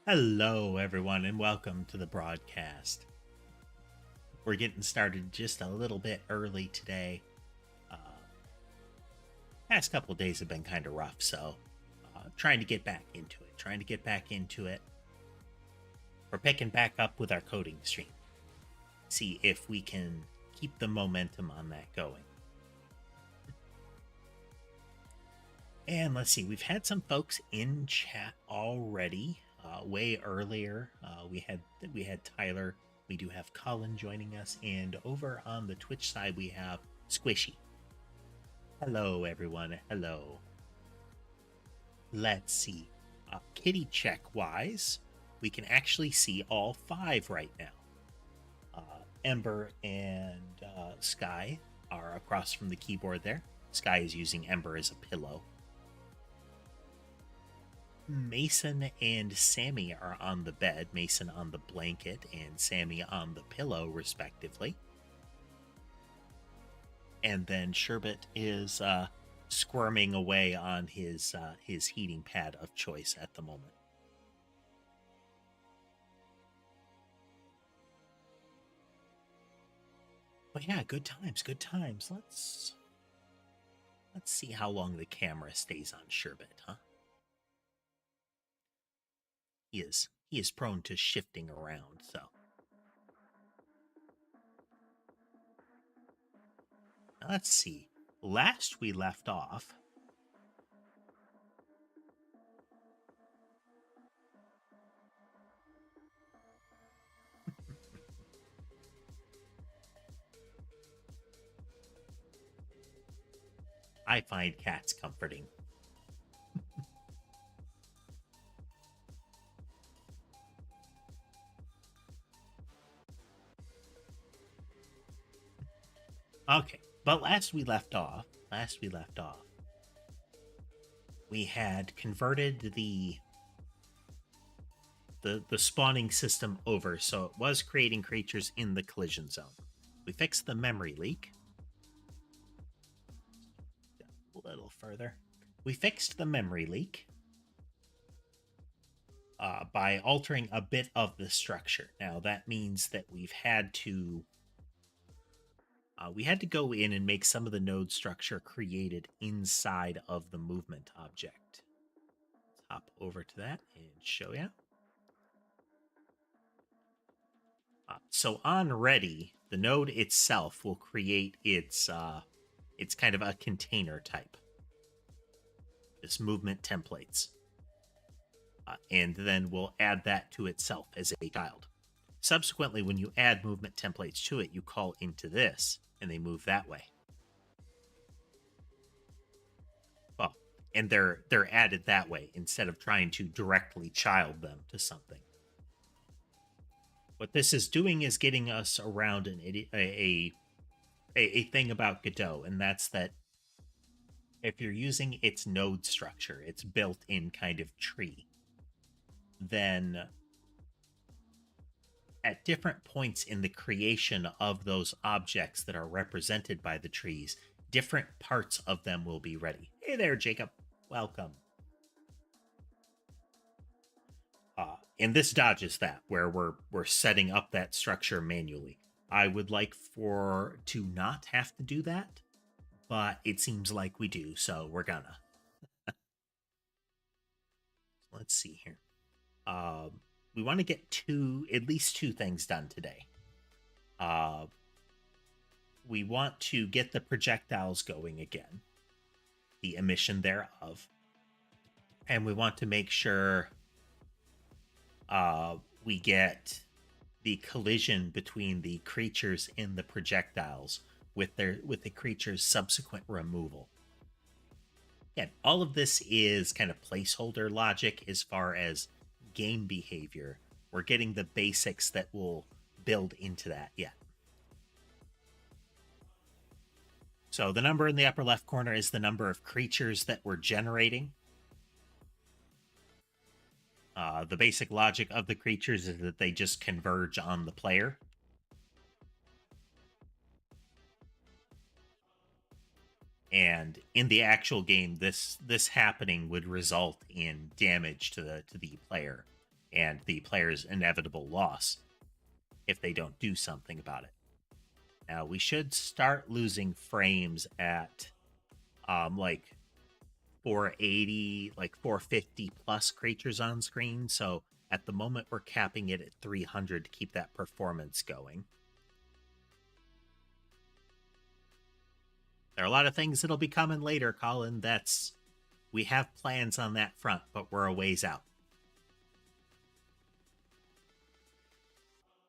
Hello, everyone, and welcome to the broadcast. We're getting started just a little bit early today. Past couple of days have been kind of rough, so trying to get back into it. We're picking back up with our coding stream. See if we can keep the momentum on that going. And let's see, we've had some folks in chat already. Way earlier, we had Tyler. We do have Colin joining us, and over on the Twitch side we have Squishy. Hello, everyone. Hello. Let's see. Kitty check wise, we can actually see all five right now. Ember and Sky are across from the keyboard there. Sky is using Ember as a pillow. Mason and Sammy are on the bed, Mason on the blanket and Sammy on the pillow, respectively. And then Sherbet is squirming away on his heating pad of choice at the moment. But yeah, good times. Let's see how long the camera stays on Sherbet, huh? He is prone to shifting around, so. Let's see. Last we left off, I find cats comforting. Okay, but last we left off, we had converted the spawning system over, so it was creating creatures in the collision zone. We fixed the memory leak. A little further. We fixed the memory leak by altering a bit of the structure. Now that means that we've had to go in and make some of the node structure created inside of the movement object. Let's hop over to that and show you. So on ready, the node itself will create its kind of a container type. This movement templates. And then we'll add that to itself as a child. Subsequently, when you add movement templates to it, you call into this, and they move that way. Well, and they're added that way instead of trying to directly child them to something. What this is doing is getting us around a thing about Godot, and that's that if you're using its node structure, its built-in kind of tree, then at different points in the creation of those objects that are represented by the trees, different parts of them will be ready. Hey there, Jacob. Welcome. And this dodges that, where we're setting up that structure manually. I would like to not have to do that, but it seems like we do, so we're gonna. Let's see here. We want to get at least two things done today. We want to get the projectiles going again, the emission thereof, and we want to make sure we get the collision between the creatures in the projectiles with the creature's subsequent removal. Again, all of this is kind of placeholder logic as far as game behavior. We're getting the basics that will build into that yet. So the number in the upper left corner is the number of creatures that we're generating. The basic logic of the creatures is that they just converge on the player. And in the actual game, this happening would result in damage to the player and the player's inevitable loss if they don't do something about it. Now, we should start losing frames at like 480, like 450 plus creatures on screen. So at the moment, we're capping it at 300 to keep that performance going. There are a lot of things that'll be coming later, Colin. We have plans on that front, but we're a ways out.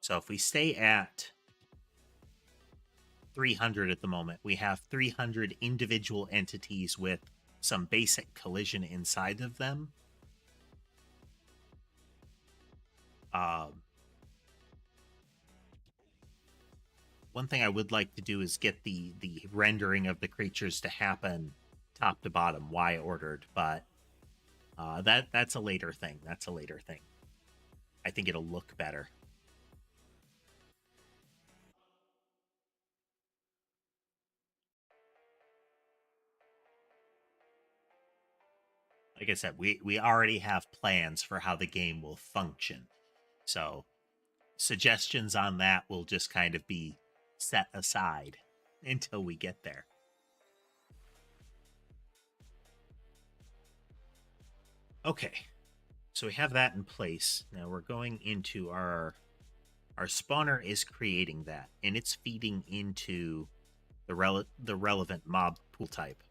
So if we stay at 300 at the moment, we have 300 individual entities with some basic collision inside of them. One thing I would like to do is get the rendering of the creatures to happen top to bottom, Y ordered, but that's a later thing. That's a later thing. I think it'll look better. Like I said, we already have plans for how the game will function. So suggestions on that will just kind of be set aside until we get there. Okay, so we have that in place. Now we're going into our spawner is creating that, and it's feeding into the relevant mob pool type.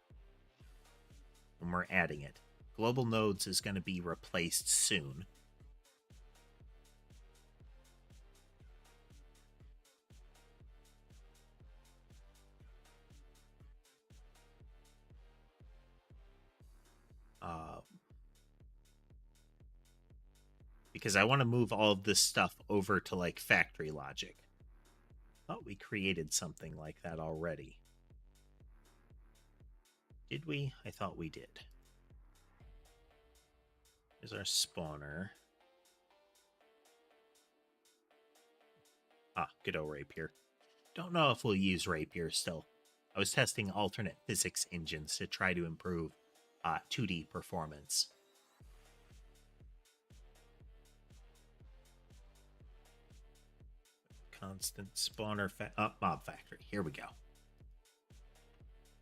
And we're adding it. Global nodes is going to be replaced soon. Because I want to move all of this stuff over to like factory logic. Thought we created something like that already. Did we? I thought we did. Here's our spawner. Godot Rapier. Don't know if we'll use Rapier still. I was testing alternate physics engines to try to improve 2D performance. Constant spawner mob factory. Here we go.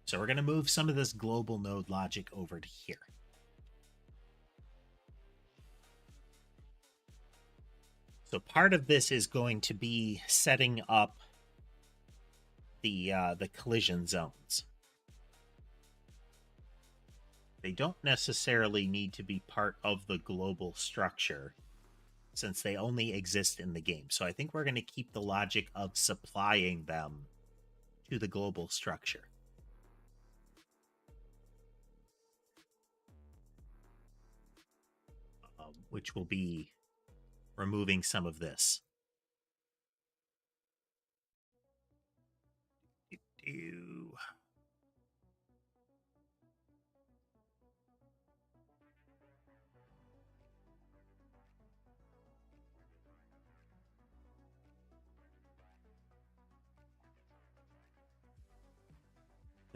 So we're going to move some of this global node logic over to here. So part of this is going to be setting up the collision zones. They don't necessarily need to be part of the global structure, since they only exist in the game. So I think we're going to keep the logic of supplying them to the global structure. Which will be removing some of this.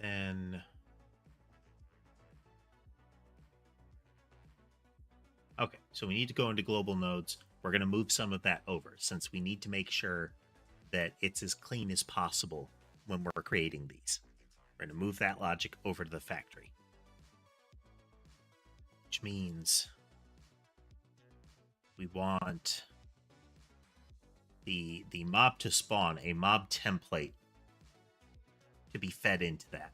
Then okay, so we need to go into global nodes. We're going to move some of that over, since we need to make sure that it's as clean as possible when we're creating these. We're going to move that logic over to the factory, which means we want the mob to spawn a mob template to be fed into that,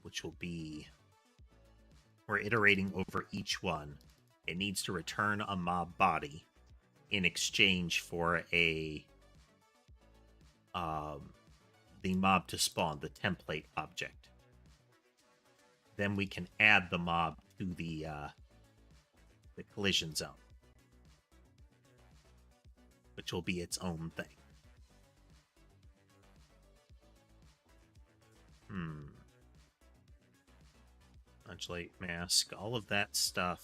which will be, we're iterating over each one. It needs to return a mob body in exchange for the mob to spawn, the template object. Then we can add the mob to the collision zone, which will be its own thing. Modulate mask, all of that stuff.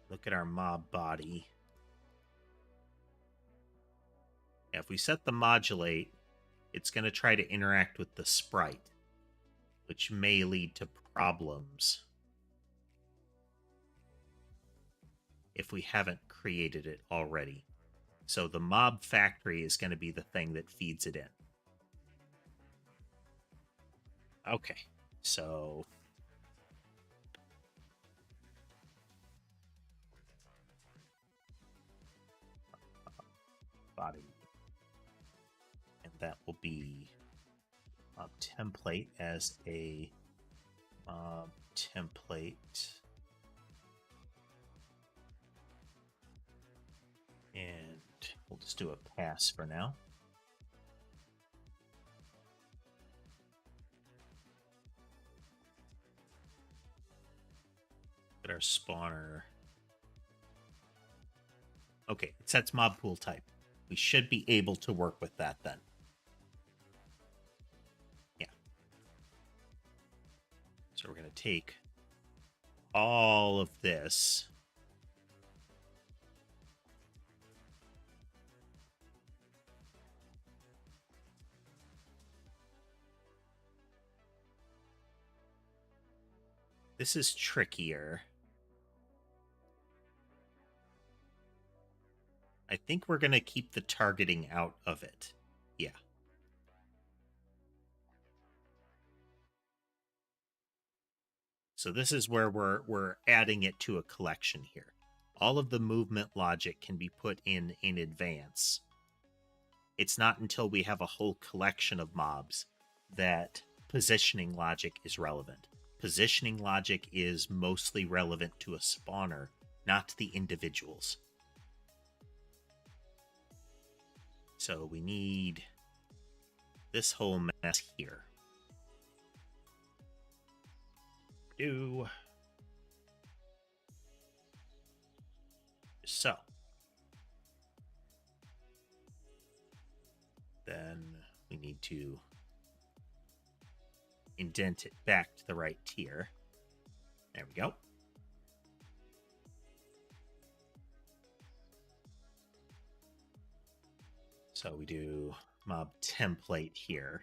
Look at our mob body. Yeah, if we set the modulate, it's going to try to interact with the sprite, which may lead to problems. if we haven't created it already. So the mob factory is going to be the thing that feeds it in. Okay, so body, and that will be mob template as a mob template, and we'll just do a pass for now. Get our spawner. Okay, it sets mob pool type. We should be able to work with that then. Yeah. So we're going to take all of this. This is trickier. I think we're going to keep the targeting out of it. Yeah. So this is where we're adding it to a collection here. All of the movement logic can be put in advance. It's not until we have a whole collection of mobs that positioning logic is relevant. Positioning logic is mostly relevant to a spawner, not the individuals. So we need this whole mess here. So then we need to indent it back to the right tier. There we go. So we do mob template here.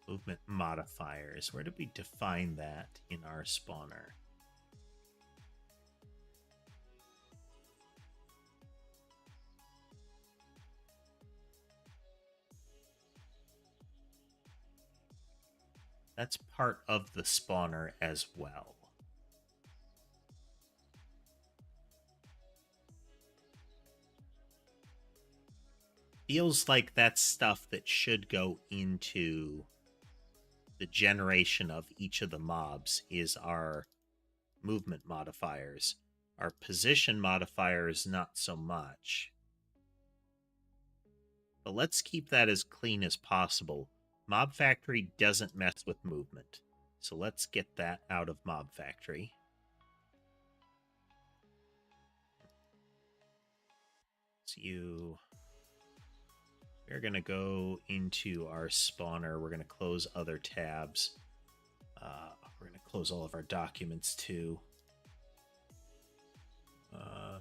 Movement modifiers. Where did we define that in our spawner? That's part of the spawner as well. Feels like that's stuff that should go into the generation of each of the mobs is our movement modifiers. Our position modifiers, not so much. But let's keep that as clean as possible. Mob Factory doesn't mess with movement. So let's get that out of Mob Factory. So we're going to go into our spawner. We're going to close other tabs. We're going to close all of our documents too.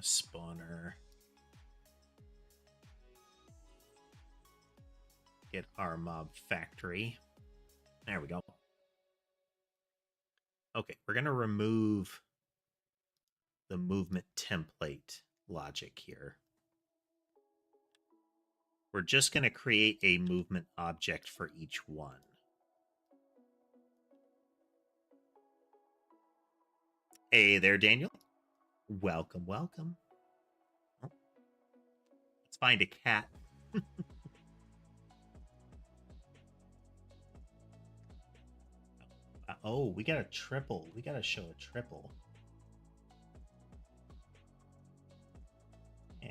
Spawner. Get our mob factory. There we go. Okay, we're going to remove the movement template logic here. We're just going to create a movement object for each one. Hey there, Daniel. Welcome, welcome. Oh, let's find a cat. Oh, we got a triple. We got to show a triple. Yeah.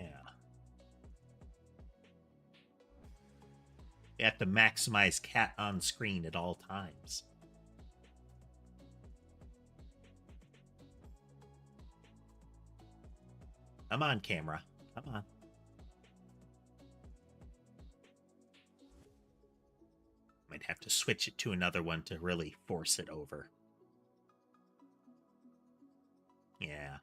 You have to maximize cat on screen at all times. Come on, camera. Come on. Might have to switch it to another one to really force it over. Yeah.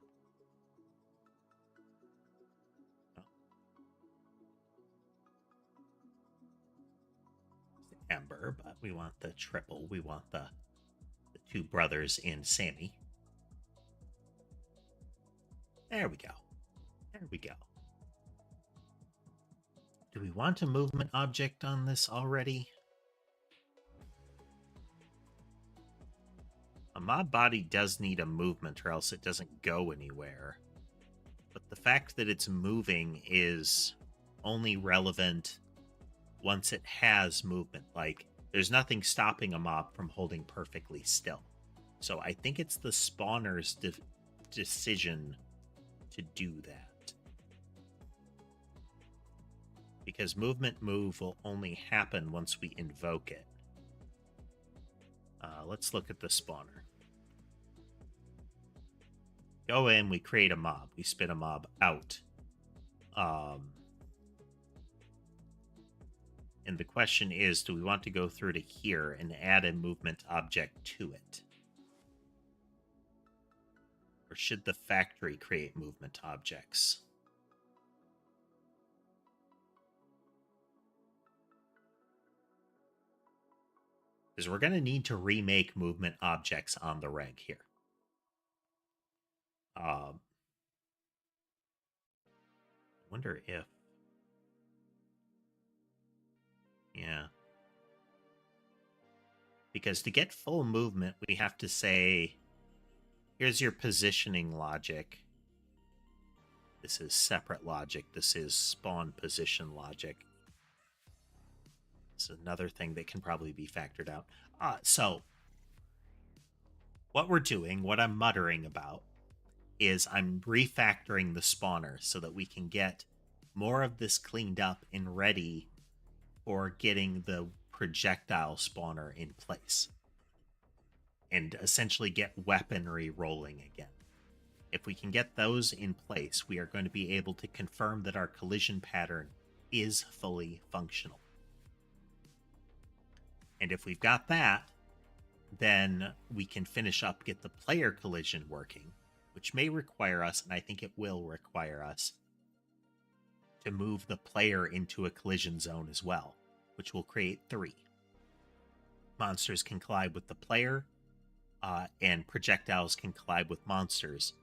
Ember, but we want the triple. We want the two brothers in Sammy. There we go. There we go. Do we want a movement object on this already? A mob body does need a movement or else it doesn't go anywhere. But the fact that it's moving is only relevant once it has movement. Like, there's nothing stopping a mob from holding perfectly still. So I think it's the spawner's decision to do that. Because movement move will only happen once we invoke it. Let's look at the spawner. Go in, we create a mob. We spit a mob out. And the question is, do we want to go through to here and add a movement object to it? Or should the factory create movement objects? Because we're going to need to remake movement objects on the reg here. I wonder if... Yeah. Because to get full movement, we have to say, here's your positioning logic. This is separate logic. This is spawn position logic. This is another thing that can probably be factored out. So, what we're doing, what I'm muttering about, is I'm refactoring the spawner so that we can get more of this cleaned up and ready for getting the projectile spawner in place. And essentially get weaponry rolling again. If we can get those in place, we are going to be able to confirm that our collision pattern is fully functional. And if we've got that, then we can finish up, get the player collision working, which may require us, and I think it will require us, to move the player into a collision zone as well, which will create 3. Monsters can collide with the player, and projectiles can collide with monsters,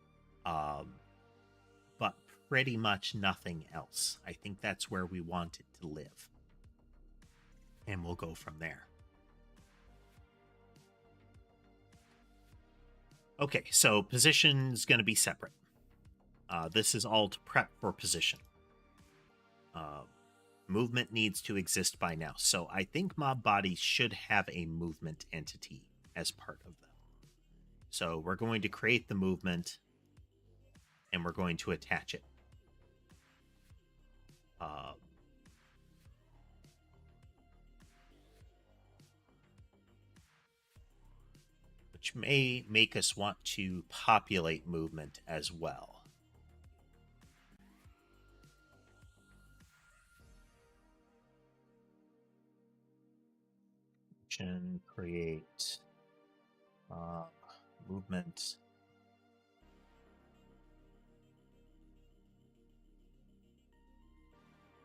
but pretty much nothing else. I think that's where we want it to live. And we'll go from there. Okay, so position is going to be separate. This is all to prep for position. Movement needs to exist by now. So I think mob bodies should have a movement entity as part of them. So we're going to create the movement and we're going to attach it. Which may make us want to populate movement as well. Create movement.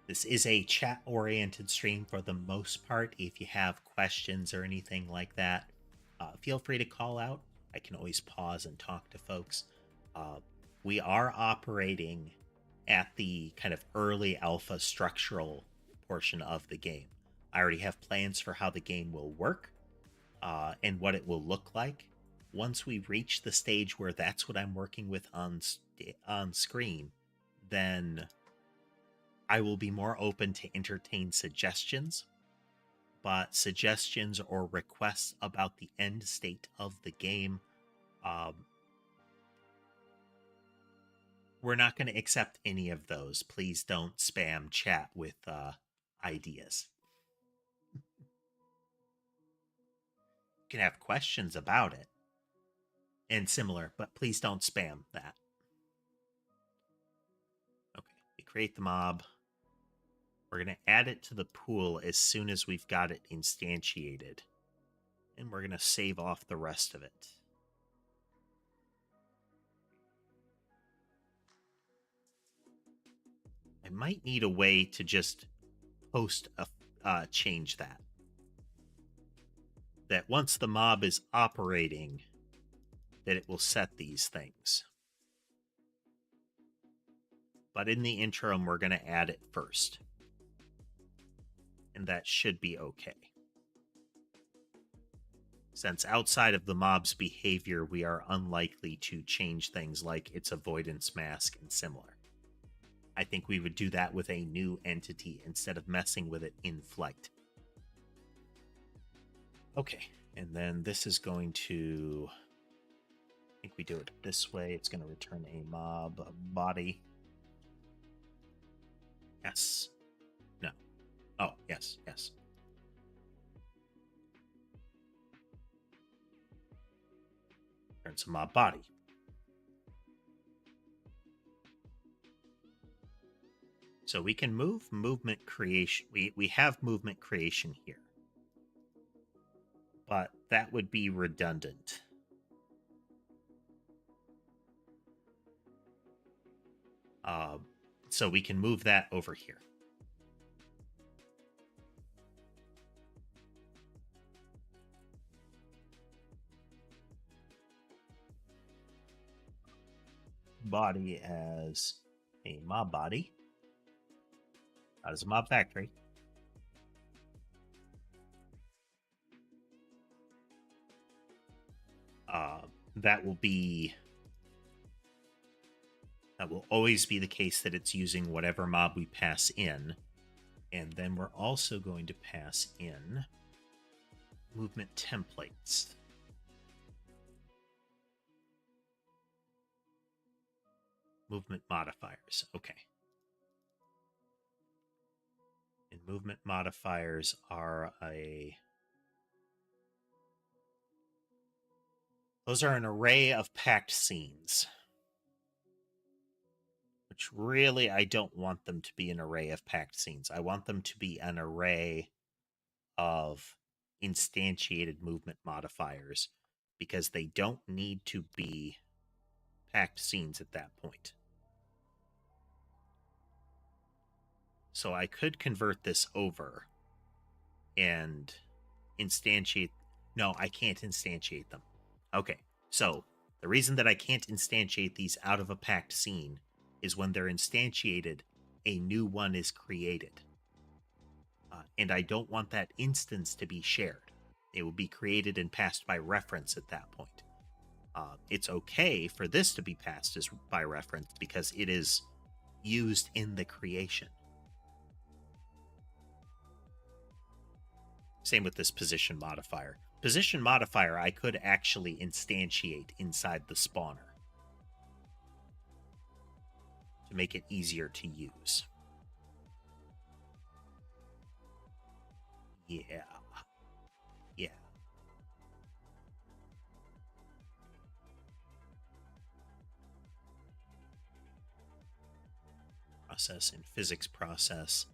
This is a chat-oriented stream for the most part. If you have questions or anything like that, feel free to call out. I can always pause and talk to folks. We are operating at the kind of early alpha structural portion of the game. I already have plans for how the game will work and what it will look like. Once we reach the stage where that's what I'm working with on screen, then I will be more open to entertain suggestions. But suggestions or requests about the end state of the game, we're not going to accept any of those. Please don't spam chat with ideas. You can have questions about it and similar, but please don't spam that. Okay, we create the mob. We're going to add it to the pool as soon as we've got it instantiated. And we're going to save off the rest of it. I might need a way to just post change that. that once the mob is operating, that it will set these things. But in the interim, we're going to add it first. And that should be okay. Since outside of the mob's behavior, we are unlikely to change things like its avoidance mask and similar. I think we would do that with a new entity instead of messing with it in flight. Okay, and then this is going to... I think we do it this way. It's going to return a mob body. Yes. No. Oh, yes, yes. Returns a mob body. So we can move movement creation. We have movement creation here. But that would be redundant. So we can move that over here. Body as a mob body. Not as a mob factory. That will always be the case that it's using whatever mob we pass in. And then we're also going to pass in movement templates. Movement modifiers. Okay. And movement modifiers are those are an array of packed scenes. Which really, I don't want them to be an array of packed scenes. I want them to be an array of instantiated movement modifiers because they don't need to be packed scenes at that point. So I could convert this over and instantiate... No, I can't instantiate them. Okay, so the reason that I can't instantiate these out of a packed scene is when they're instantiated, a new one is created. And I don't want that instance to be shared. It will be created and passed by reference at that point. It's okay for this to be passed as by reference because it is used in the creation. Same with this position modifier. Position modifier I could actually instantiate inside the spawner to make it easier to use. Yeah. Yeah. Process and physics process.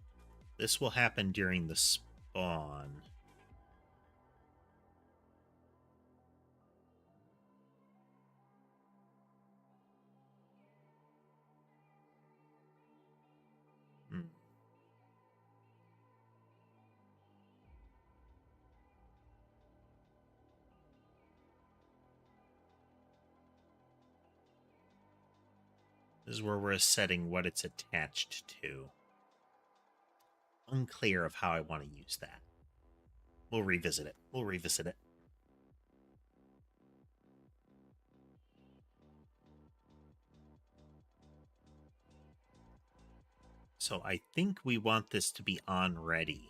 This will happen during the spawn. This is where we're setting what it's attached to. Unclear of how I want to use that. We'll revisit it. We'll revisit it. So I think we want this to be on ready,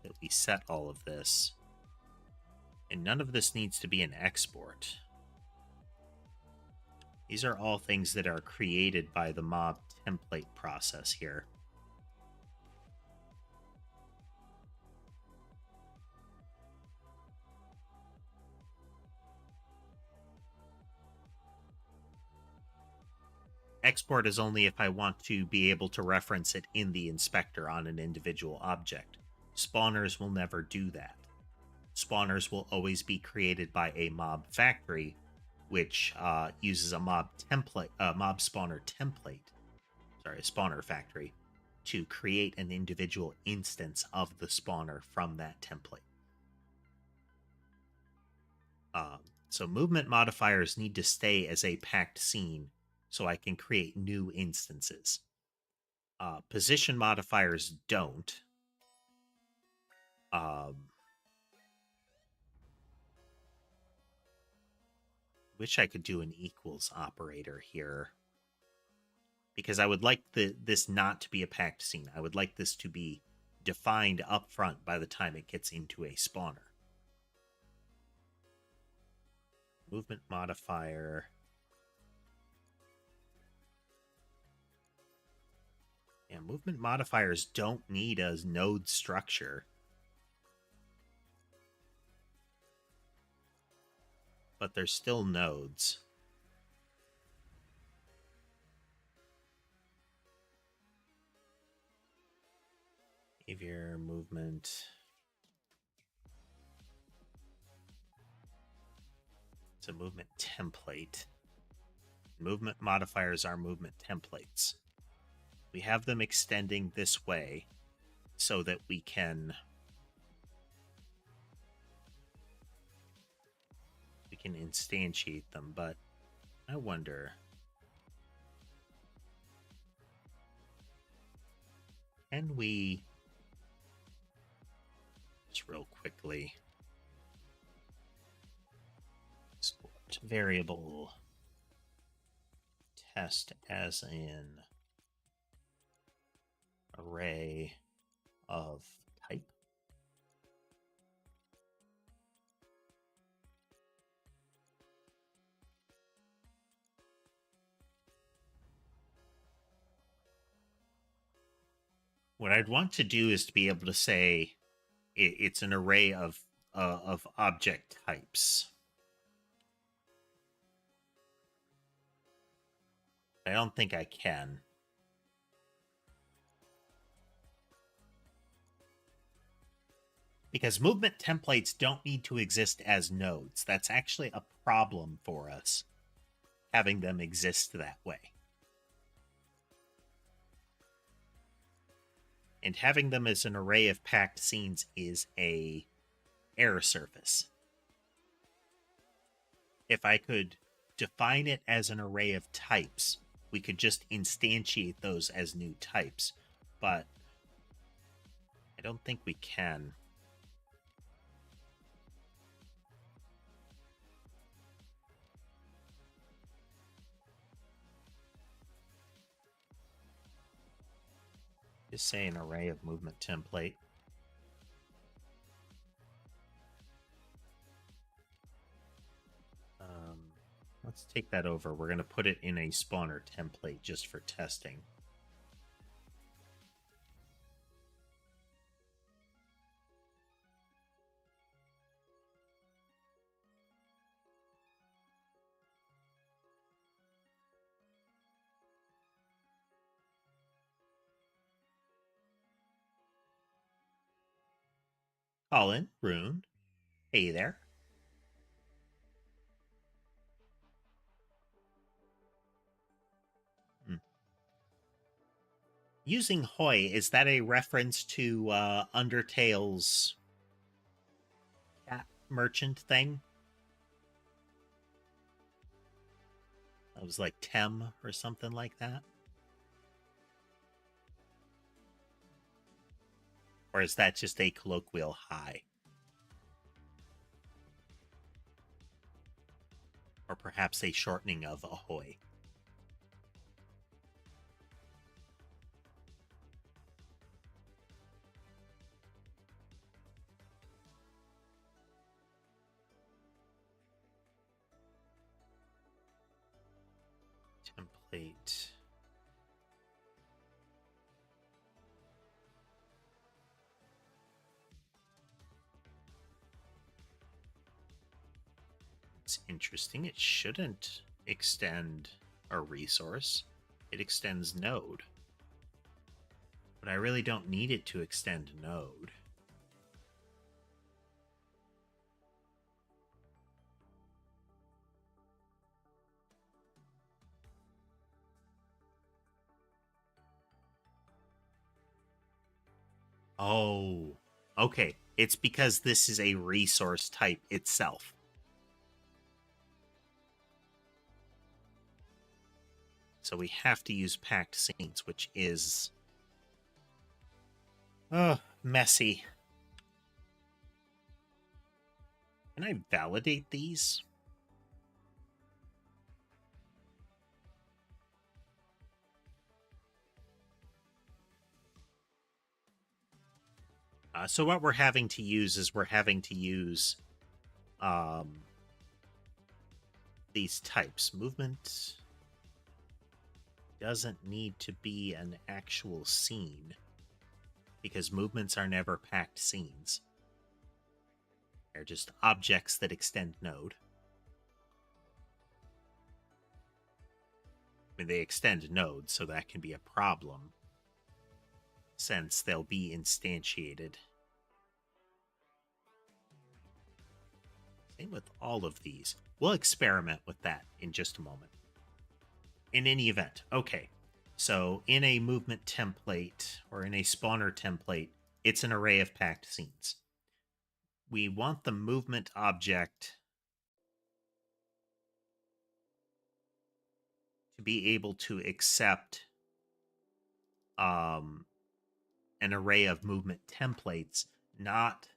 that we set all of this. And none of this needs to be an export. These are all things that are created by the mob template process here. Export is only if I want to be able to reference it in the inspector on an individual object. Spawners will never do that. Spawners will always be created by a mob factory, which uses a mob template, mob spawner template, sorry, a spawner factory, to create an individual instance of the spawner from that template. So movement modifiers need to stay as a packed scene so I can create new instances. Position modifiers don't. Wish I could do an equals operator here, because I would like this not to be a packed scene. I would like this to be defined up front by the time it gets into a spawner. Movement modifier. Yeah, movement modifiers don't need a node structure. But they're still nodes. Behavior, movement. It's a movement template. Movement modifiers are movement templates. We have them extending this way so that we can instantiate them, but I wonder, can we just real quickly export variable test as an array of type? What I'd want to do is to be able to say it's an array of object types. I don't think I can. Because movement templates don't need to exist as nodes. That's actually a problem for us, having them exist that way. And having them as an array of packed scenes is a error surface. If I could define it as an array of types, we could just instantiate those as new types. But I don't think we can. Just say an array of movement template. Let's take that over. We're going to put it in a spawner template just for testing. Colin, Rune, hey there. Using Hoi, is that a reference to Undertale's cat merchant thing? That was like Tem or something like that? Or is that just a colloquial hi? Or perhaps a shortening of Ahoy? Template. It's interesting. It shouldn't extend a resource. It extends node. But I really don't need it to extend node. Oh, okay. It's because this is a resource type itself. So we have to use packed scenes, which is messy. Can I validate these? So what we're having to use is these types. Movement doesn't need to be an actual scene because movements are never packed scenes. They're just objects that extend node. I mean, they extend node, so that can be a problem since they'll be instantiated. Same with all of these. We'll experiment with that in just a moment. In any event, okay. So in a movement template or in a spawner template, it's an array of packed scenes. We want the movement object to be able to accept an array of movement templates, not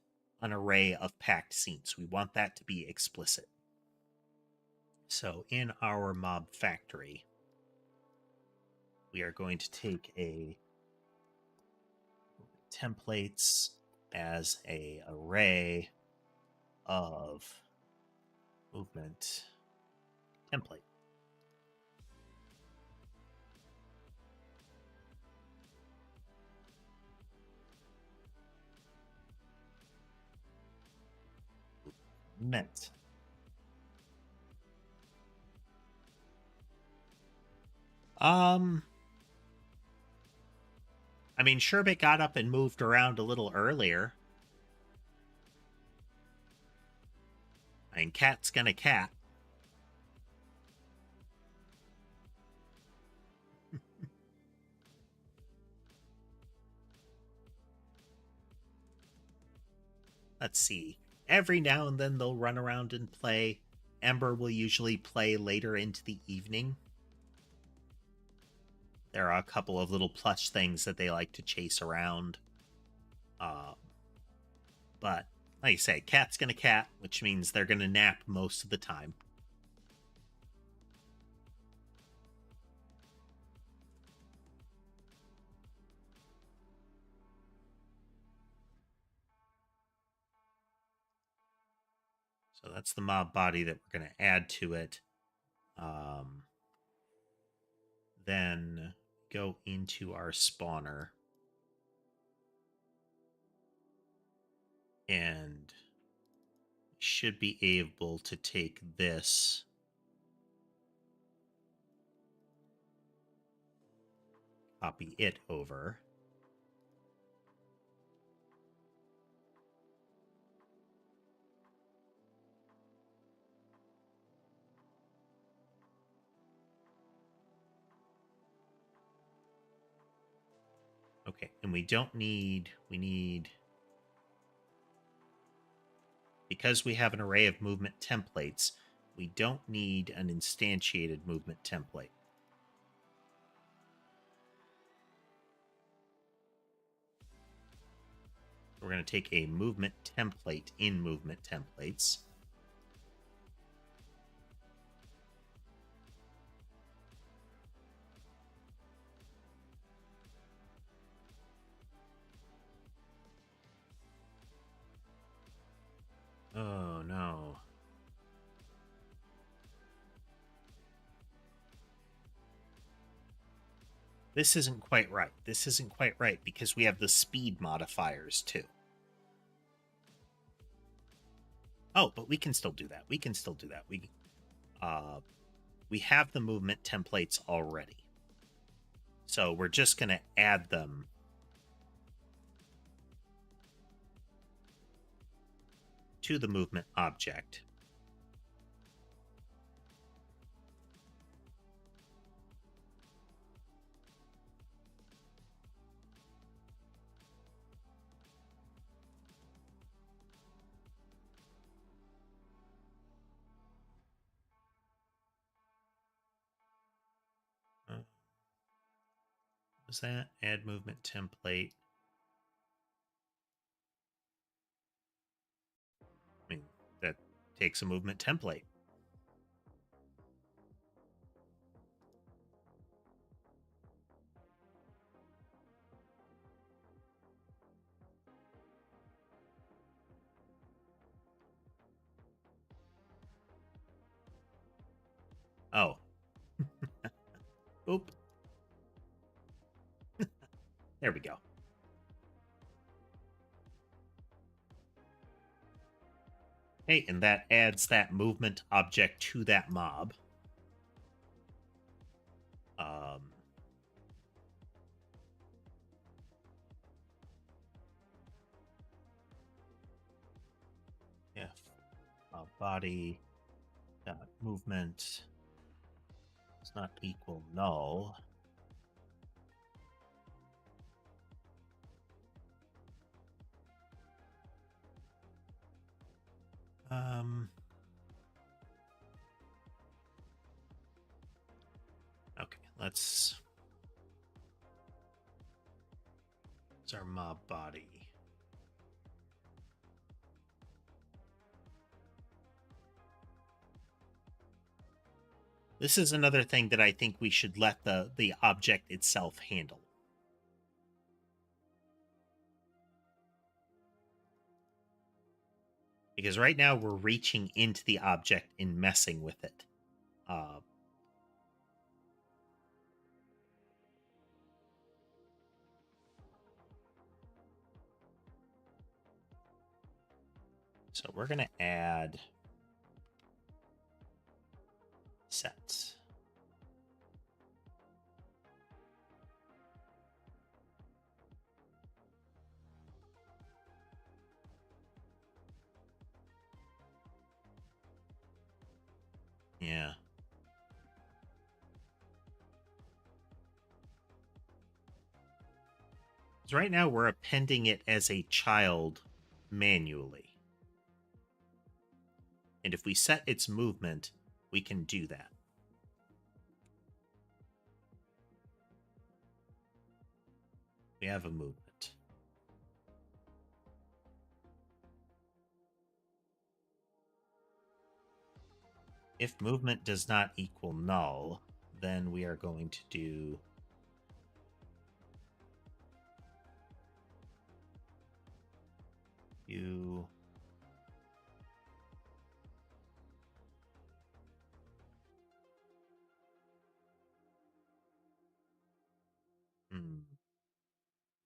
an array of packed scenes. We want that to be explicit. So in our mob factory, we are going to take a templates as a array of movement template. Meant. I mean, Sherbet got up and moved around a little earlier. I mean, cat's gonna cat. Let's see. Every now and then they'll run around and play. Ember will usually play later into the evening. There are a couple of little plush things that they like to chase around. But, like I say, cat's gonna cat, which means they're gonna nap most of the time. So that's the mob body that we're going to add to it. Then go into our spawner. And should be able to take this. Copy it over. Okay, and we need, because we have an array of movement templates, we don't need an instantiated movement template. We're going to take a movement template in movement templates. Oh, no. This isn't quite right. This isn't quite right because we have the speed modifiers too. Oh, but we can still do that. We can still do that. We have the movement templates already. So we're just going to add them to the movement object. Is that add movement template? I mean, that takes a movement template. Oh. Oop. There we go. Hey, and that adds that movement object to that mob. If body dot movement is not equal null, okay, let's. It's our mob body. This is another thing that I think we should let the object itself handle. Because right now we're reaching into the object and messing with it. So we're going to add sets. Yeah. So right now we're appending it as a child manually. And if we set its movement, we can do that. We have a movement. If movement does not equal null, then we are going to do you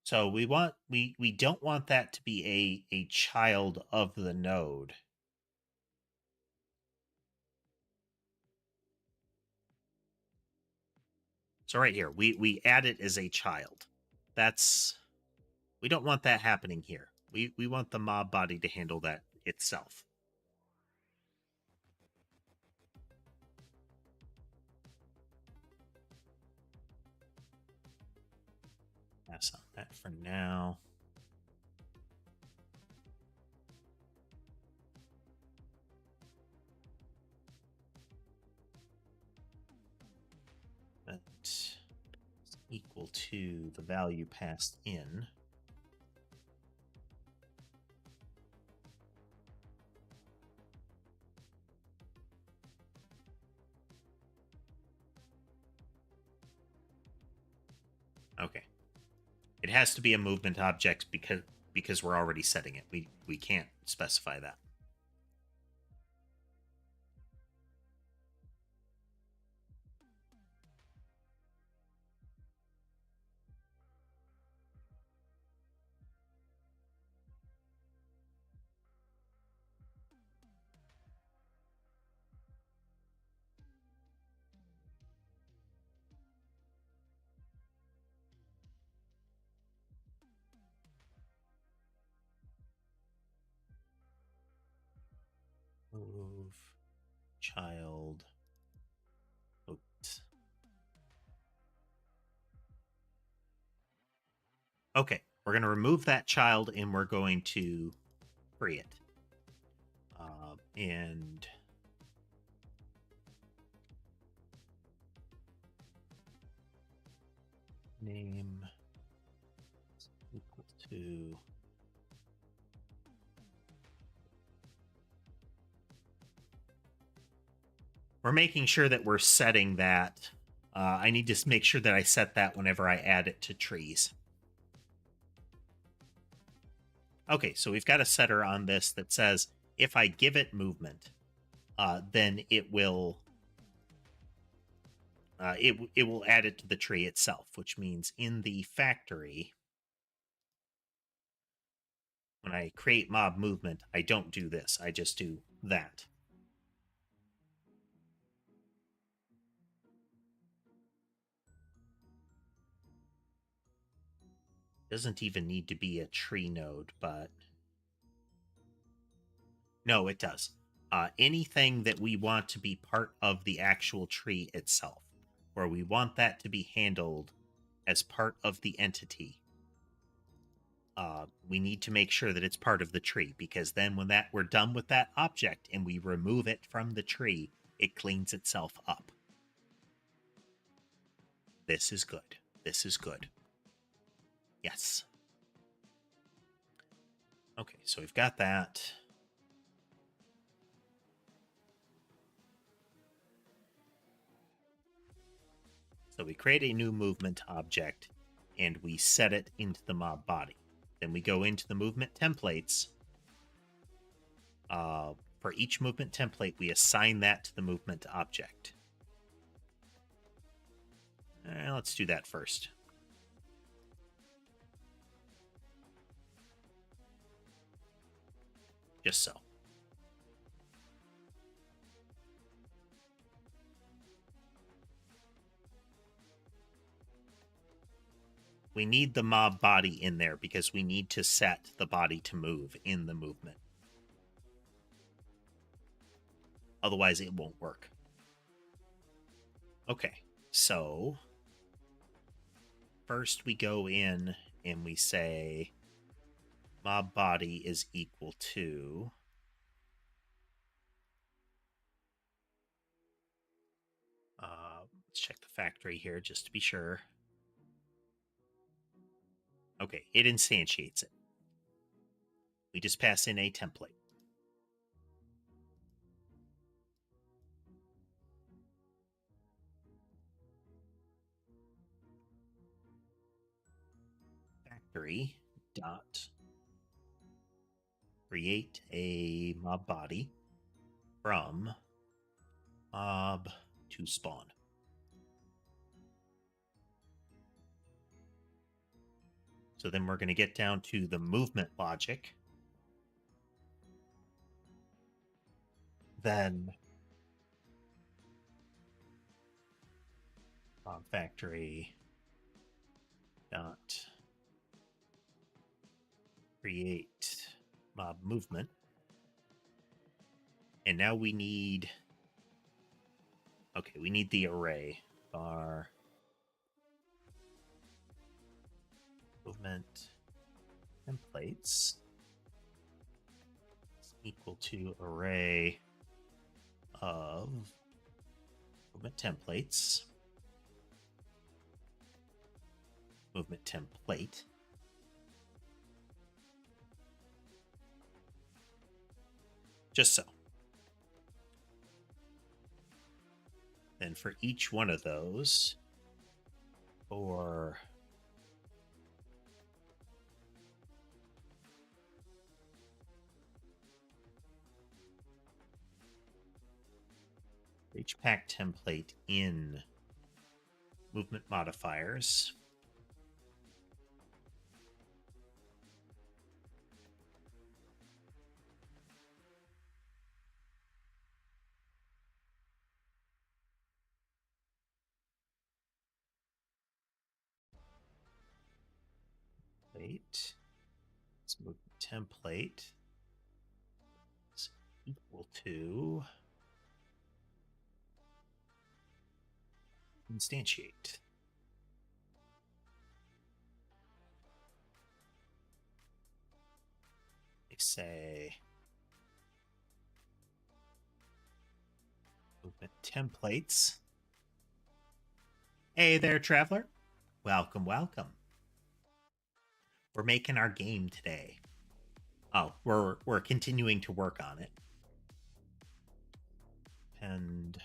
So we don't want that to be a child of the node. So right here, we add it as a child. We don't want that happening here. We want the mob body to handle that itself. Pass on that for now. That's equal to the value passed in. Okay. It has to be a movement object because we're already setting it. We can't specify that. Move child. Oops. Okay, we're going to remove that child and we're going to free it. And name we're making sure that we're setting that. I need to make sure that I set that whenever I add it to trees. Okay, so we've got a setter on this that says if I give it movement, then it will it will add it to the tree itself, which means in the factory, when I create mob movement, I don't do this. I just do that. Doesn't even need to be a tree node, but no, it does. Anything that we want to be part of the actual tree itself, or we want that to be handled as part of the entity, we need to make sure that it's part of the tree, because then when we're done with that object and we remove it from the tree, it cleans itself up. This is good. This is good. Yes. Okay, so we've got that. So we create a new movement object and we set it into the mob body. Then we go into the movement templates. For each movement template, we assign that to the movement object. Let's do that first. Just so. We need the mob body in there because we need to set the body to move in the movement. Otherwise, it won't work. Okay, so first we go in and we say mob body is equal to let's check the factory here just to be sure. Okay, it instantiates it. We just pass in a template. Factory dot create a mob body from mob to spawn. So then we're going to get down to the movement logic. Then mob factory dot create mob movement. And now we need, okay, we need the array bar movement templates is equal to array of movement templates, movement template, just so. Then for each one of those, for each pack template in movement modifiers, this movement template is equal to instantiate. They say movement templates. Hey there, traveler. Welcome, welcome. We're making our game today. Oh, we're continuing to work on it. And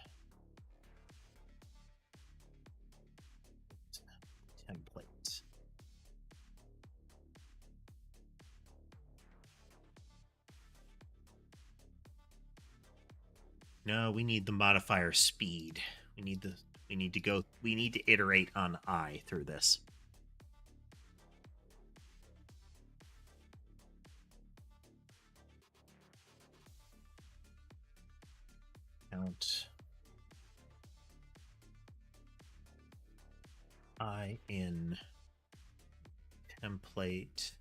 No, we need the modifier speed. We need to iterate on I through this. Count I in template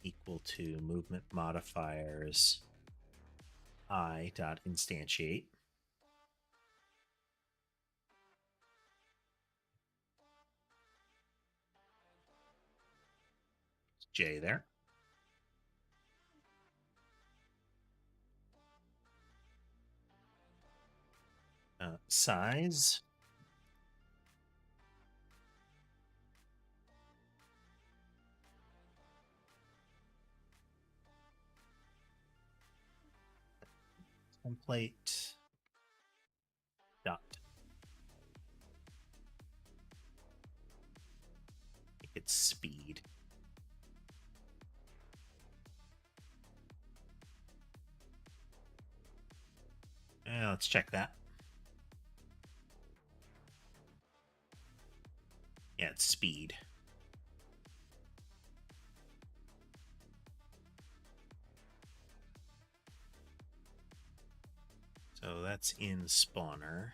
equal to movement modifiers I dot instantiate. J there. Size. Template dot. Make it speed. Let's check that. Yeah, it's speed. So that's in spawner.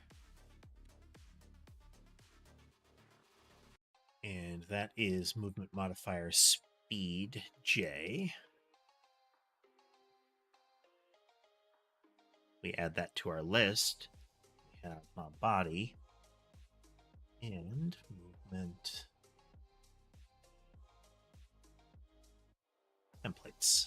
And that is movement modifier speed J. We add that to our list. We have my body and movement templates.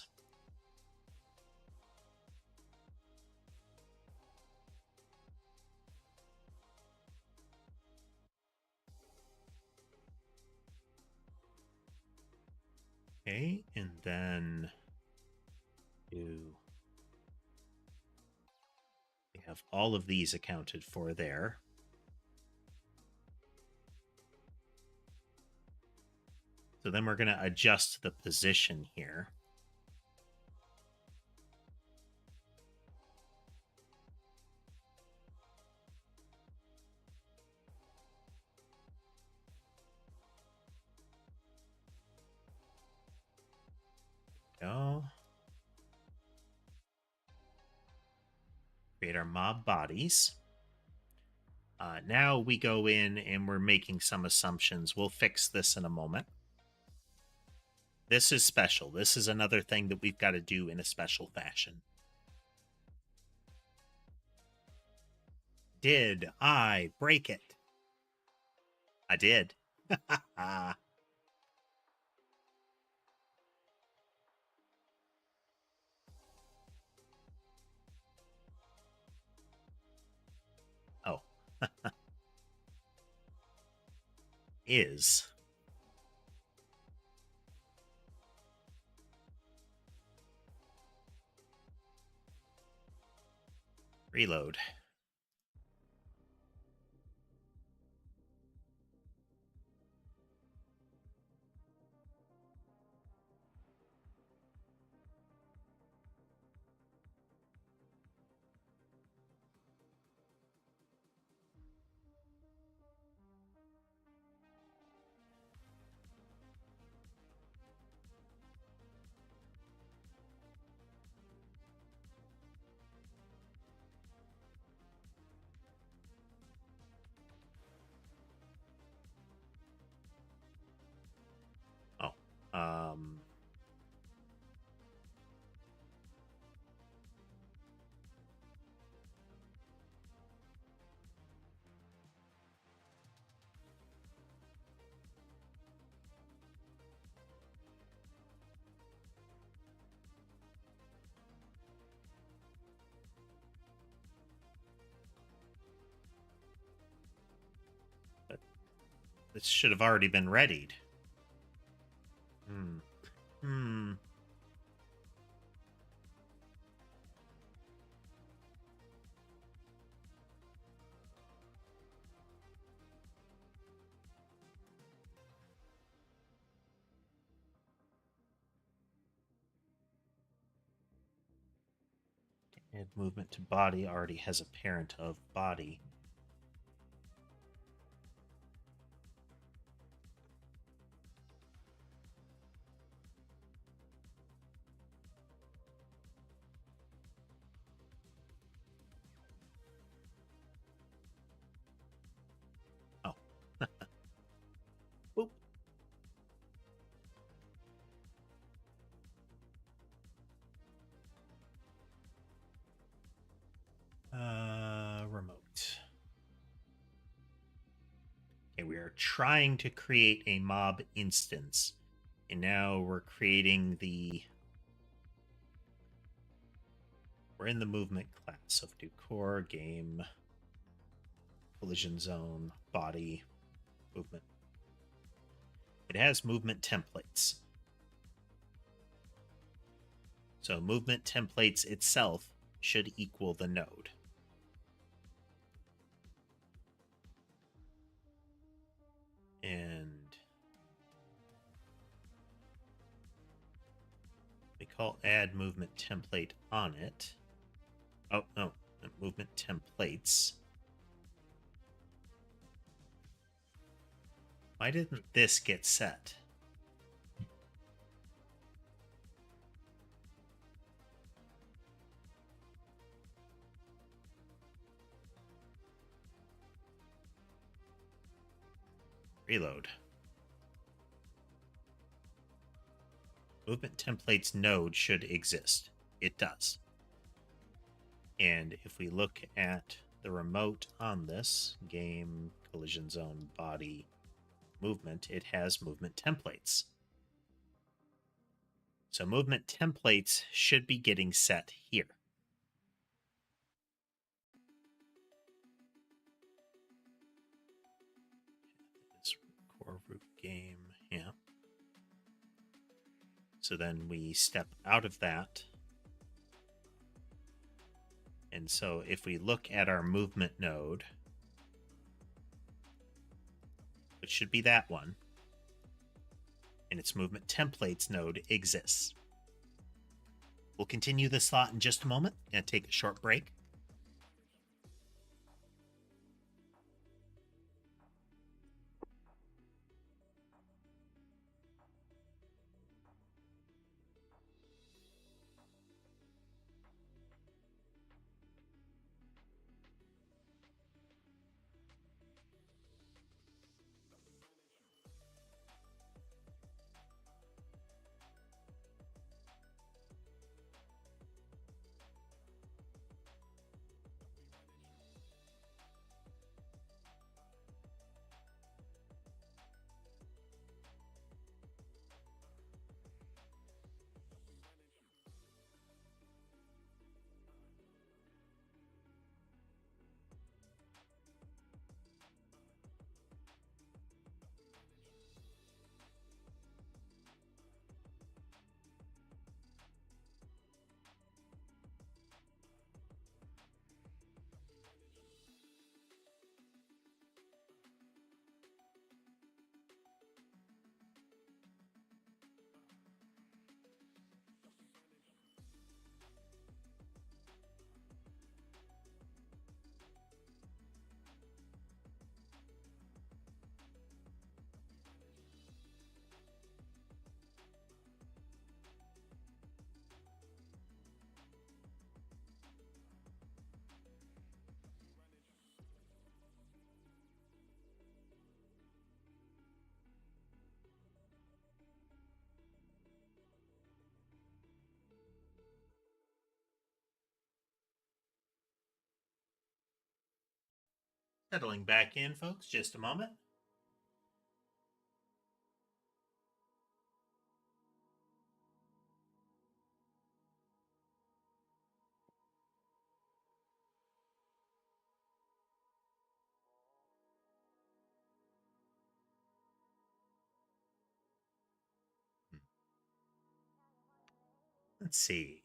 Okay, and then we have all of these accounted for there. So then we're going to adjust the position here. Go. Create our mob bodies. Now we go in and we're making some assumptions. We'll fix this in a moment. This is special. This is another thing that we've got to do in a special fashion. Did I break it? I did. Oh. Is. Reload. Oh. But this should have already been readied. Add movement to body already has a parent of body. Oh. Boop. Remote. Okay, we are trying to create a mob instance. And now we're creating we're in the movement class. So do core, game, collision zone, body, movement. It has movement templates. So movement templates itself should equal the node. And we call add movement template on it. Oh, no, movement templates. Why didn't this get set? Reload. Movement templates node should exist. It does. And if we look at the remote on this, game, collision zone, body, movement, it has movement templates. So movement templates should be getting set here. This core root game, yeah. So then we step out of that. And so if we look at our movement node, which should be that one, and its movement templates node exists. We'll continue this thought in just a moment and take a short break. Settling back in, folks, just a moment. Let's see.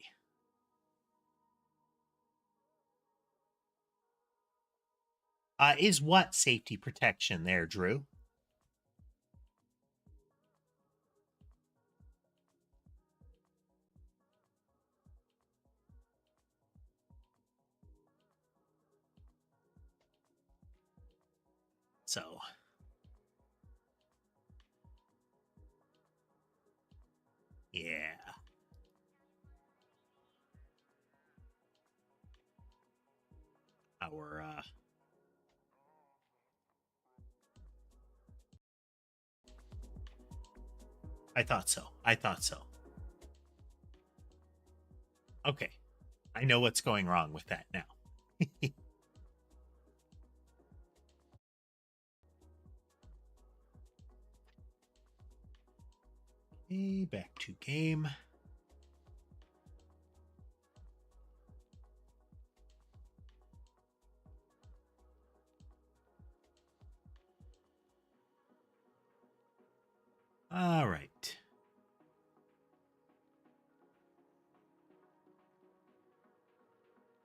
Is what safety protection there, Drew? So yeah. Our I thought so. I thought so. Okay. I know what's going wrong with that now. Okay, back to game. All right.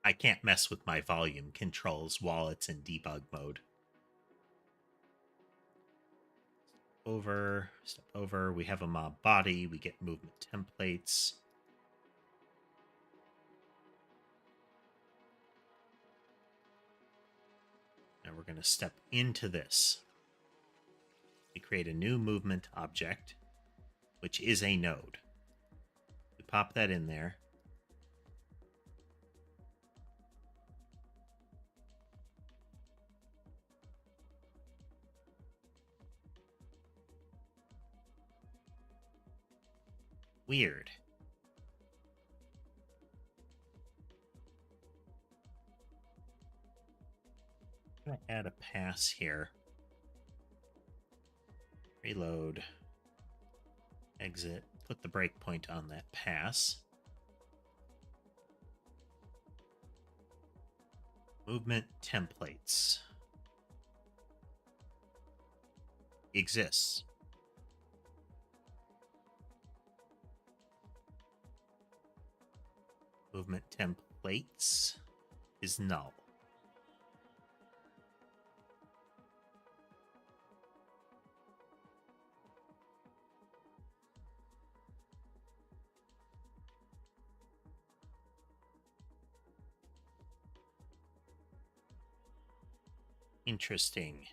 I can't mess with my volume controls while it's in debug mode. Step over. We have a mob body. We get movement templates. Now we're going to step into this. We create a new movement object, which is a node. We pop that in there. Weird. I'm going to add a pass here. Reload. Exit. Put the breakpoint on that pass. Movement templates. Exists. Movement templates is null. Interesting.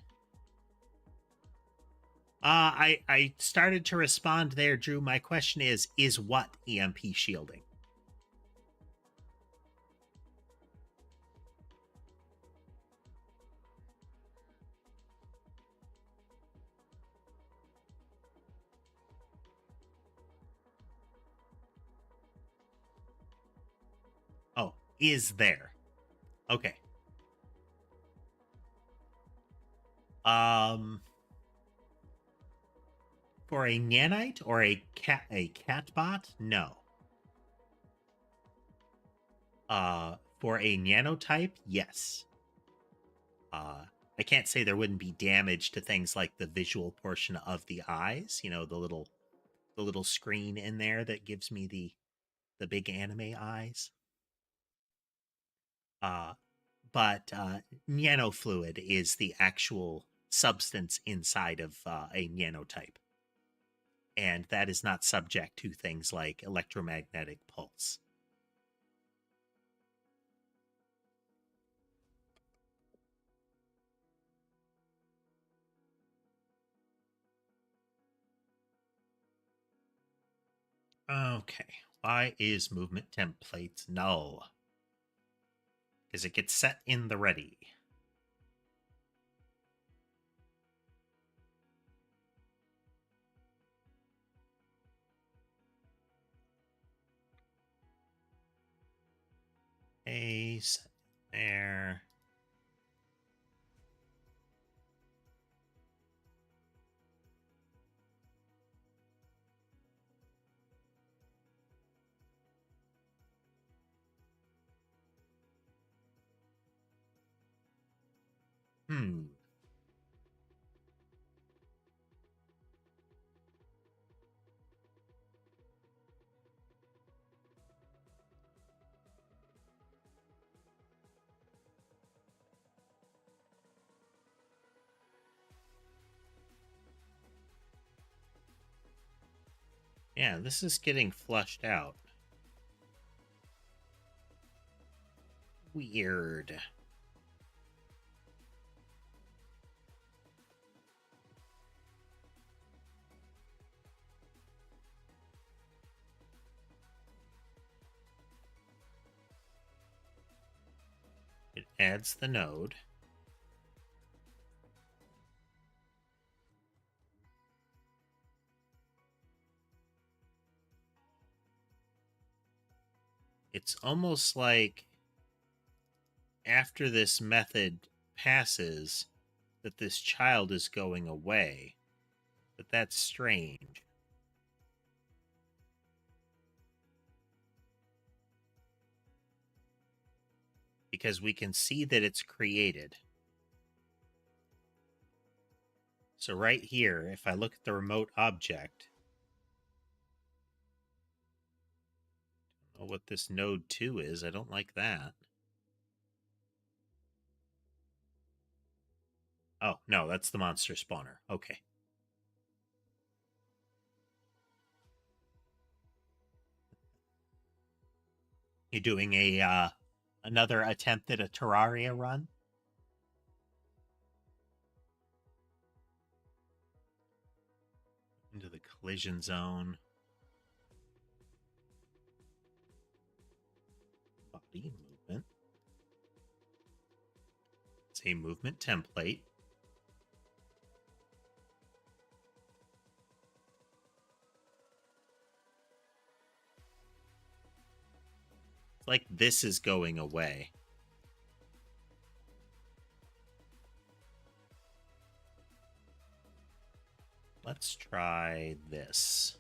I started to respond there, Drew. My question is what EMP shielding? Oh, is there? Okay. For a Nyanite or a cat bot? No. For a nanotype, yes. I can't say there wouldn't be damage to things like the visual portion of the eyes, you know, the little screen in there that gives me the big anime eyes. But nanofluid is the actual substance inside of a nanotype. And that is not subject to things like electromagnetic pulse. Okay, why is movement templates null? Because it gets set in the ready. A set there. Yeah, this is getting flushed out. Weird. It adds the node. It's almost like after this method passes that this child is going away. But that's strange. Because we can see that it's created. So right here, if I look at the remote object, I don't know what this node 2 is. I don't like that. Oh, no, that's the monster spawner. Okay. You doing a another attempt at a Terraria run? Into the collision zone. Body movement. It's a movement template. It's like this is going away. Let's try this.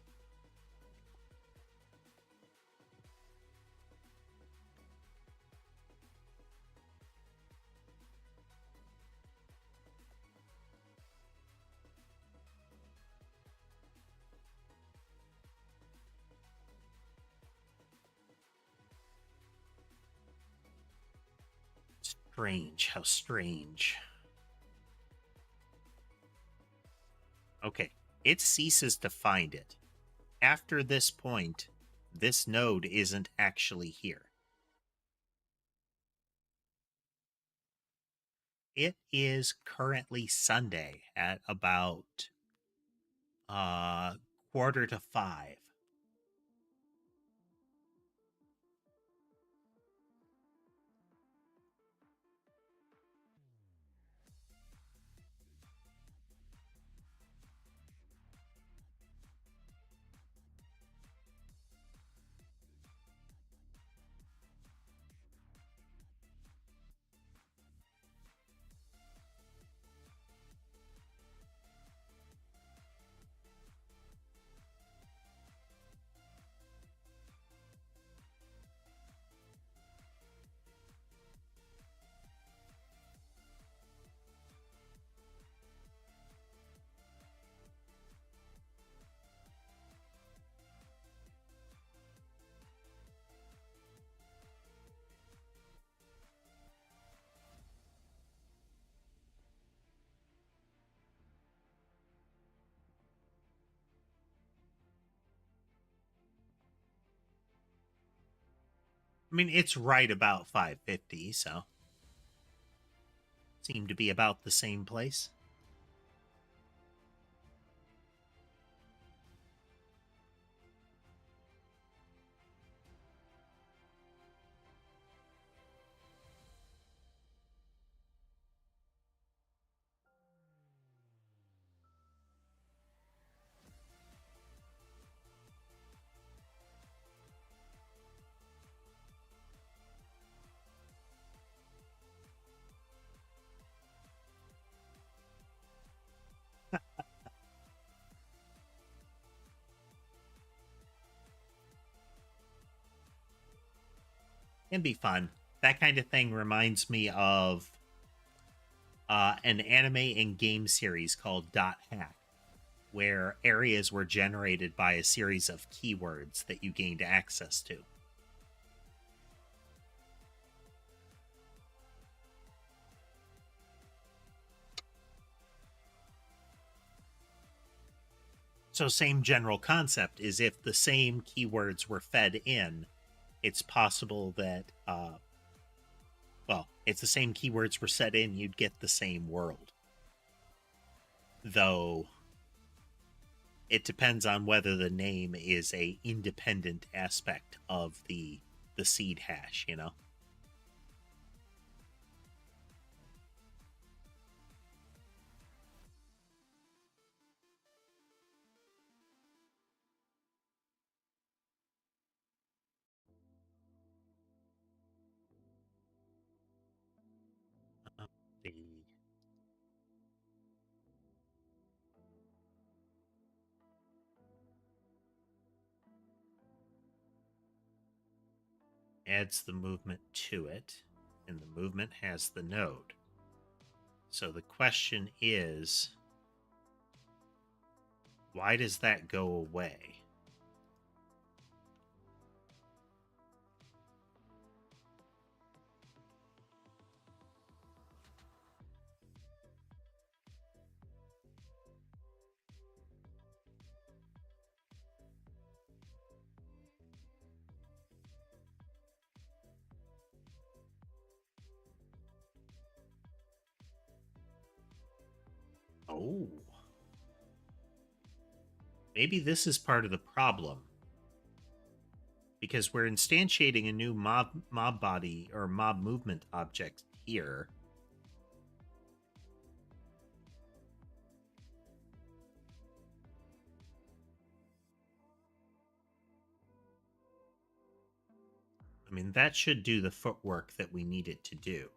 Strange. How strange. Okay. It ceases to find it. After this point, this node isn't actually here. It is currently Sunday at about 4:45. I mean, it's right about 5:50, so seem to be about the same place. It'd be fun. That kind of thing reminds me of an anime and game series called Dot Hack, where areas were generated by a series of keywords that you gained access to. So same general concept is if the same keywords were fed in, it's possible that if the same keywords were set in, you'd get the same world. Though it depends on whether the name is a independent aspect of the seed hash, you know? adds the movement to it, and the movement has the node. So the question is, why does that go away? Oh. Maybe this is part of the problem. Because we're instantiating a new mob body or mob movement object here. I mean, that should do the footwork that we need it to do.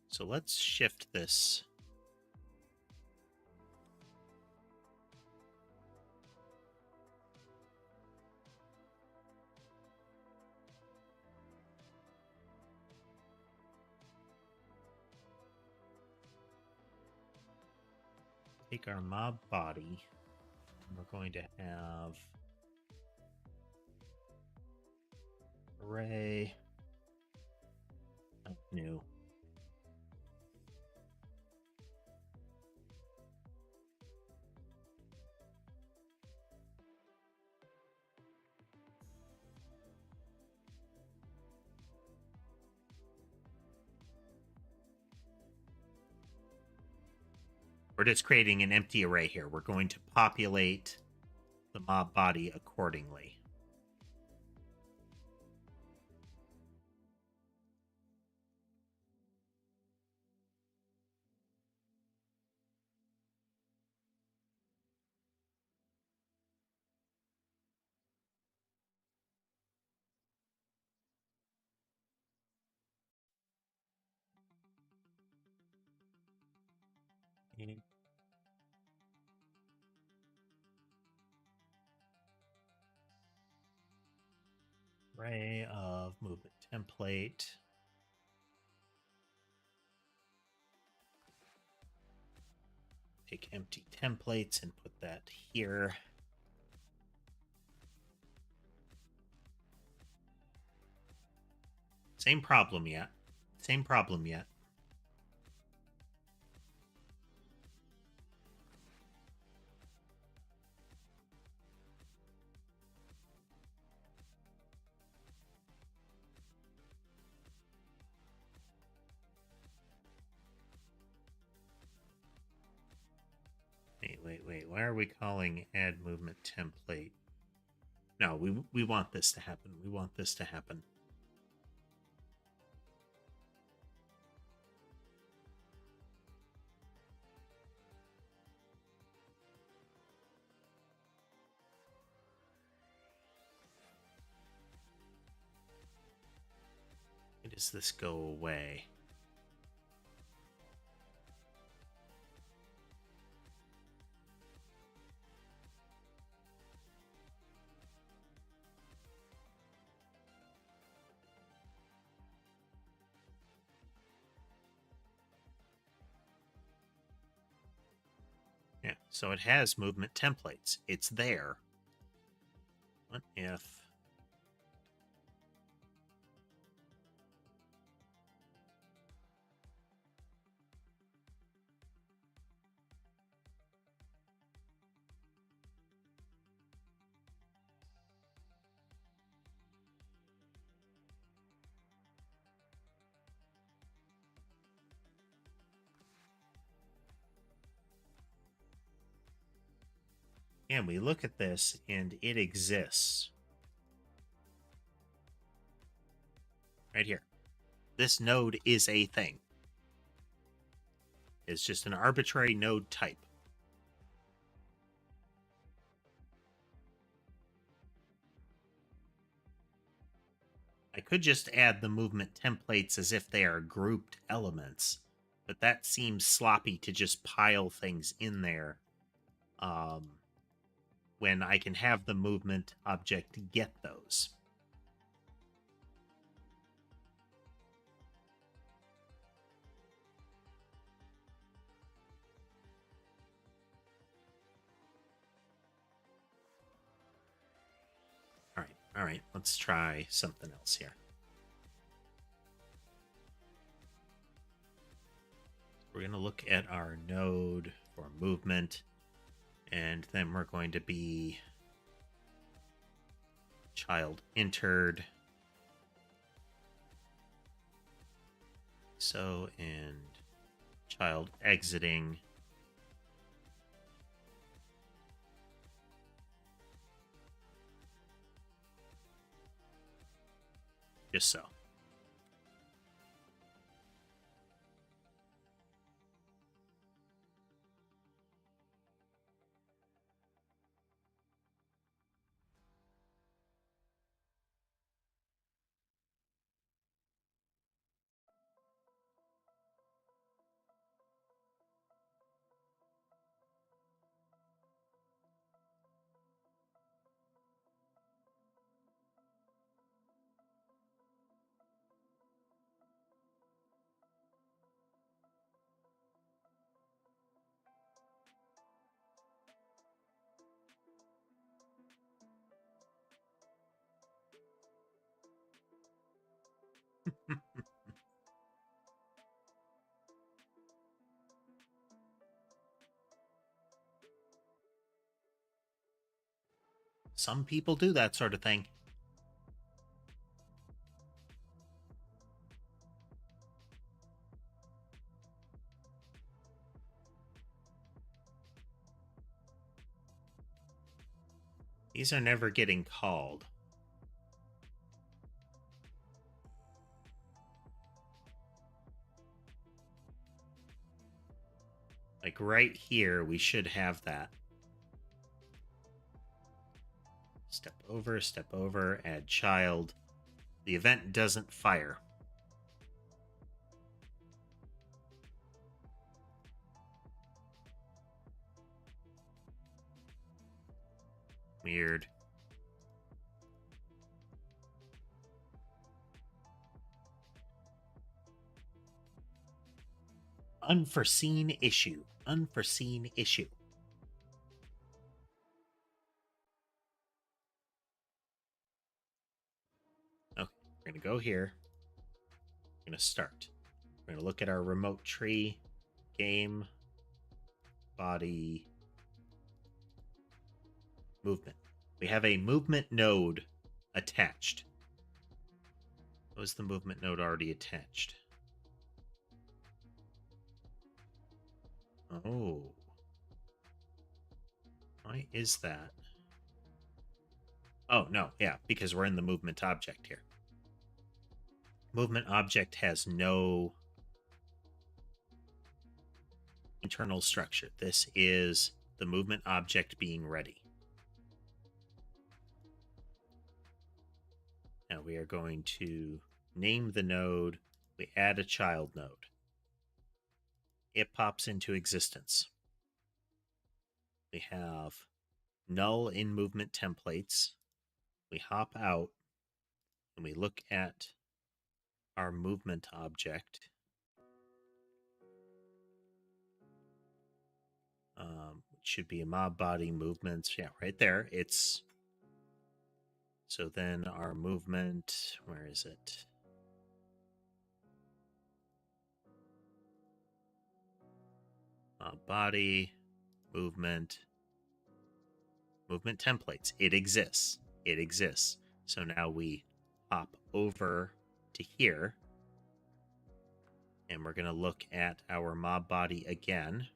So let's shift this. Take our mob body, and we're going to have array of new. We're just creating an empty array here. We're going to populate the mob body accordingly. Array of movement template. Take empty templates and put that here. Same problem yet. Same problem yet. Wait. Why are we calling add movement template? No, we want this to happen. We want this to happen. Why does this go away? Yeah, so it has movement templates. It's there. What if... And we look at this and it exists. Right here. This node is a thing. It's just an arbitrary node type. I could just add the movement templates as if they are grouped elements, but that seems sloppy to just pile things in there. when I can have the movement object get those. All right, let's try something else here. We're going to look at our node for movement, and then we're going to be child entered. So, and child exiting. Just so. Some people do that sort of thing. These are never getting called. Like right here, we should have that. Step over, add child. The event doesn't fire. Weird. Unforeseen issue. Unforeseen issue. Okay, we're going to go here. We're going to start. We're going to look at our remote tree, game, body, movement. We have a movement node attached. Was the movement node already attached? Oh. Why is that? Oh, no, yeah, because we're in the movement object here. Movement object has no internal structure. This is the movement object being ready. Now we are going to name the node. We add a child node. It pops into existence. We have null in movement templates. We hop out and we look at our movement object. It should be a mob body movements. Yeah, right there. It's so then our movement, where is it? Body, movement templates. It exists. It exists. So now we hop over to here and we're going to look at our mob body again.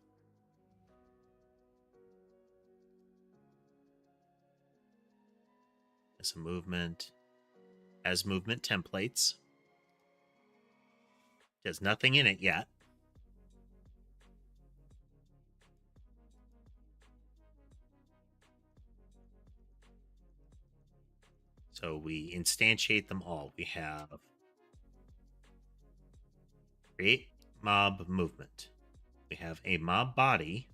As a movement, as movement templates. There's nothing in it yet. So we instantiate them all. We have create mob movement. We have a mob body.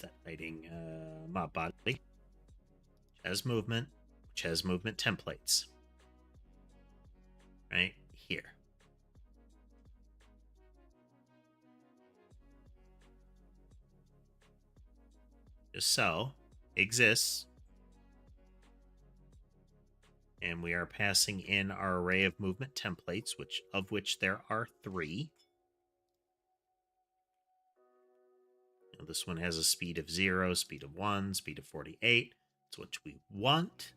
that hiding? Mob body, which has movement, which has movement templates. Right here. Just so exists. And we are passing in our array of movement templates, of which there are 3. Now this one has a speed of 0, speed of 1, speed of 48. That's what we want.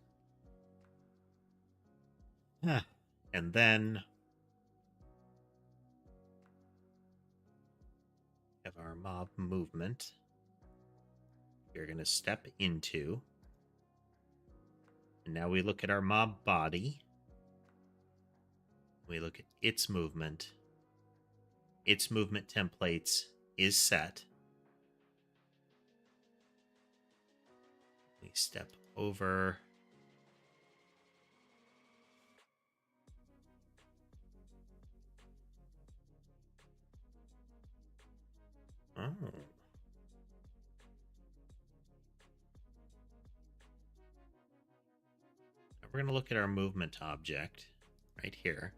And then have our mob movement. We're going to step into. And now we look at our mob body. We look at its movement. Its movement templates is set. We step over. Oh. We're going to look at our movement object right here.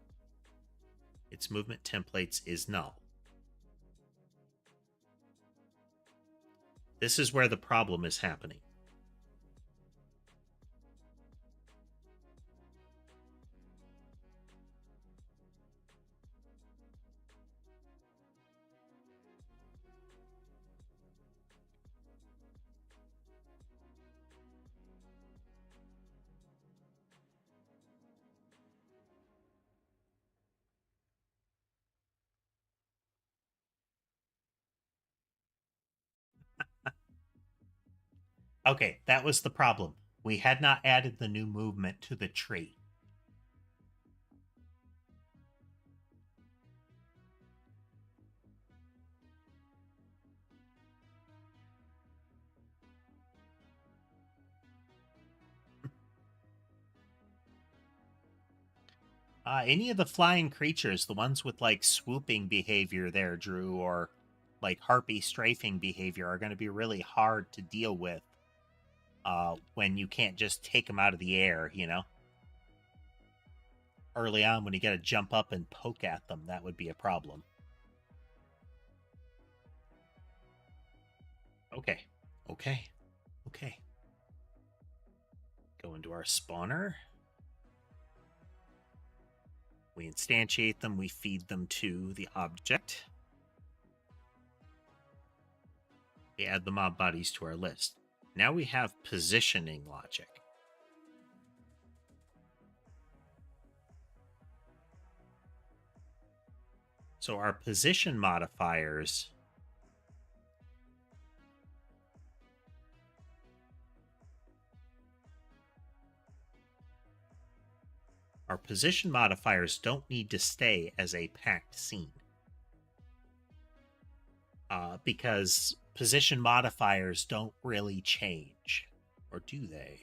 Its movement templates is null. This is where the problem is happening. Okay, that was the problem. We had not added the new movement to the tree. Any of the flying creatures, the ones with like swooping behavior there, Drew, or like harpy strafing behavior, are going to be really hard to deal with when you can't just take them out of the air, you know? Early on, when you got to jump up and poke at them, that would be a problem. Okay. Go into our spawner. We instantiate them, we feed them to the object. We add the mob bodies to our list. Now we have positioning logic. So our position modifiers don't need to stay as a packed scene. Because position modifiers don't really change. Or do they?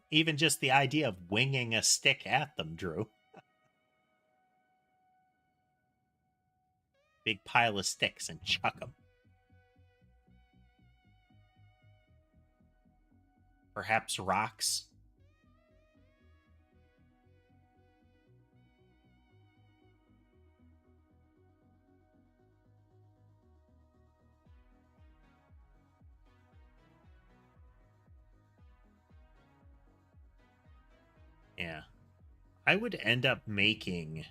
Even just the idea of winging a stick at them, Drew. Big pile of sticks and chuck them. Perhaps rocks. Yeah. I would end up making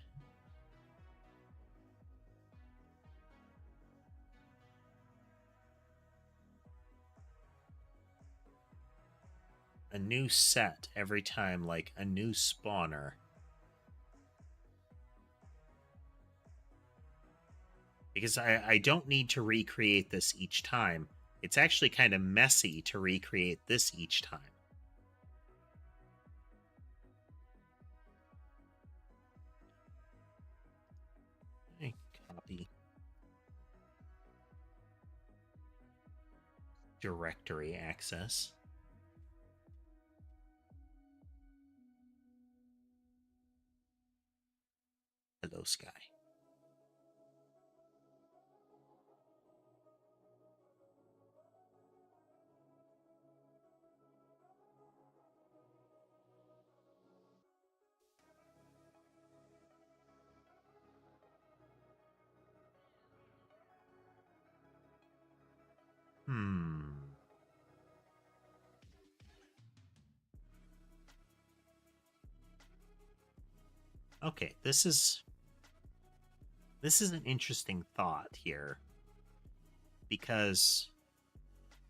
a new set every time, like a new spawner. Because I don't need to recreate this each time. It's actually kind of messy to recreate this each time. Okay, copy. Directory access. close guy. Okay, this is an interesting thought here, because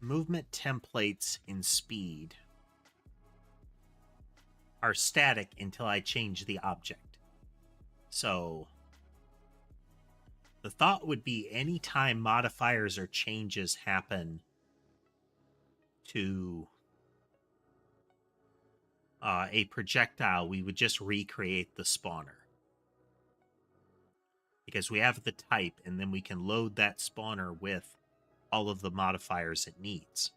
movement templates in speed are static until I change the object. So the thought would be anytime modifiers or changes happen to a projectile, we would just recreate the spawner. Because we have the type, and then we can load that spawner with all of the modifiers it needs.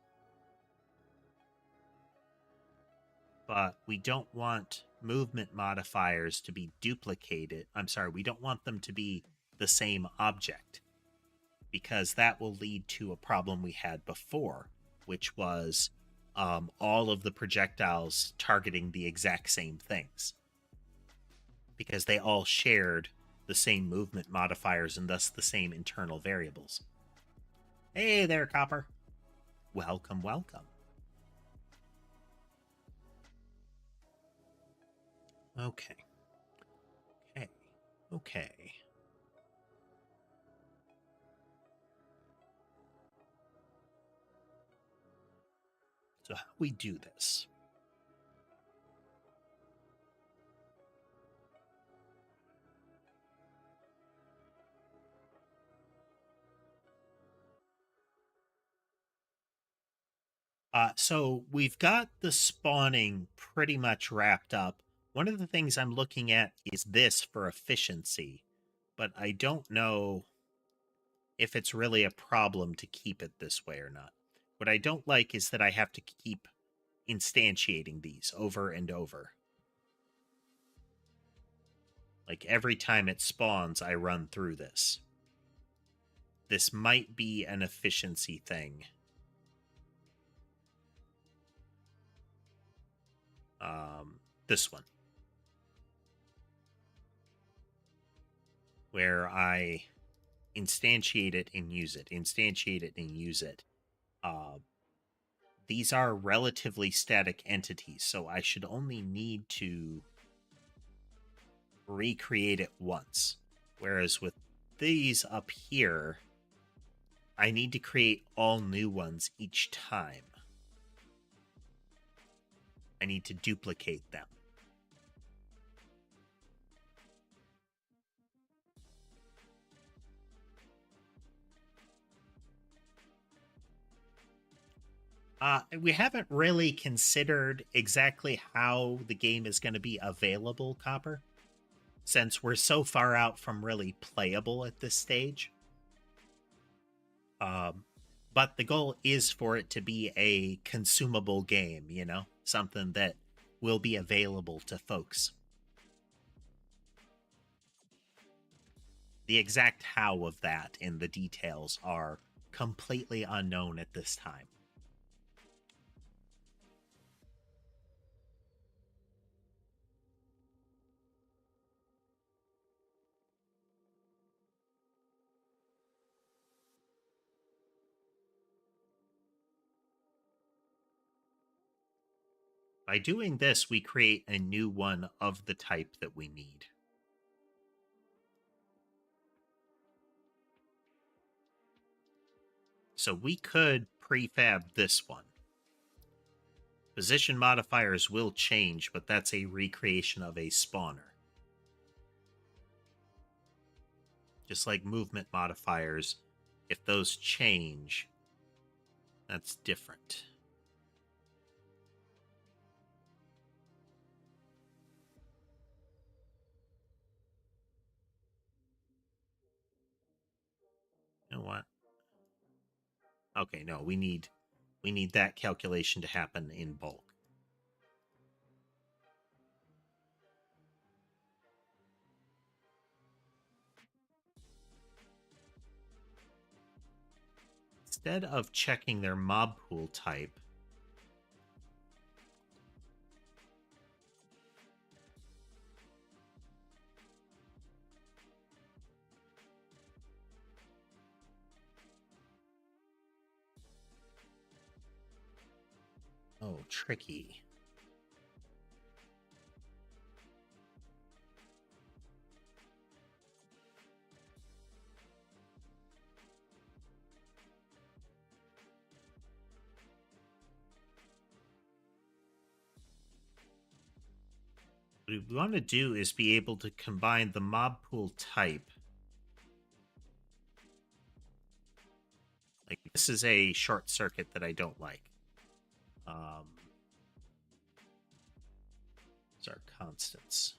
But we don't want movement modifiers to be duplicated. I'm sorry, we don't want them to be the same object, because that will lead to a problem we had before, which was all of the projectiles targeting the exact same things, because they all shared the same movement modifiers and thus the same internal variables. Hey there, Copper. Welcome, welcome. Okay. Okay. So how do we do this? So we've got the spawning pretty much wrapped up. One of the things I'm looking at is this for efficiency, but I don't know if it's really a problem to keep it this way or not. What I don't like is that I have to keep instantiating these over and over. Like every time it spawns, I run through this. This might be an efficiency thing. This one, where I instantiate it and use it, instantiate it and use it. These are relatively static entities, so I should only need to recreate it once. Whereas with these up here, I need to create all new ones each time. I need to duplicate them. We haven't really considered exactly how the game is going to be available, Copper, since we're so far out from really playable at this stage. But the goal is for it to be a consumable game, you know? Something that will be available to folks. The exact how of that and the details are completely unknown at this time. By doing this, we create a new one of the type that we need. So we could prefab this one. Position modifiers will change, but that's a recreation of a spawner. Just like movement modifiers, if those change, that's different. You know what? Okay, no, we need that calculation to happen in bulk. instead of checking their mob pool type, oh, tricky. What we want to do is be able to combine the mob pool type. Like, this is a short circuit that I don't like. These are constants.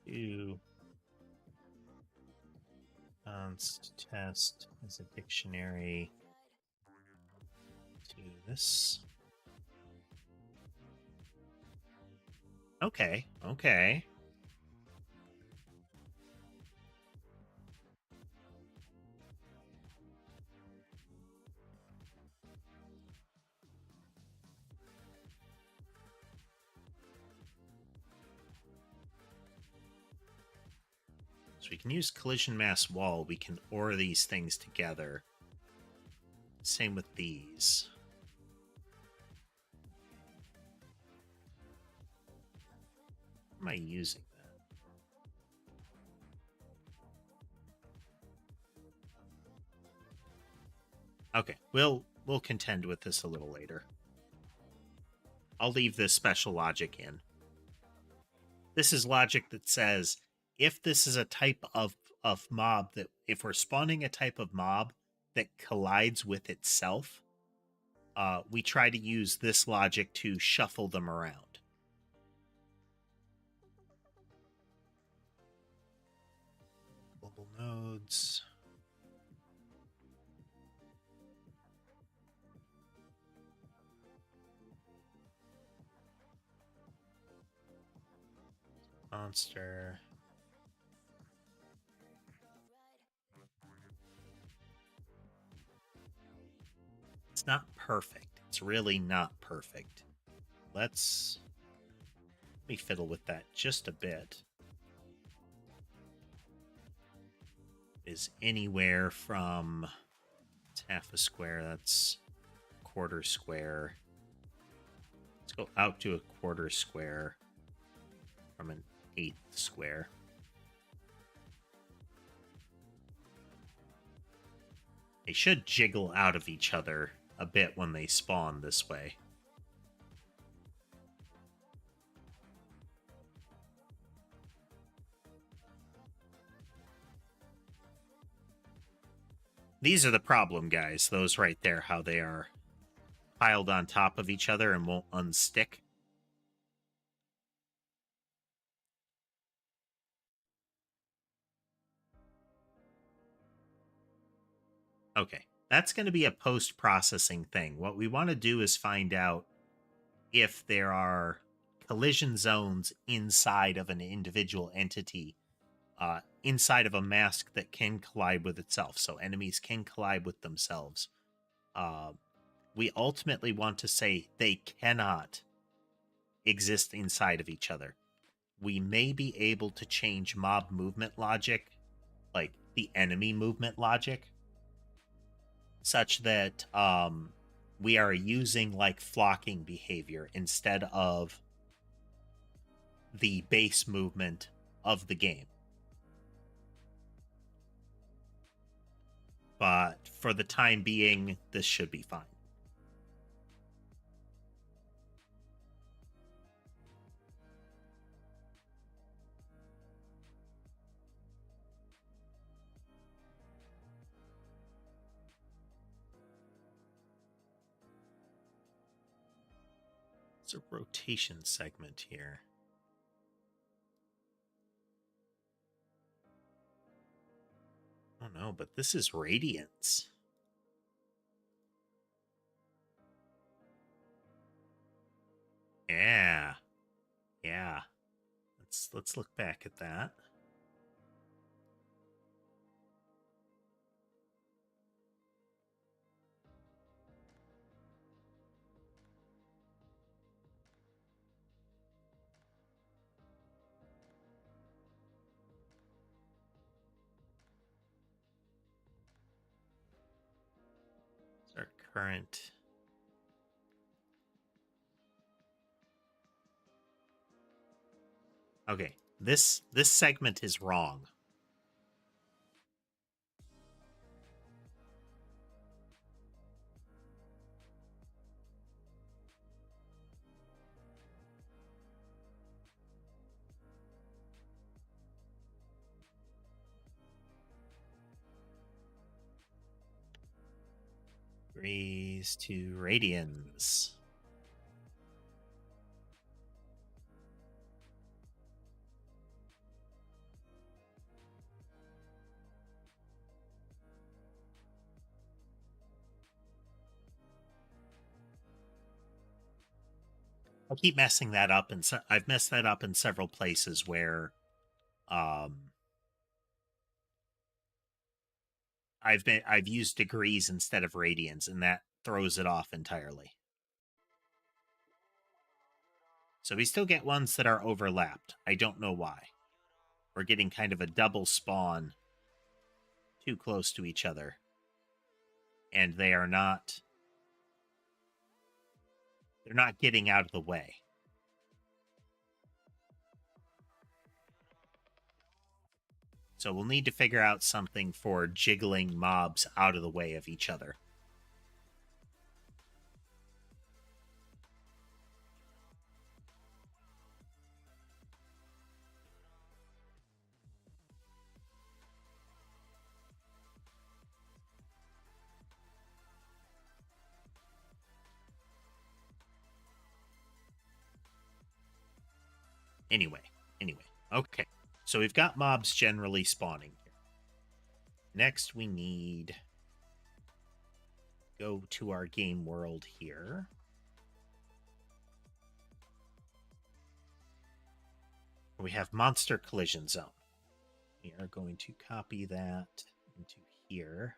Do const test as a dictionary to this. Okay, okay. So we can use collision mass wall. We can OR these things together. Same with these. How am I using that? Okay, we'll contend with this a little later. I'll leave this special logic in. This is logic that says if this is a type of mob that if we're spawning a type of mob that collides with itself, we try to use this logic to shuffle them around. Global nodes. Monster. It's not perfect. It's really not perfect. Let me fiddle with that just a bit. Is anywhere from half a square, that's a quarter square. Let's go out to a quarter square from an eighth square. They should jiggle out of each other a bit when they spawn this way. These are the problem, guys. Those right there, how they are piled on top of each other and won't unstick. Okay, that's going to be a post-processing thing. What we want to do is find out if there are collision zones inside of an individual entity, inside of a mask that can collide with itself. So enemies can collide with themselves. We ultimately want to say they cannot exist inside of each other. We may be able to change mob movement logic, like the enemy movement logic, such that we are using like flocking behavior instead of the base movement of the game. But for the time being, this should be fine. It's a rotation segment here. Oh no, but this is radiance. Yeah. Yeah. Let's look back at that. It's our current. Okay, this segment is wrong. Degrees to radians. I keep messing that up, and I've messed that up in several places where, I've used degrees instead of radians, and that throws it off entirely. So we still get ones that are overlapped. I don't know why. We're getting kind of a double spawn too close to each other, and they're not getting out of the way. So we'll need to figure out something for jiggling mobs out of the way of each other. Anyway. Okay. So we've got mobs generally spawning here. Next, we need go to our game world here. We have monster collision zone. We are going to copy that into here.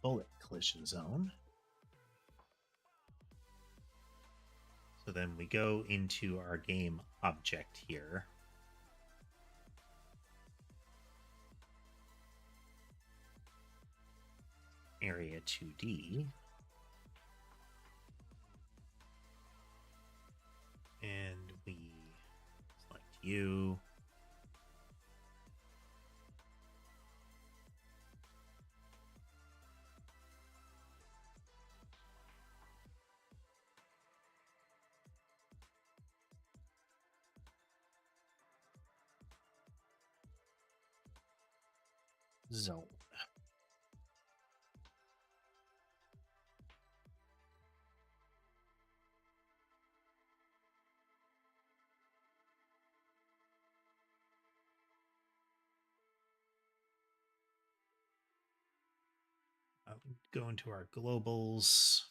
Bullet collision zone. So then we go into our game object here. Area 2D. And we select you. Zone. Go into our globals.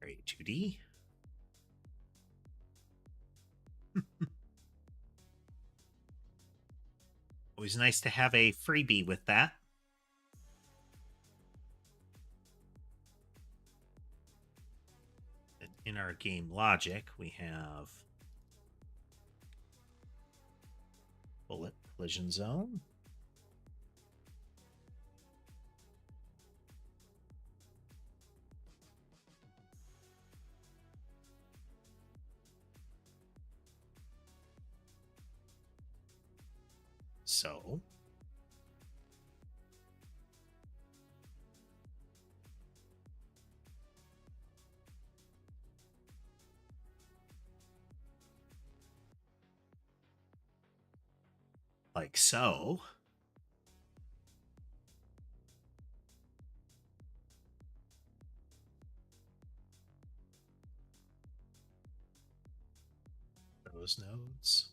Area 2D. Always nice to have a freebie with that. in our game logic, we have bullet collision zone. So like so. Those nodes.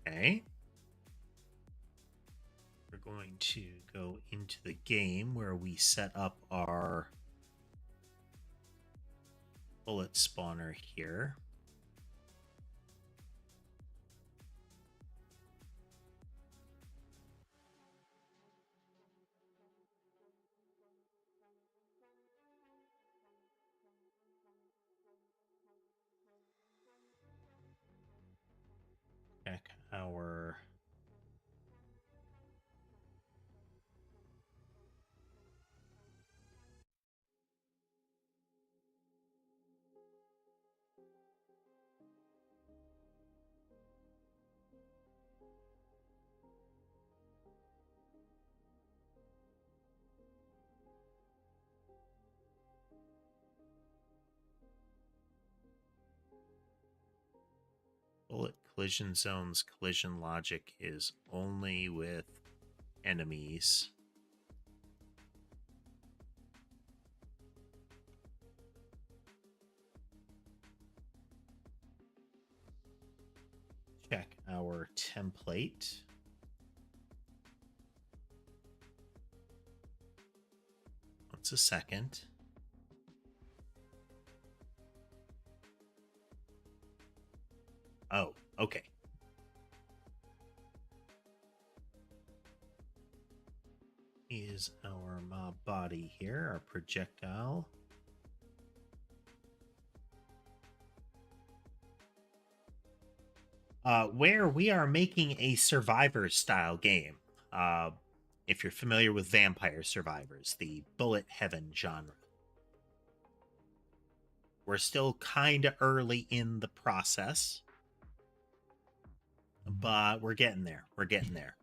Okay. We're going to go into the game where we set up our bullet spawner here. Check our bullet collision zones. Collision logic is only with enemies. Check our template. What's a second? Oh, okay. Is our mob body here, our projectile. Where we are making a survivor style game. If you're familiar with Vampire Survivors, the bullet heaven genre. We're still kind of early in the process, but we're getting there. We're getting there.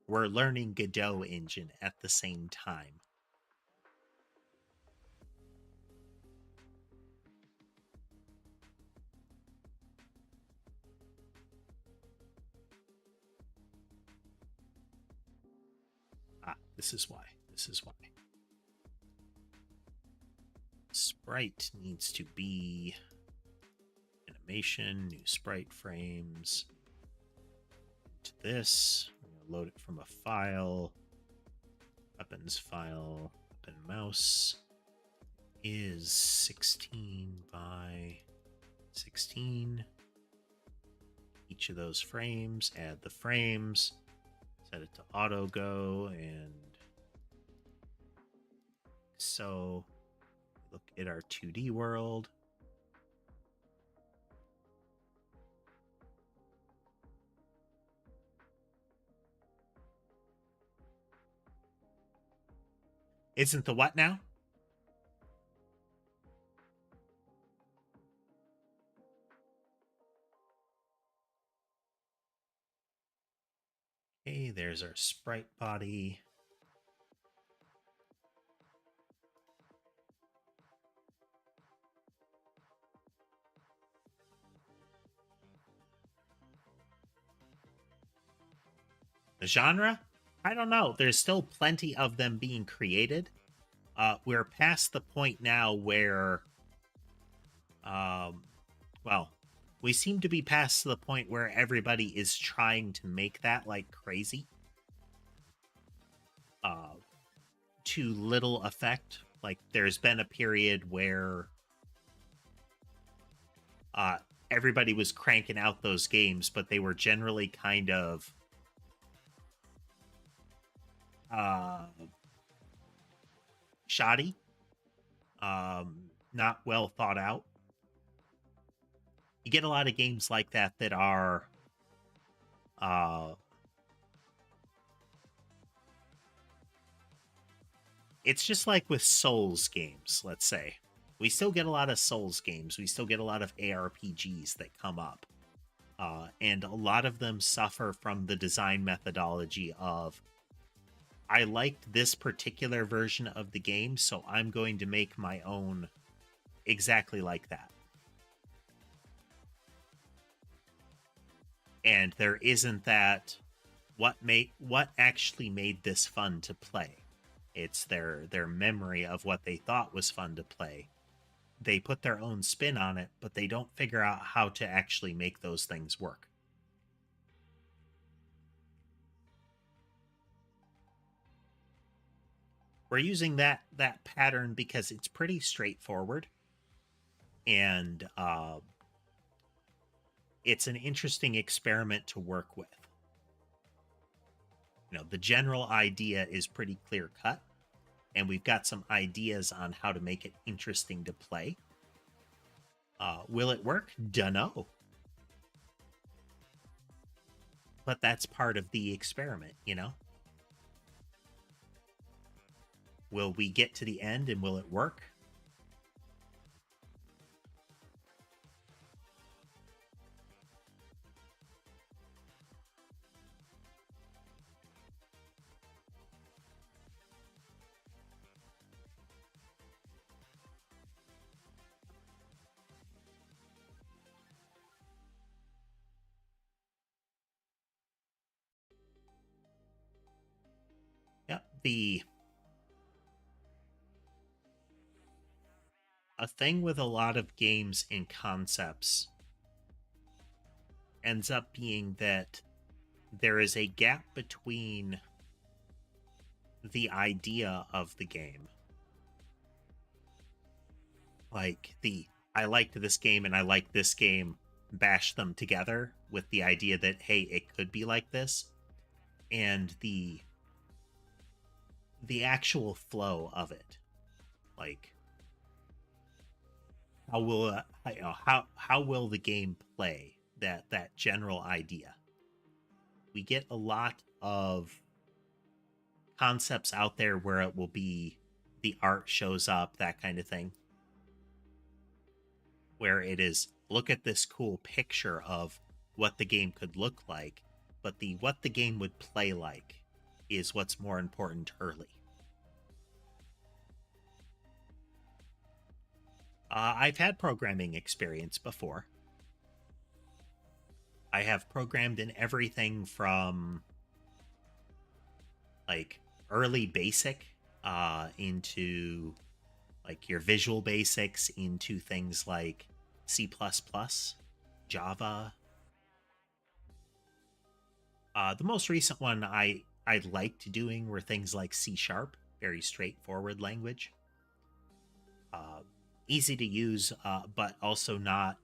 We're learning Godot engine at the same time. This is why. This is why. Sprite needs to be animation, new sprite frames. To this, we're going to load it from a file. Weapons file, weapon mouse is 16 by 16. Each of those frames, add the frames, set it to auto go, and so look at our 2D world. Isn't the what now? Okay, there's our sprite body. The genre? I don't know. There's still plenty of them being created. We're past the point now where, well, we seem to be past the point where everybody is trying to make that like crazy. To little effect. Like there's been a period where uh, everybody was cranking out those games, but they were generally kind of shoddy, not well thought out. You get a lot of games like that that are it's just like with Souls games, let's say. We still get a lot of Souls games. We still get a lot of ARPGs that come up. And a lot of them suffer from the design methodology of, I liked this particular version of the game, so I'm going to make my own exactly like that. And there isn't that what actually made this fun to play. It's their memory of what they thought was fun to play. They put their own spin on it, but they don't figure out how to actually make those things work. We're using that pattern because it's pretty straightforward, and it's an interesting experiment to work with. You know, the general idea is pretty clear cut, and we've got some ideas on how to make it interesting to play. Will it work? Dunno. But that's part of the experiment, you know? Will we get to the end and will it work? Yep, a thing with a lot of games and concepts ends up being that there is a gap between the idea of the game. Like I liked this game and I like this game, bash them together with the idea that, hey, it could be like this, and the actual flow of it. Like how will how will the game play that general idea? We get a lot of concepts out there where it will be the art shows up, that kind of thing, where it is, look at this cool picture of what the game could look like, but the what the game would play like is what's more important early. I've had programming experience before. I have programmed in everything from like early basic into like your visual basics, into things like C++, Java. The most recent one I liked doing were things like C#, very straightforward language. Easy to use, but also not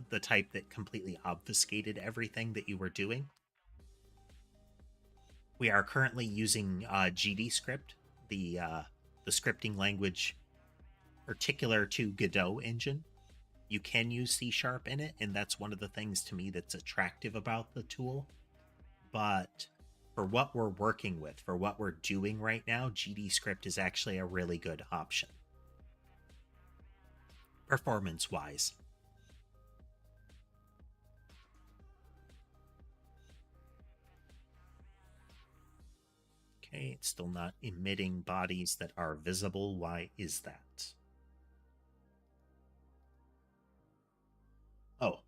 the type that completely obfuscated everything that you were doing. We are currently using GDScript, the scripting language particular to Godot engine. You can use C# in it, and that's one of the things to me that's attractive about the tool. But for what we're working with, for what we're doing right now, GDScript is actually a really good option, performance-wise. Okay, it's still not emitting bodies that are visible. Why is that? Oh,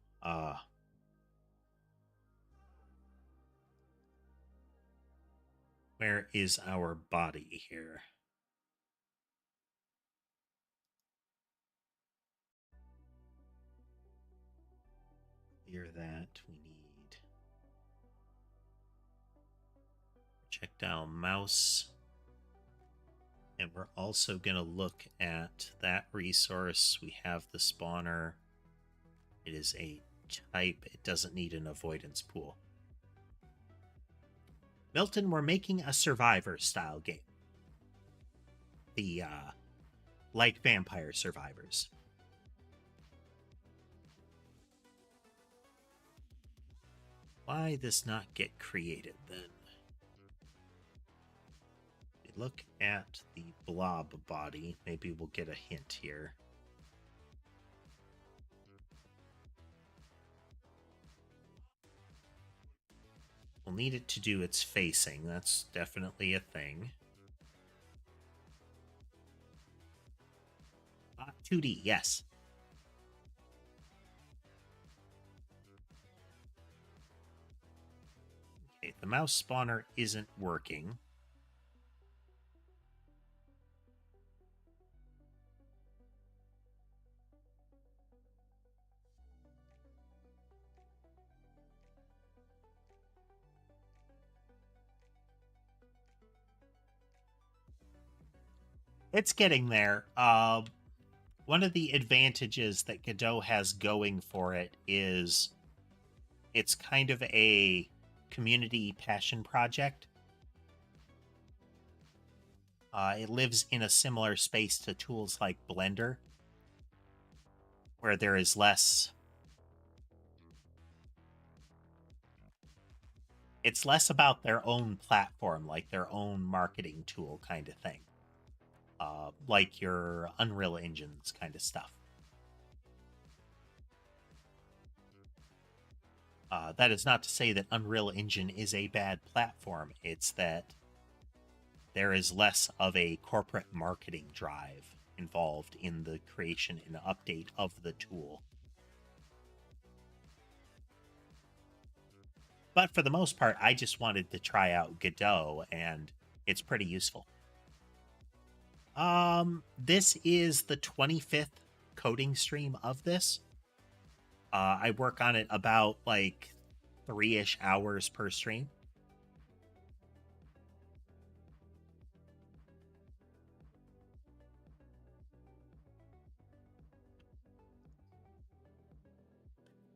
where is our body here? clear that. We need projectile mouse. And we're also going to look at that resource. We have the spawner. It is a type. It doesn't need an avoidance pool. Milton, we're making a survivor style game. The like Vampire Survivors. Why this not get created then? We look at the blob body. Maybe we'll get a hint here. We'll need it to do its facing. That's definitely a thing. 2D, yes. Okay, the mouse spawner isn't working. It's getting there. One of the advantages that Godot has going for it is it's kind of a community passion project. It lives in a similar space to tools like Blender, where there is less... It's less about their own platform, like their own marketing tool kind of thing. Like your Unreal Engines kind of stuff. That is not to say that Unreal Engine is a bad platform. It's that there is less of a corporate marketing drive involved in the creation and update of the tool. But for the most part, I just wanted to try out Godot, and it's pretty useful. This is the 25th coding stream of this. I work on it about like 3-ish hours per stream.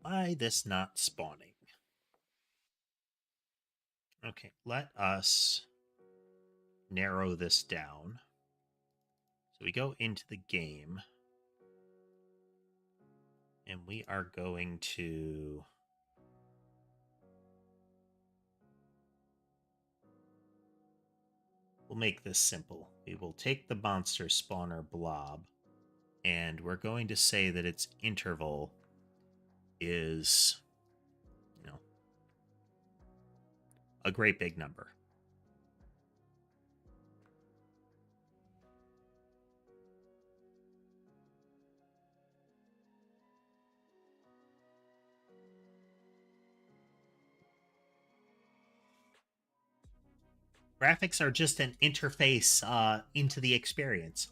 Why this not spawning? Okay, let us narrow this down. So we go into the game, and we are going to... We'll make this simple. We will take the monster spawner blob, and we're going to say that its interval is, you know, a great big number. Graphics are just an interface into the experience.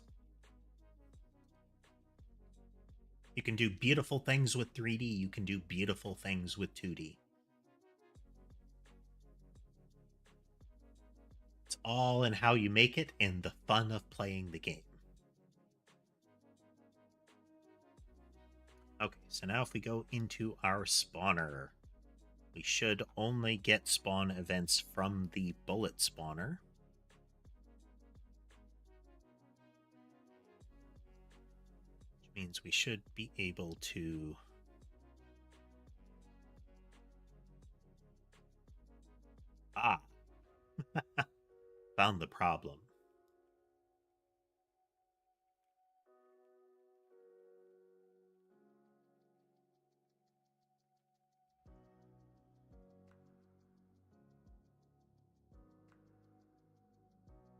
You can do beautiful things with 3D. You can do beautiful things with 2D. It's all in how you make it and the fun of playing the game. Okay, so now if we go into our spawner, we should only get spawn events from the bullet spawner. Which means we should be able to... Ah! Found the problem.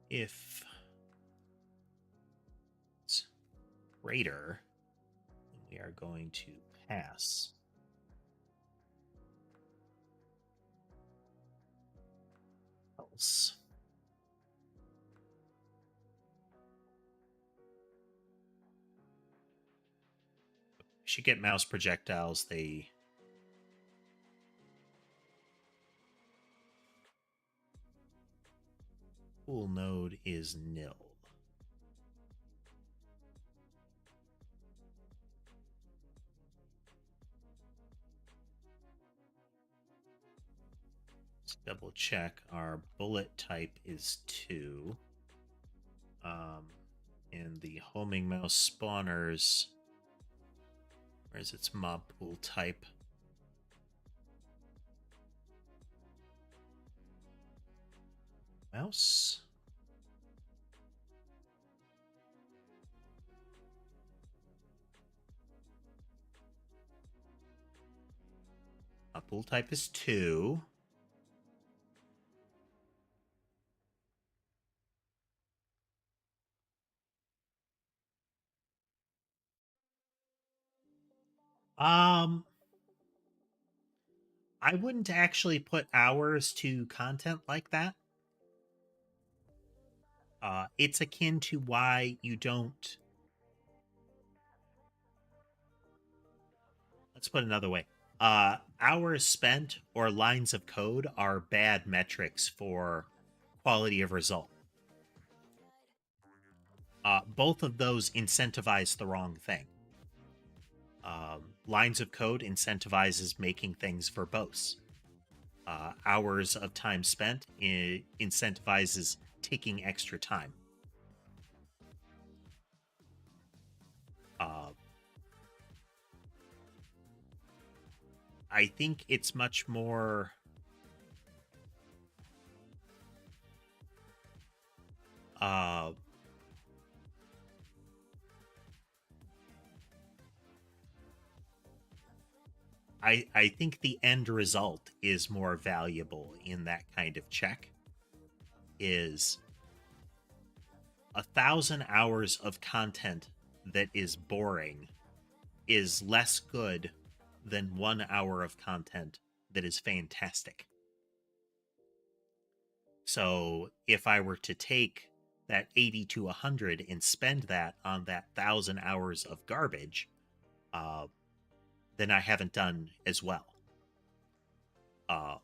If it's greater, then we are going to pass else. We should get mouse projectiles. They pool node is nil. Let's double check. Our bullet type is 2. And the homing mouse spawners, where's its mob pool type? Mouse? Mob pool type is 2. I wouldn't actually put hours to content like that. It's akin to why you don't. Let's put it another way. Hours spent or lines of code are bad metrics for quality of result. Both of those incentivize the wrong thing. Lines of code incentivizes making things verbose. Hours of time spent incentivizes taking extra time. I think it's much more I think the end result is more valuable in that kind of check. Is 1,000 hours of content that is boring is less good than 1 hour of content that is fantastic. So if I were to take that 80 to 100 and spend that on that 1,000 hours of garbage, then I haven't done as well. I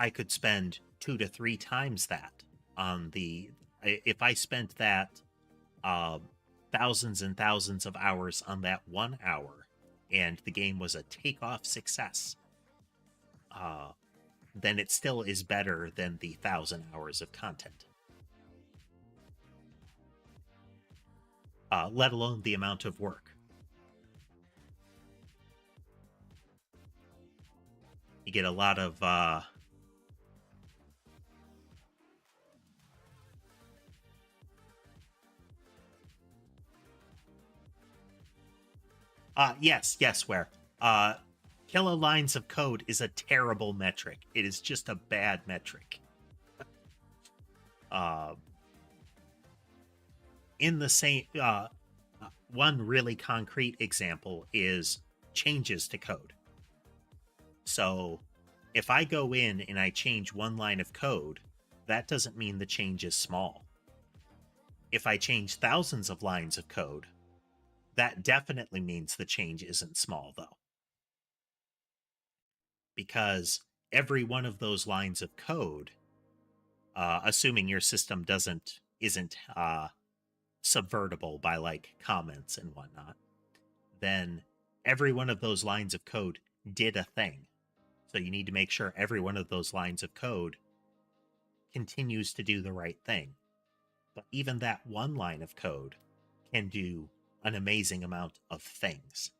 could spend 2 to 3 times that on the. If I spent that thousands and thousands of hours on that 1 hour, and the game was a takeoff success, then it still is better than the 1,000 hours of content. Let alone the amount of work. You get a lot of yes, where kilo lines of code is a terrible metric. It is just a bad metric. In the same one really concrete example is changes to code. So if I go in and I change 1 line of code, that doesn't mean the change is small. If I change thousands of lines of code, that definitely means the change isn't small, though. Because every one of those lines of code, assuming your system isn't subvertible by like comments and whatnot, then every one of those lines of code did a thing. So you need to make sure every one of those lines of code continues to do the right thing. But even that 1 line of code can do an amazing amount of things.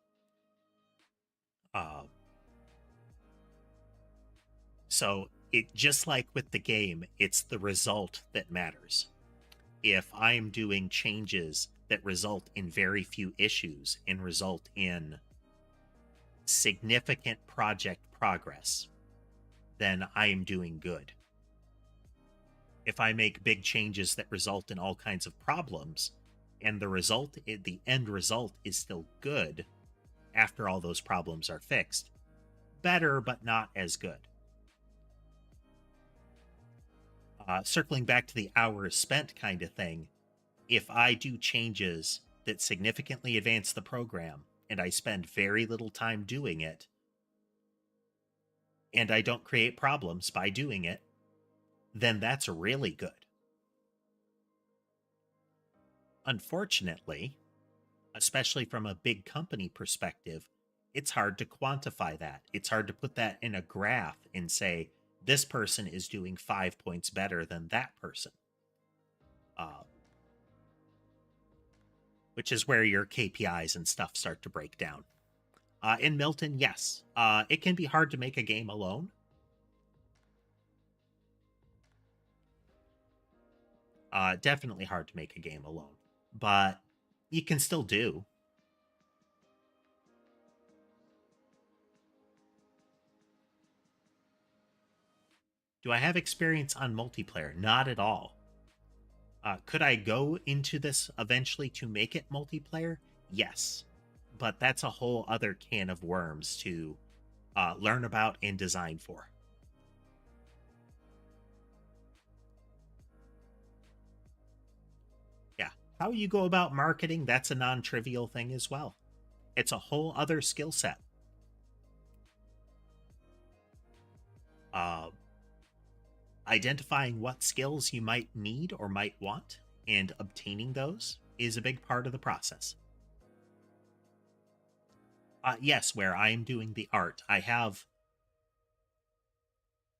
So it just like with the game, it's the result that matters. If I'm doing changes that result in very few issues and result in significant project progress, then I am doing good. If I make big changes that result in all kinds of problems, and the end result is still good after all those problems are fixed, better but not as good. Circling back to the hours spent kind of thing, if I do changes that significantly advance the program and I spend very little time doing it, and I don't create problems by doing it, then that's really good. Unfortunately, especially from a big company perspective, it's hard to quantify that. It's hard to put that in a graph and say, this person is doing 5 points better than that person. Uh, which is where your KPIs and stuff start to break down. In Milton, yes, it can be hard to make a game alone. Definitely hard to make a game alone, but you can still do. Do I have experience on multiplayer? Not at all. Could I go into this eventually to make it multiplayer? Yes. But that's a whole other can of worms to learn about and design for. Yeah. How you go about marketing, that's a non trivial thing as well. It's a whole other skill set. Uh, Identifying what skills you might need or might want and obtaining those is a big part of the process. Yes, where I am doing the art, I have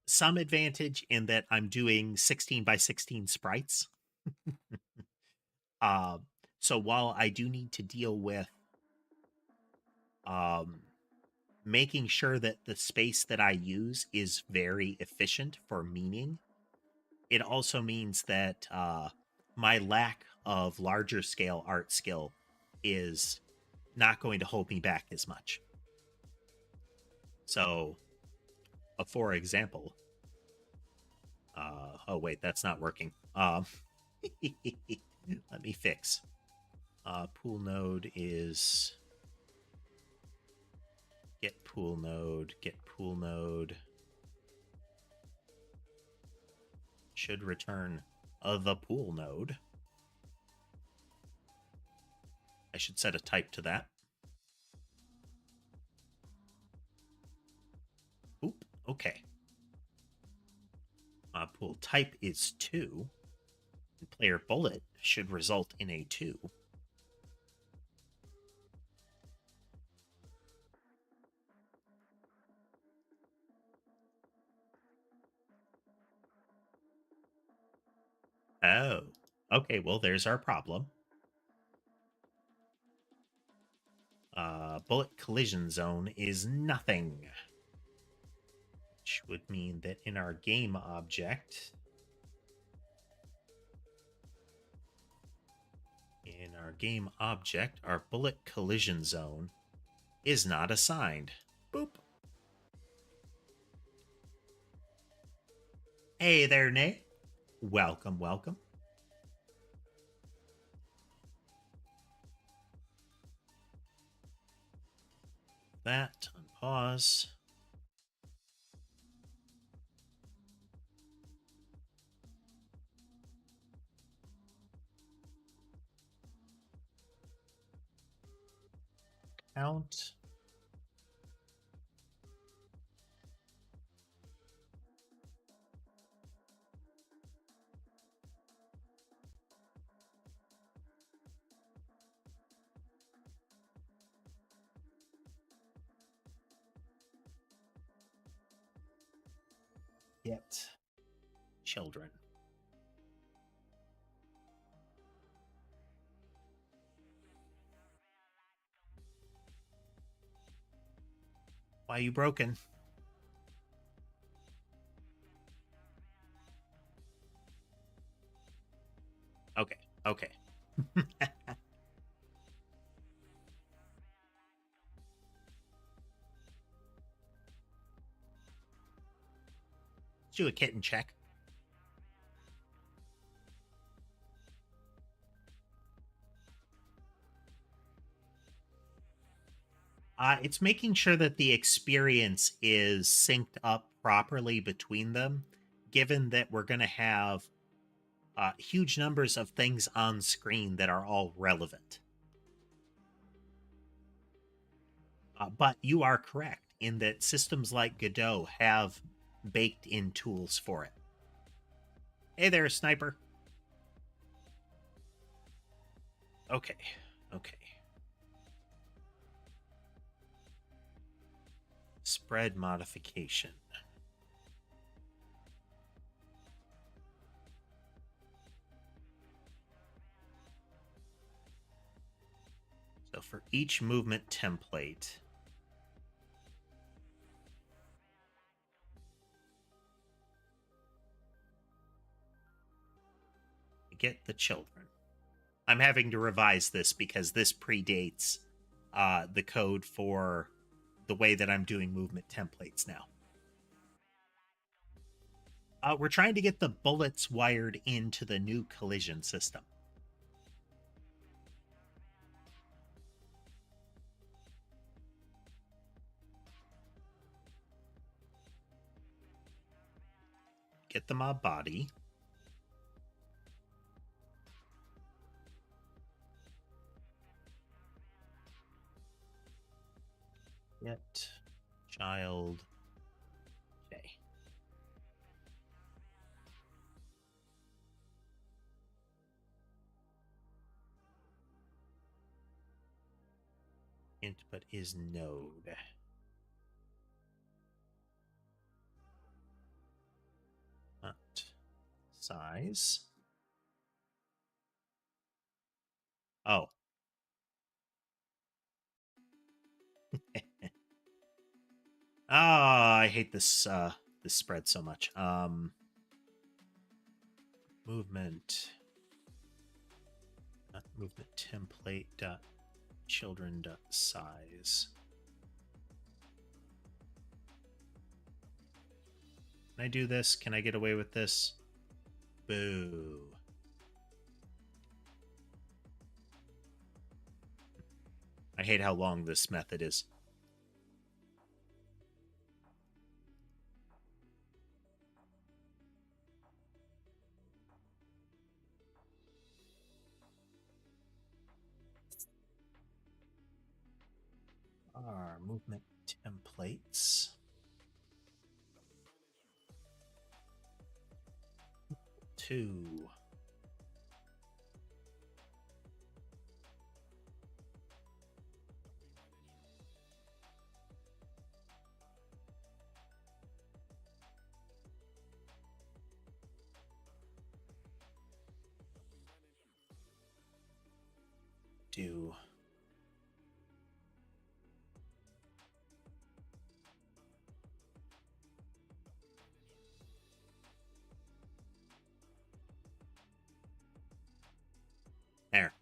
some advantage in that I'm doing 16 by 16 sprites. uh, so while I do need to deal with um, making sure that the space that I use is very efficient for meaning, it also means that my lack of larger scale art skill is not going to hold me back as much. So, for example, oh wait, that's not working. Let me fix. Pool node is get pool node, should return the pool node. I should set a type to that. Oop, okay. Pool type is 2. And player bullet should result in a 2. Oh, okay, well, there's our problem. Bullet collision zone is nothing. Which would mean that in our game object, our bullet collision zone is not assigned. Boop. Hey there, Nate. Welcome, welcome. That, unpause. Count. Get children. Why you broken? Okay, okay. Let's do a kitten check. It's making sure that the experience is synced up properly between them, given that we're going to have huge numbers of things on screen that are all relevant. But you are correct in that systems like Godot have baked in tools for it. Hey there, sniper. Okay, okay. Spread modification. So for each movement template, get the children. I'm having to revise this because this predates the code for the way that I'm doing movement templates now. We're trying to get the bullets wired into the new collision system. Get the mob body. Get child. Okay. Input is node. Not size. Oh. I hate this this spread so much. Movement movement template dot children dot size. Can I do this? Can I get away with this? Boo. I hate how long this method is. Our movement templates. Two. Do. There.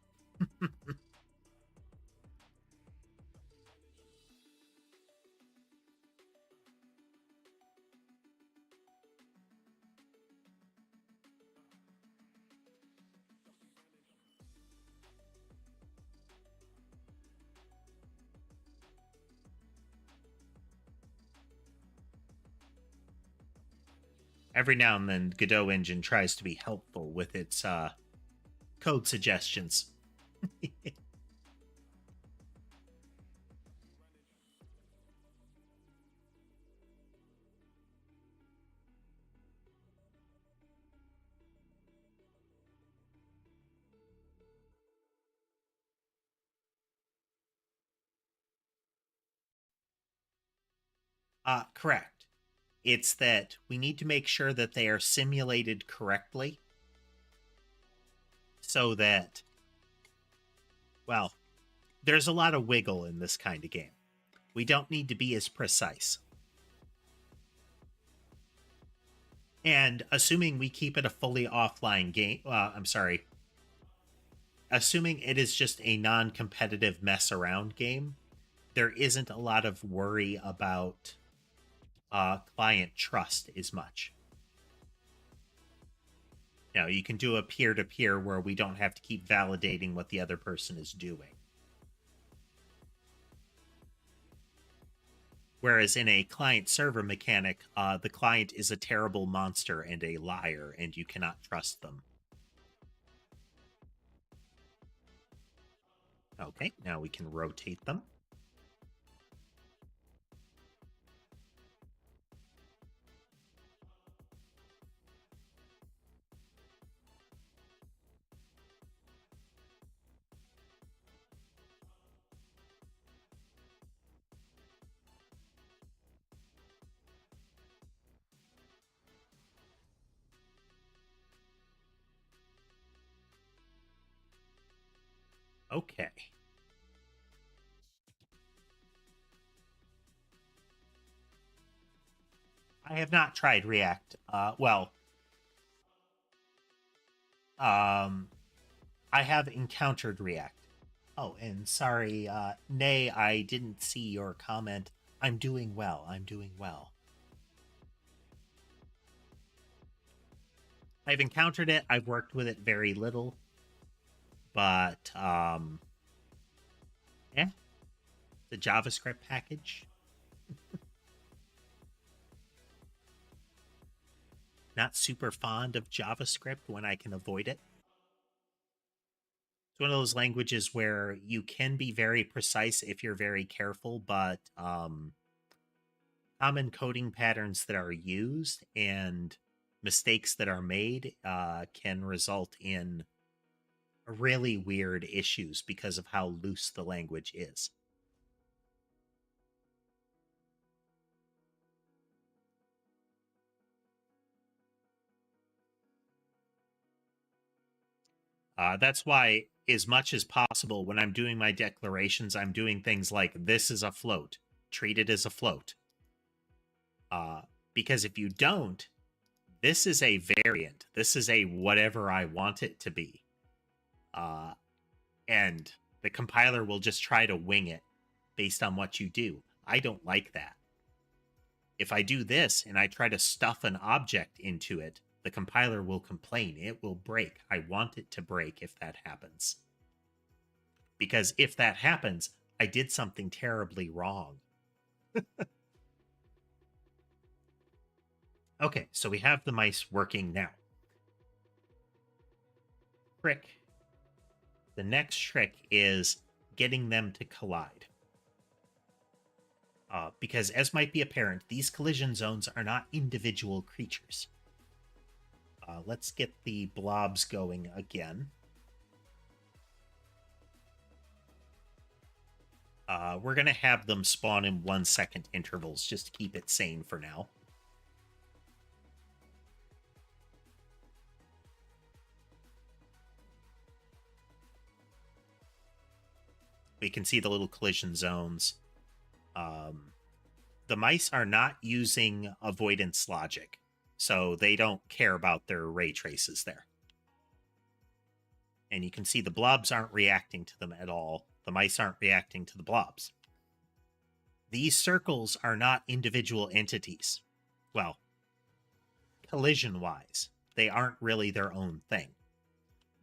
Every now and then, Godot engine tries to be helpful with its code suggestions. Correct. It's that we need to make sure that they are simulated correctly so that, well, there's a lot of wiggle in this kind of game. We don't need to be as precise. And assuming we keep it a fully offline game, assuming it is just a non-competitive mess around game, there isn't a lot of worry about client trust as much. You know, you can do a peer-to-peer where we don't have to keep validating what the other person is doing. Whereas in a client-server mechanic, the client is a terrible monster and a liar, and you cannot trust them. Okay, now we can rotate them. Okay. I have not tried React. Um, I have encountered React. Oh, and sorry, Nay, I didn't see your comment. I'm doing well. I'm doing well. I've encountered it. I've worked with it very little, but yeah, the JavaScript package. Not super fond of JavaScript when I can avoid it. It's one of those languages where you can be very precise if you're very careful, but common coding patterns that are used and mistakes that are made can result in really weird issues because of how loose the language is. That's why, as much as possible, when I'm doing my declarations, I'm doing things like this is a float, treat it as a float. Because if you don't, this is a variant. This is a whatever I want it to be. And the compiler will just try to wing it based on what you do. I don't like that. If I do this and I try to stuff an object into it, the compiler will complain. It will break. I want it to break if that happens. Because if that happens, I did something terribly wrong. Okay, so we have the mice working now. Trick. The next trick is getting them to collide. Because, as might be apparent, these collision zones are not individual creatures. Let's get the blobs going again. We're going to have them spawn in 1 second intervals just to keep it sane for now. We can see the little collision zones. The mice are not using avoidance logic, so they don't care about their ray traces there. And you can see the blobs aren't reacting to them at all. The mice aren't reacting to the blobs. These circles are not individual entities. Well, collision-wise, they aren't really their own thing.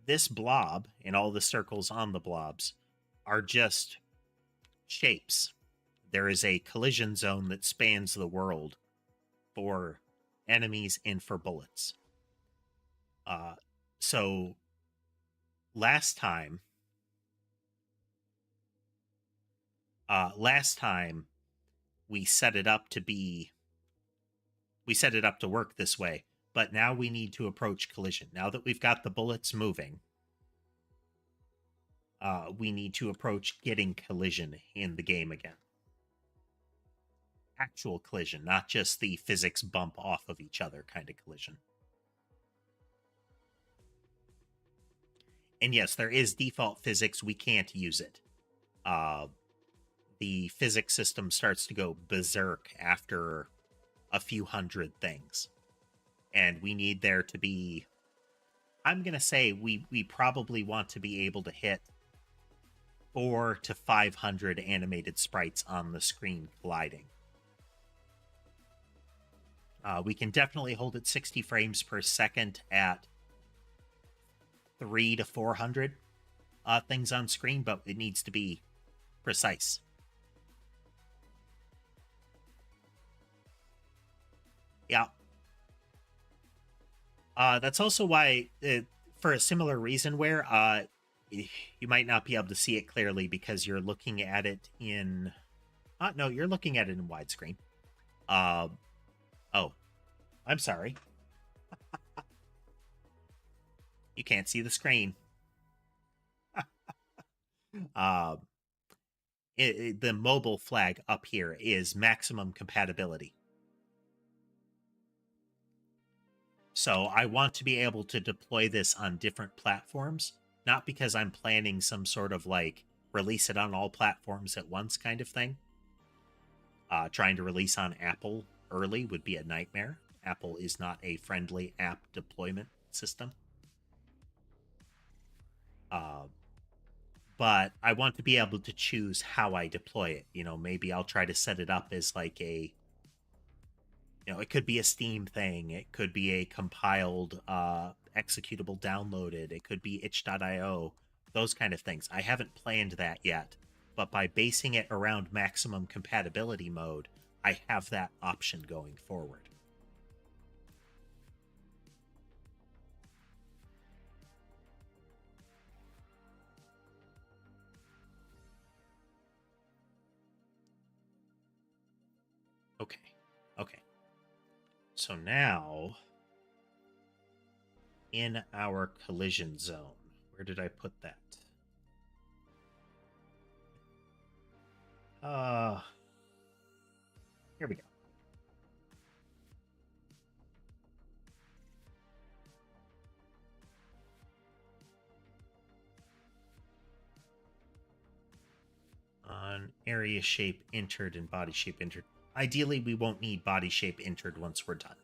This blob and all the circles on the blobs are just shapes. There is a collision zone that spans the world for enemies and for bullets. So last time we set it up to work this way, but now we need to approach collision. Now that we've got the bullets moving, we need to approach getting collision in the game again. Actual collision, not just the physics bump off of each other kind of collision. And yes, there is default physics. We can't use it. The physics system starts to go berserk after a few hundred things. And we need there to be... I'm going to say we probably want to be able to hit 400 to 500 animated sprites on the screen colliding. We can definitely hold it 60 frames per second at 300 to 400 things on screen, but it needs to be precise. Yeah. That's also why, for a similar reason, where you might not be able to see it clearly because you're looking at it in... no, you're looking at it in widescreen. Oh, I'm sorry. You can't see the screen. The mobile flag up here is maximum compatibility. So I want to be able to deploy this on different platforms, not because I'm planning some sort of like release it on all platforms at once kind of thing. Trying to release on Apple early would be a nightmare. Apple is not a friendly app deployment system. But I want to be able to choose how I deploy it. You know, maybe I'll try to set it up as like a, you know, it could be a Steam thing. It could be a compiled executable downloaded. It could be itch.io, those kind of things. I haven't planned that yet, but by basing it around maximum compatibility mode, I have that option going forward. Okay. Okay. So now, in our collision zone, where did I put that? Here we go. On area shape entered and body shape entered. Ideally, we won't need body shape entered once we're done.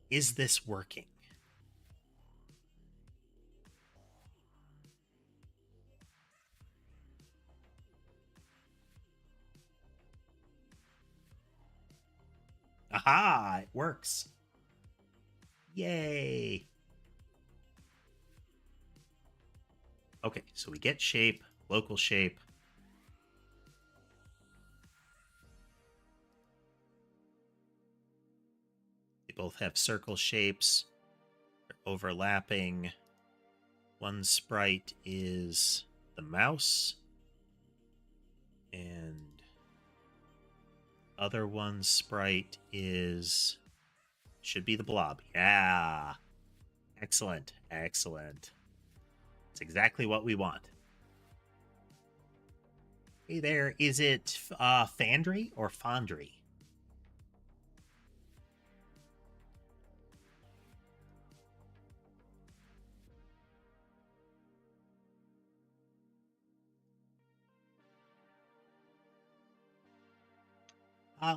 Is this working? Aha! It works. Yay! Okay, so we get shape, local shape. They both have circle shapes. They're overlapping. One sprite is the mouse. And other one sprite is... should be the blob. Yeah! Excellent. Excellent. It's exactly what we want. Hey there, is it Fandry or Fondry?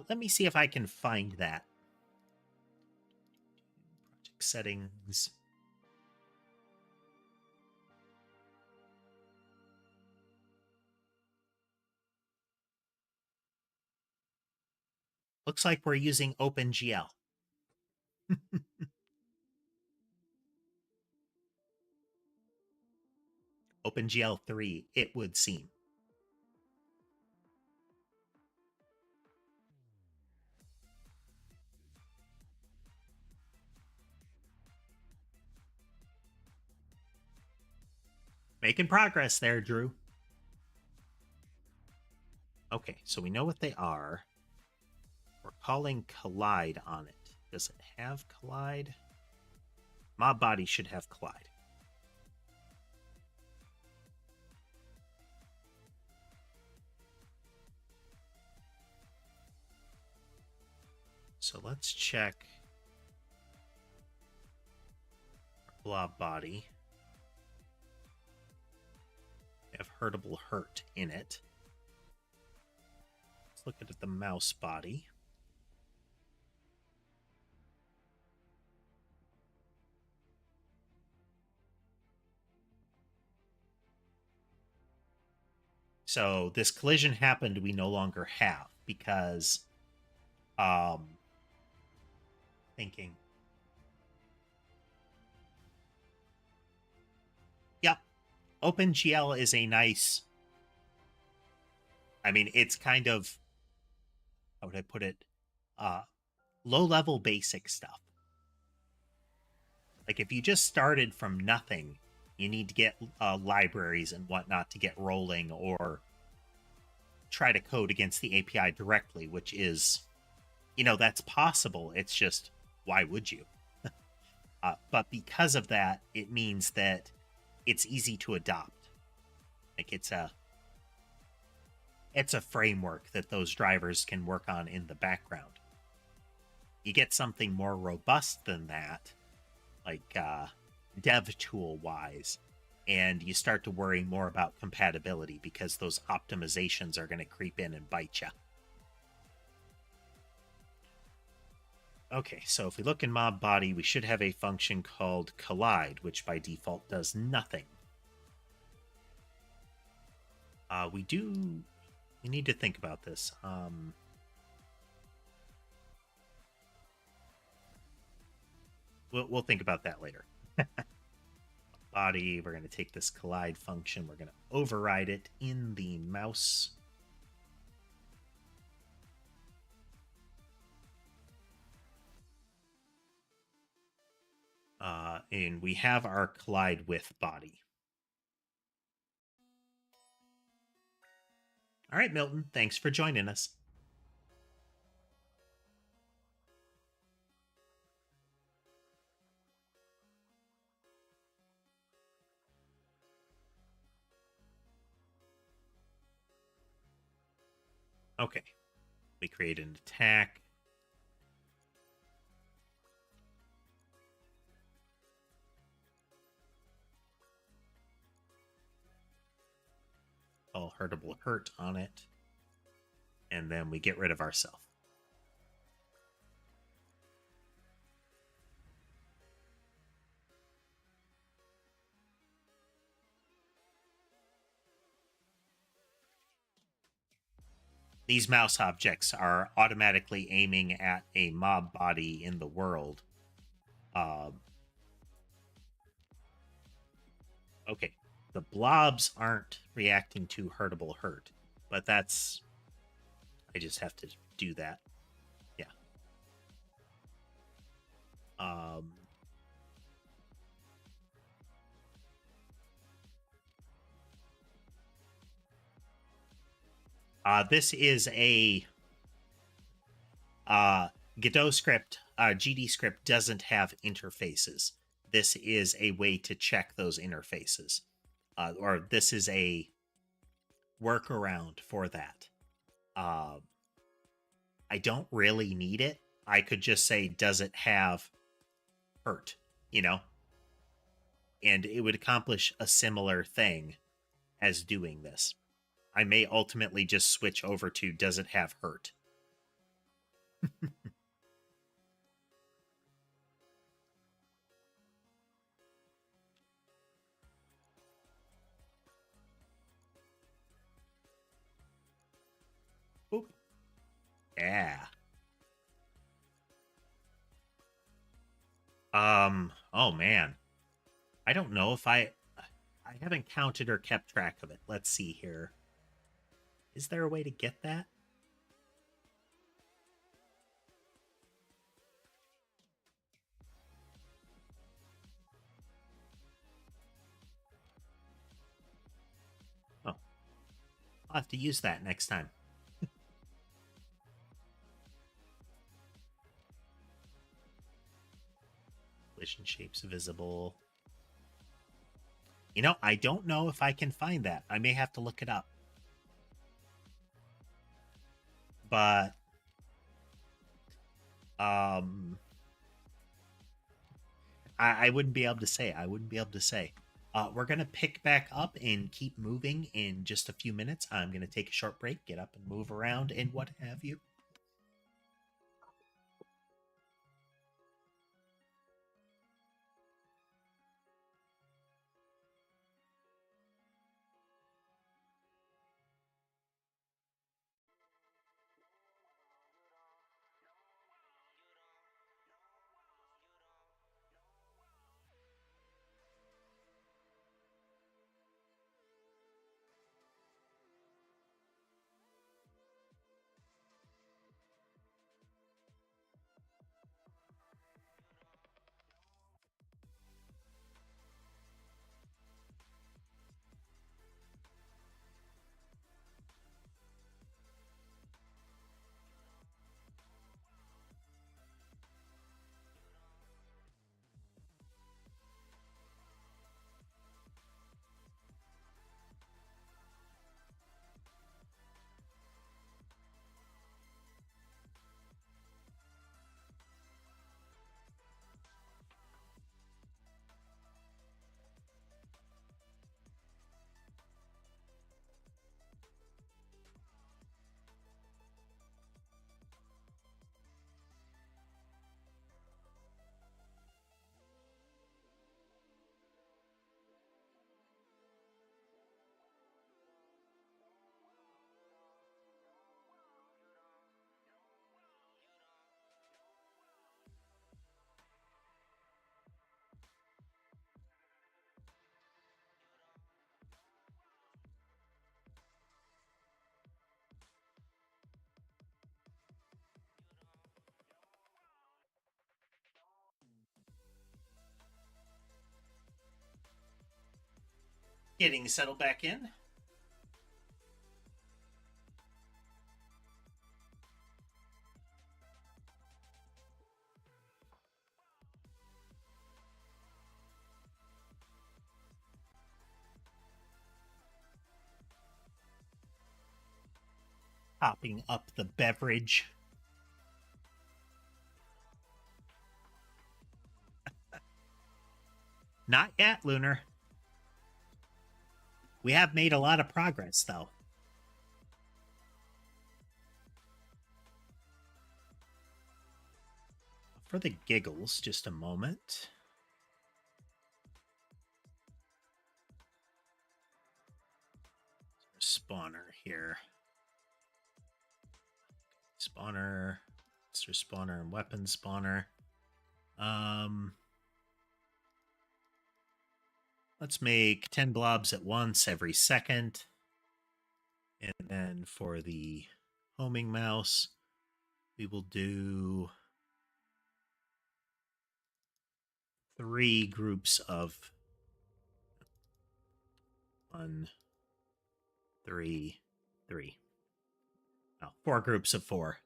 Let me see if I can find that. Project settings. Looks like we're using OpenGL. OpenGL 3, it would seem. Making progress there, Drew. Okay, so we know what they are. We're calling collide on it. Does it have collide? Mob body should have collide. So let's check blob body. We have hurtable hurt in it. Let's look at the mouse body. So this collision happened we no longer have because thinking. Yep. OpenGL is a nice, I mean, it's kind of, how would I put it? Low-level basic stuff. Like if you just started from nothing, you need to get libraries and whatnot to get rolling, or try to code against the API directly, which is, you know, that's possible. It's just, why would you? But because of that, it means that it's easy to adopt. Like it's a framework that those drivers can work on in the background. You get something more robust than that, like dev tool wise, and you start to worry more about compatibility because those optimizations are going to creep in and bite you. Okay, so if we look in mob body, we should have a function called collide, which by default does nothing. We need to think about this. We'll think about that later. Body, we're going to take this collide function, we're going to override it in the mouse. And we have our collide with body. All right, Milton, thanks for joining us. Okay, we create an attack. Call hurtable hurt on it. And then we get rid of ourselves. These mouse objects are automatically aiming at a mob body in the world. Okay, the blobs aren't reacting to hurtable hurt, but that's... I just have to do that. Yeah. This is a Godot script. GD script doesn't have interfaces. This is a way to check those interfaces, or this is a workaround for that. I don't really need it. I could just say, does it have hurt? You know, and it would accomplish a similar thing as doing this. I may ultimately just switch over to, does it have hurt? Oop. Yeah. Oh man. I don't know if I haven't counted or kept track of it. Let's see here. Is there a way to get that? Oh. I'll have to use that next time. Collision shapes visible. You know, I don't know if I can find that. I may have to look it up. But I wouldn't be able to say. We're going to pick back up and keep moving in just a few minutes. I'm going to take a short break, get up and move around and what have you. Getting settled back in. Hopping up the beverage. Not yet, Lunar. We have made a lot of progress, though. For the giggles, just a moment. Spawner here. Spawner, monster spawner, and weapon spawner. Let's make 10 blobs at once every second. And then for the homing mouse, we will do 3 groups of 1, 3, 3. Oh, 4 groups of 4.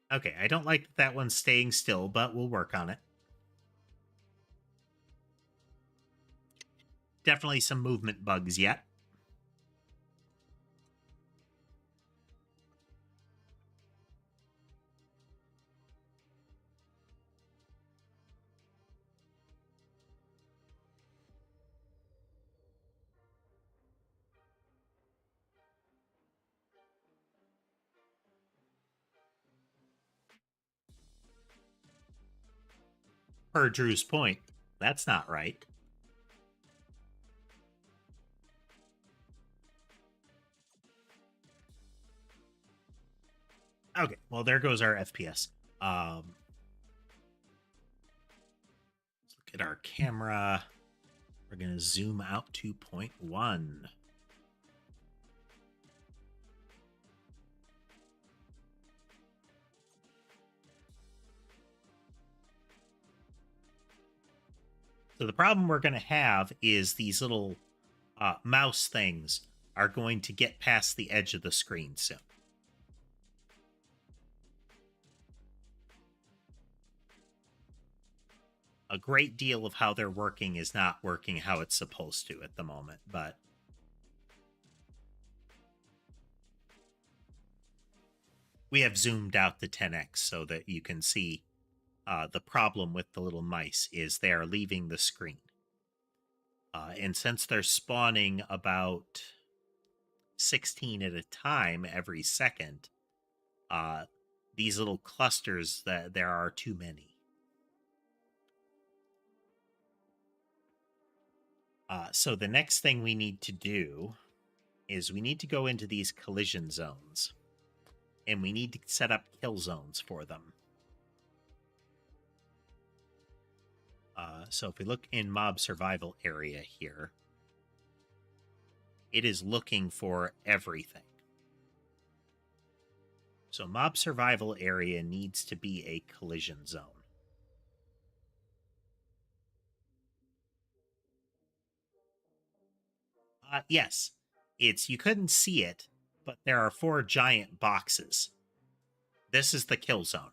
Okay, I don't like that one's staying still, but we'll work on it. Definitely some movement bugs yet. Per Drew's point, that's not right. Okay, well, there goes our FPS. Let's look at our camera. We're going to zoom out to 0.1. So the problem we're going to have is these little mouse things are going to get past the edge of the screen soon. A great deal of how they're working is not working how it's supposed to at the moment, but we have zoomed out the 10x so that you can see the problem with the little mice is they are leaving the screen. And since they're spawning about 16 at a time every second, these little clusters, that there are too many. So the next thing we need to do is we need to go into these collision zones, and we need to set up kill zones for them. So if we look in mob survival area here, it is looking for everything. So mob survival area needs to be a collision zone. Yes, you couldn't see it, but there are 4 giant boxes. This is the kill zone.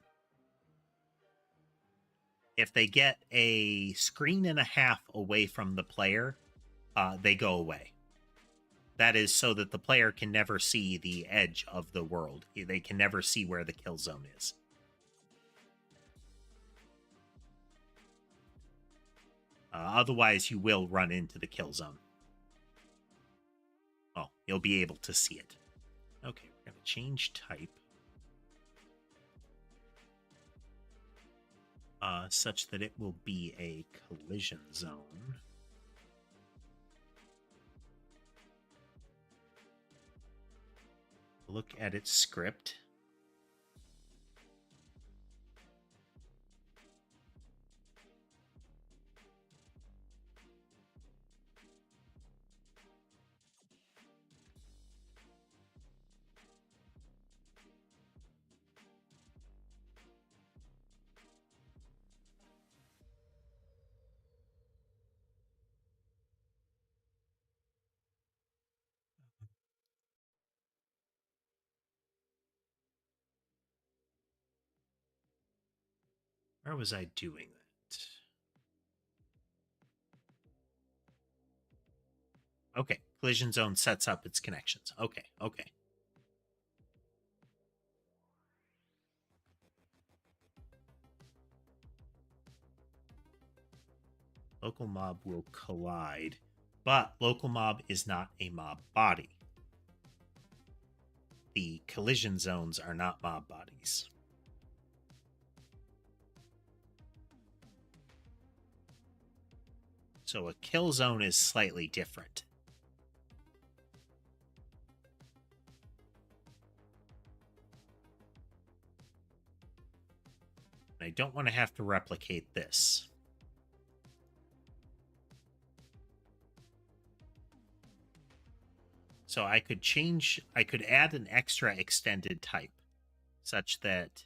If they get a screen and a half away from the player, they go away. That is so that the player can never see the edge of the world. They can never see where the kill zone is. Otherwise, you will run into the kill zone. Oh, you'll be able to see it. Okay, we're going to change type. Such that it will be a collision zone. Look at its script. Where was I doing that? Okay, collision zone sets up its connections. Okay, okay. Local mob will collide, but local mob is not a mob body. The collision zones are not mob bodies. So a kill zone is slightly different. I don't want to have to replicate this. So I could add an extra extended type such that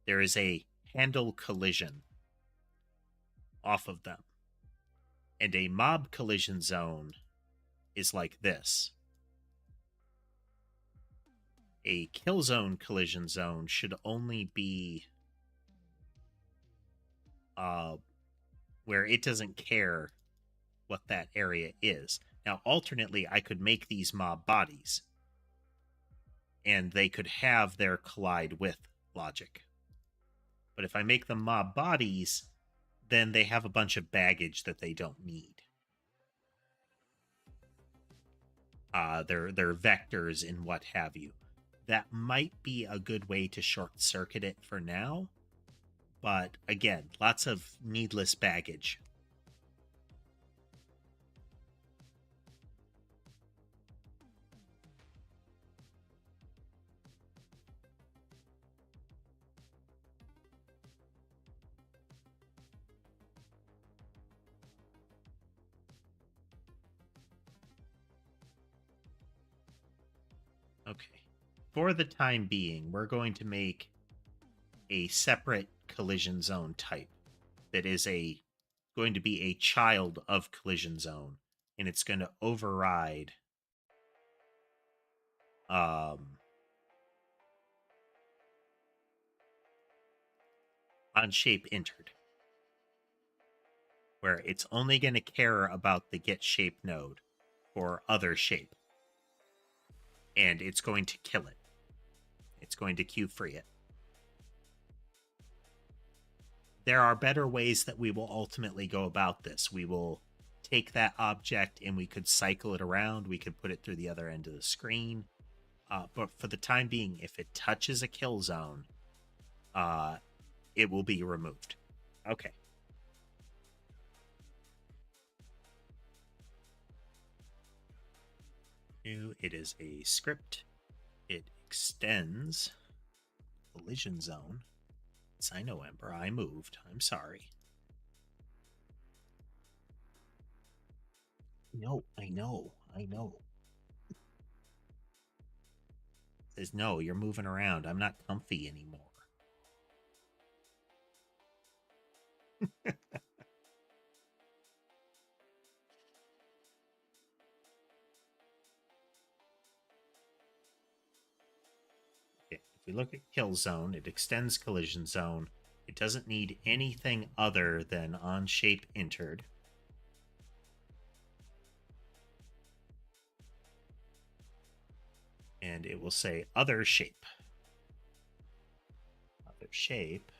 there is a handle collision off of them. And a mob collision zone is like this. A kill zone collision zone should only be where it doesn't care what that area is. Now, alternately, I could make these mob bodies, and they could have their collide with logic. But if I make them mob bodies, then they have a bunch of baggage that they don't need. They're vectors and what have you. That might be a good way to short circuit it for now. But again, lots of needless baggage. Okay. For the time being, we're going to make a separate collision zone type that is going to be a child of collision zone, and it's going to override on shape entered, where it's only going to care about the get shape node for other shape, and it's going to kill it. It's going to queue free it. There are better ways that we will ultimately go about this. We will take that object and we could cycle it around. We could put it through the other end of the screen. But for the time being, if it touches a kill zone, it will be removed. Okay. New, it is a script. It extends collision zone. I know, Ember. I moved. I'm sorry. No, I know. Says, no, you're moving around. I'm not comfy anymore. Okay, if we look at kill zone, it extends collision zone. It doesn't need anything other than on shape entered. And it will say other shape. Other shape.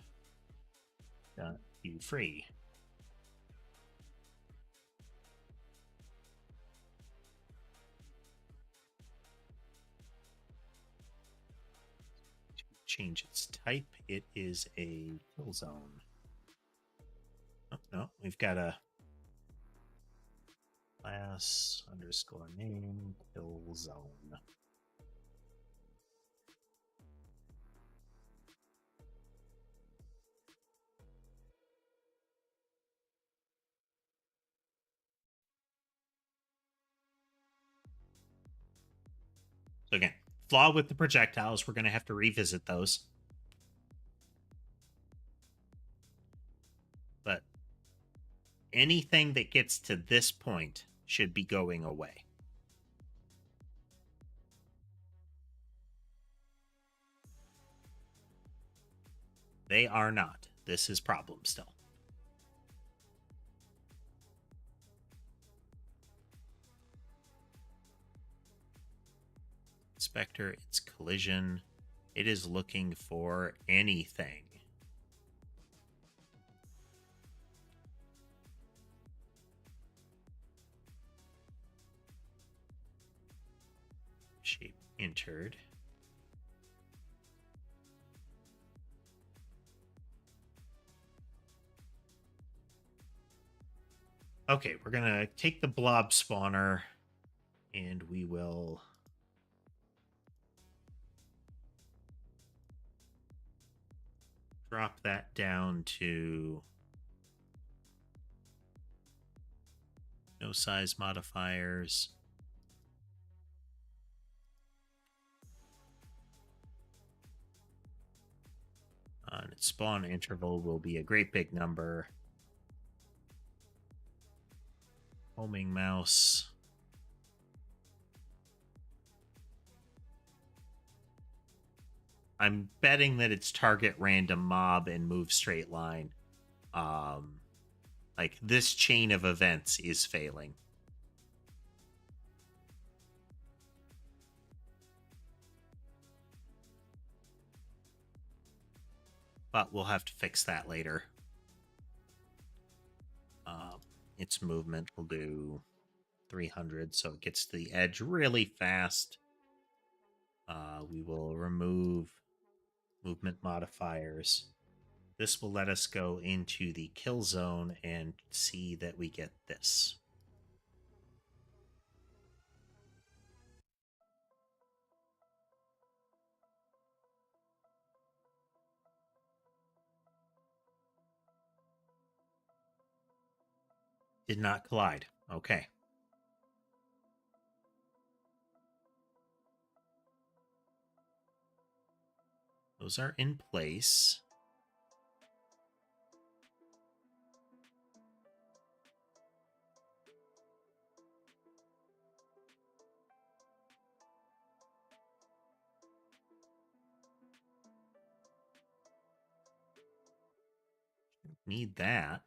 Queue free. To change its type, it is a kill zone. Oh, no, we've got a class underscore name kill zone. So again, flaw with the projectiles. We're going to have to revisit those. But anything that gets to this point should be going away. They are not. This is problem still. Inspector, it's collision. It is looking for anything. Shape entered. Okay, we're gonna take the blob spawner and we will drop that down to no size modifiers. And its spawn interval will be a great big number. Homing mouse. I'm betting that it's target random mob and move straight line. Like this chain of events is failing. But we'll have to fix that later. Its movement will do 300, so it gets to the edge really fast. We will remove movement modifiers. This will let us go into the kill zone and see that we get this. Did not collide. Okay. Those are in place. Need that.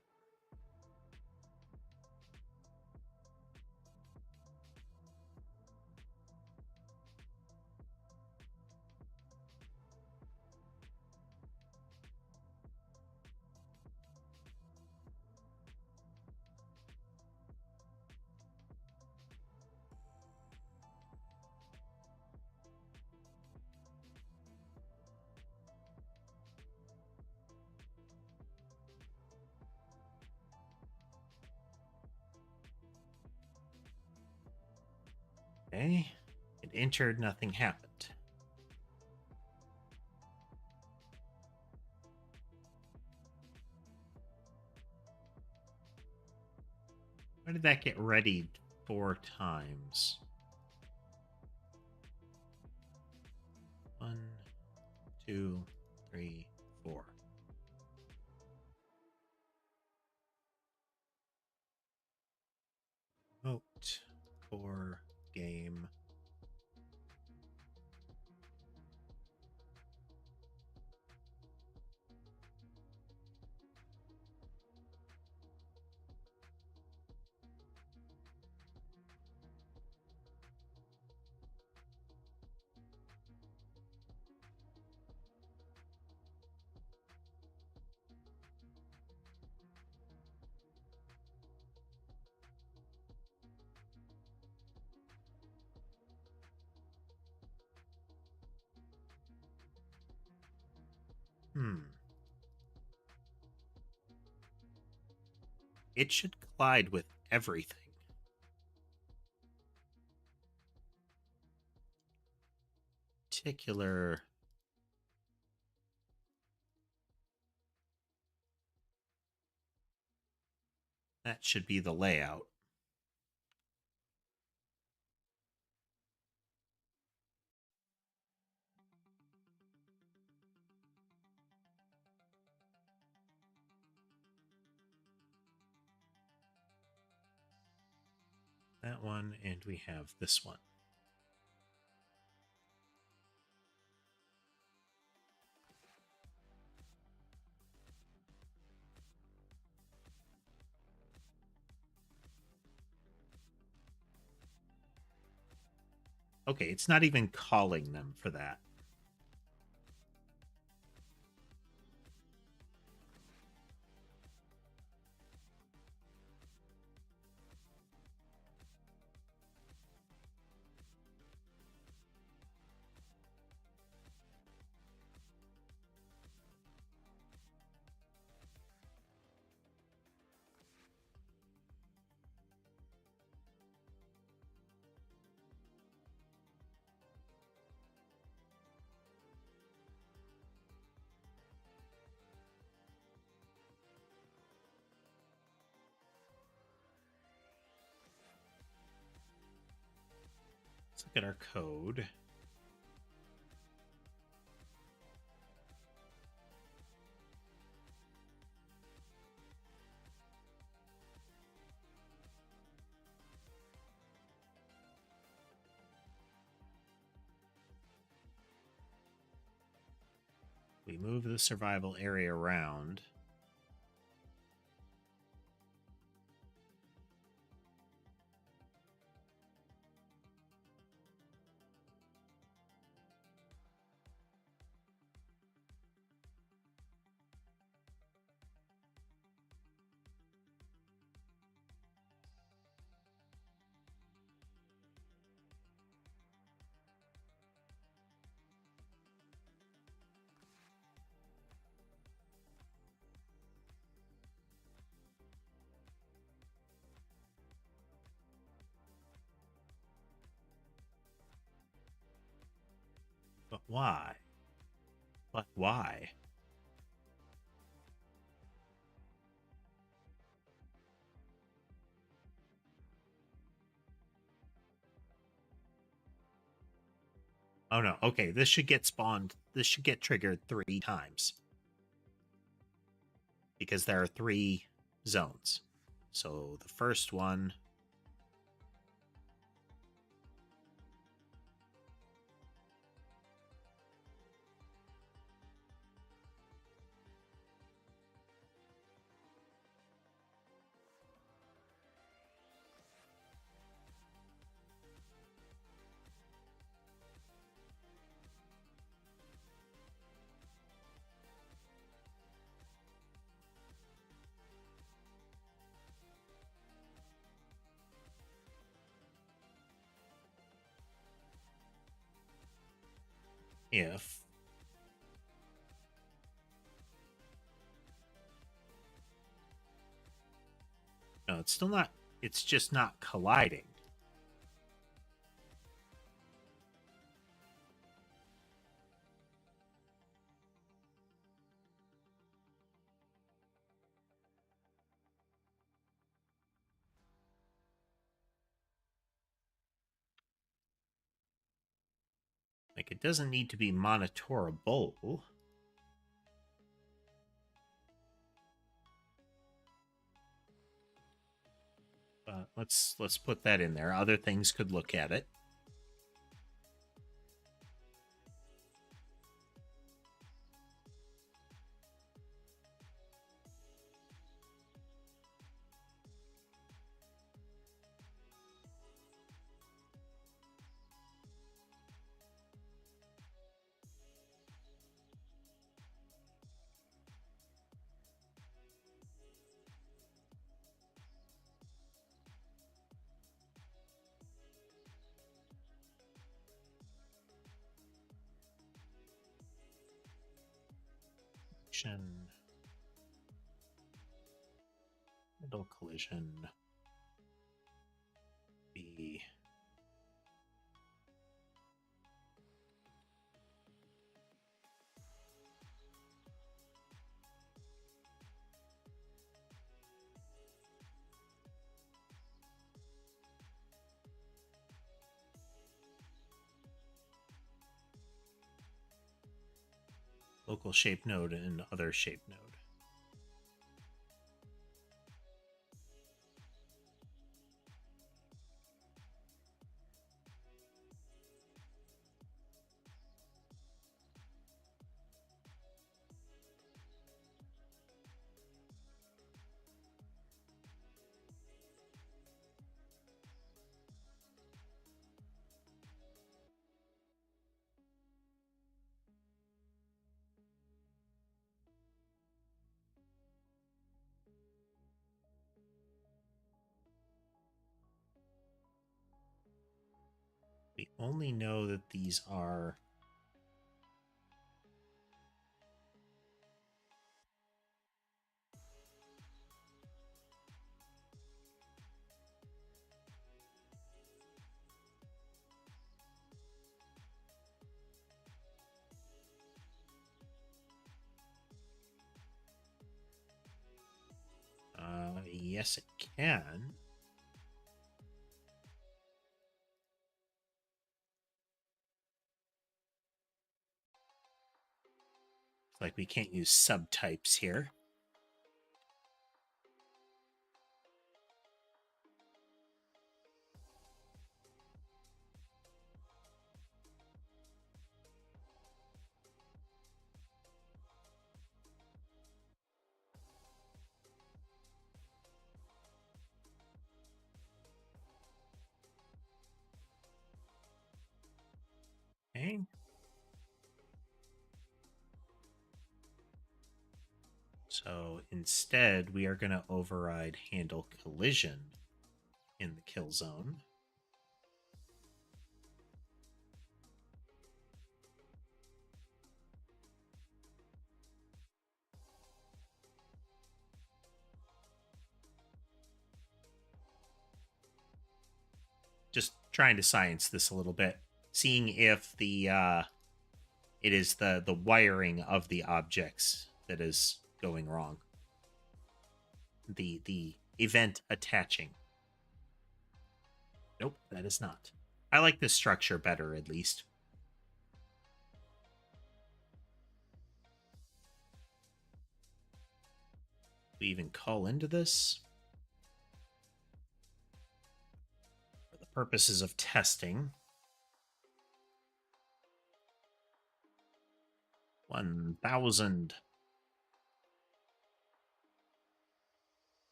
Okay. It entered, nothing happened. Why did that get readied 4 times? 1, 2, 3, 4. Vote for game. It should collide with everything. Particular. That should be the layout. That one, and we have this one. Okay, it's not even calling them for that. Let's look at our code. We move the survival area around. But why? But why? Oh no, okay, this should get spawned. This should get triggered 3 times. Because there are 3 zones. So the first one... if... No, it's still not... It's just not colliding. Like, it doesn't need to be monitorable. But let's put that in there. Other things could look at it. Middle collision. B. Local shape node and other shape node. only know that these are... yes, it can. It's like we can't use subtypes here. Okay. So instead, we are going to override handle collision in the kill zone. Just trying to science this a little bit, seeing if the it is the wiring of the objects that is going wrong. The event attaching. Nope, that is not. I like this structure better, at least. We even call into this for the purposes of testing. 1,000.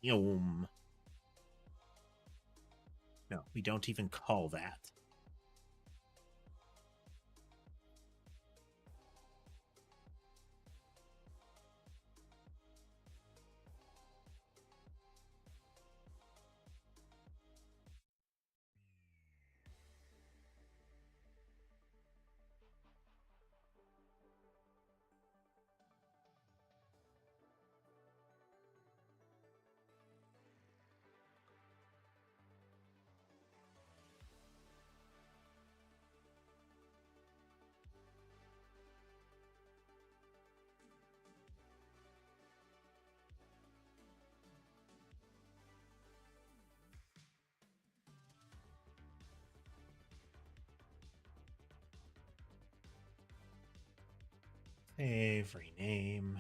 Yom. No, we don't even call that. Save, rename.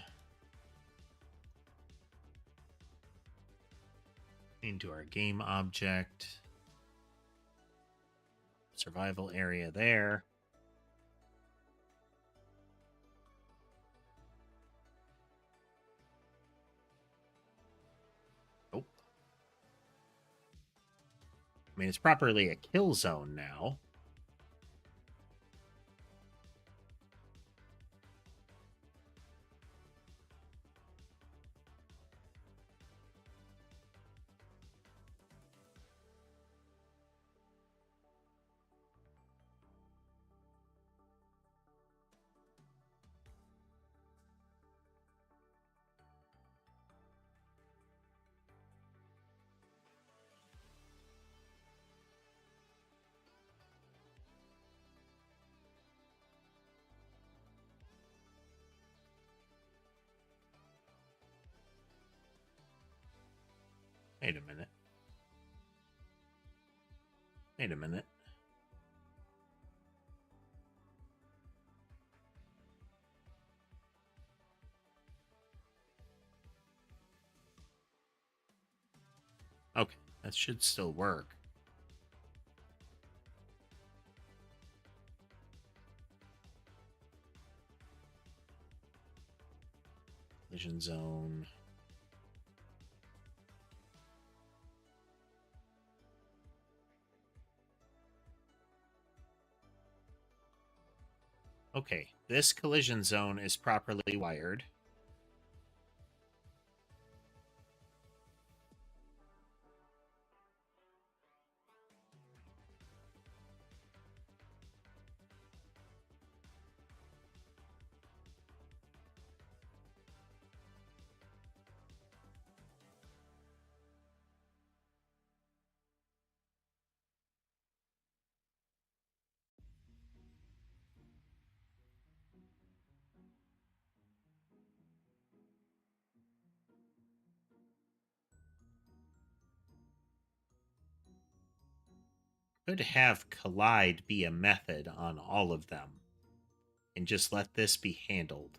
Into our game object. Survival area there. Nope. I mean, it's properly a kill zone now. Wait a minute. Wait a minute. Okay, that should still work. Collision zone. Okay, this collision zone is properly wired. Could have collide be a method on all of them and just let this be handled.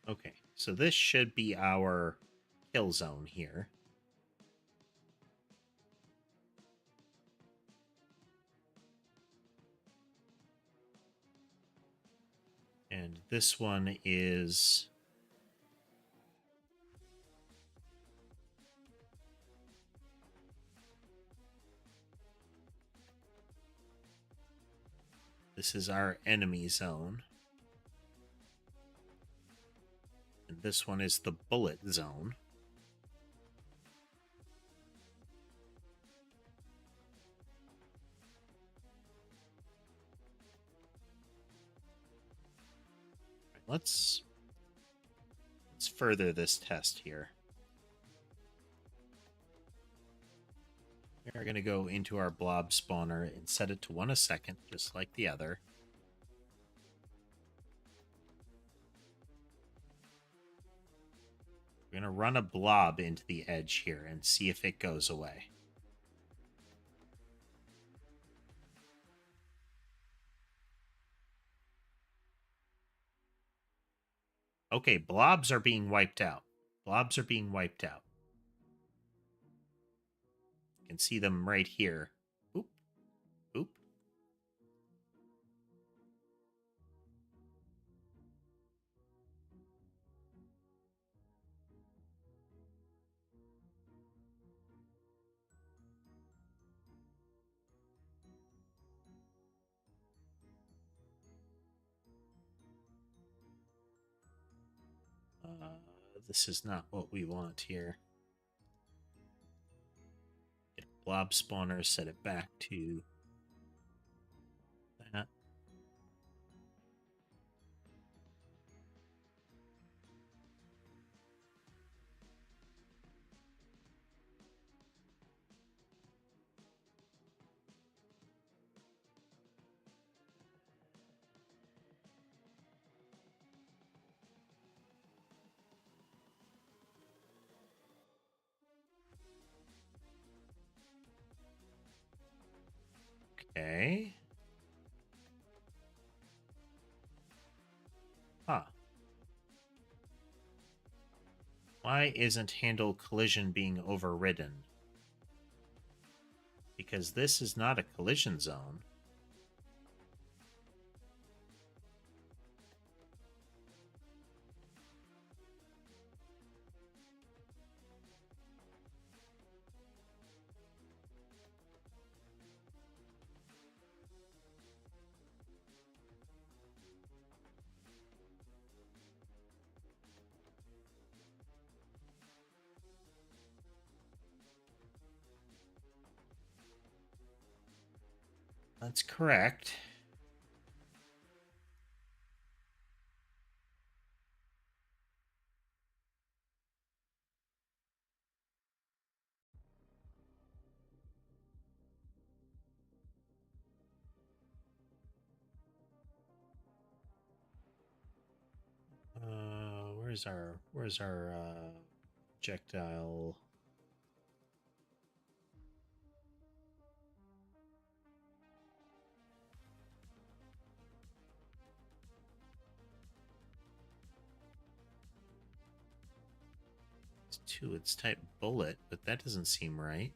Okay, so this should be our kill zone here. And this one is... This is our enemy zone. And this one is the bullet zone. Let's further this test here. We are going to go into our blob spawner and set it to 1 a second, just like the other. We're going to run a blob into the edge here and see if it goes away. Okay, blobs are being wiped out. Blobs are being wiped out. You can see them right here. Oop. Oop. This is not what we want here. Get a blob spawner, set it back to that. Okay. Huh. Why isn't handle collision being overridden? Because this is not a collision zone. That's correct. Where's our projectile? It's 2, it's type bullet, but that doesn't seem right.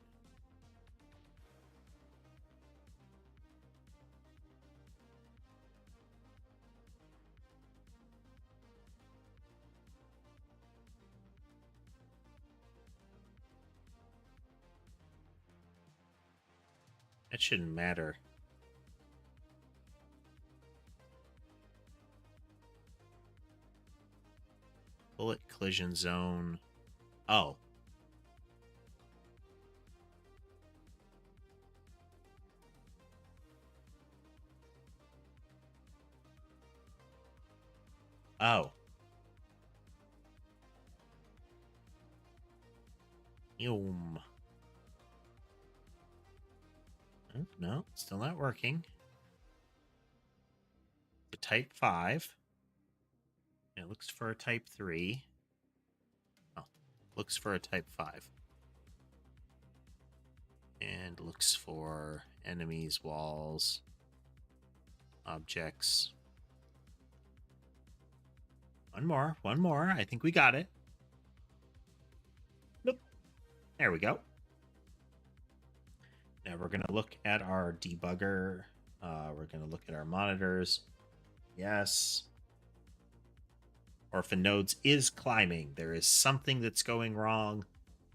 That shouldn't matter. Bullet collision zone. Oh. Oh. Yum. no, still not working. The type 5. It looks for a type 3. Oh, looks for a type 5. And looks for enemies, walls, objects. One more. I think we got it. Nope. There we go. Now we're going to look at our debugger. We're going to look at our monitors. Yes. Orphan nodes is climbing. There is something that's going wrong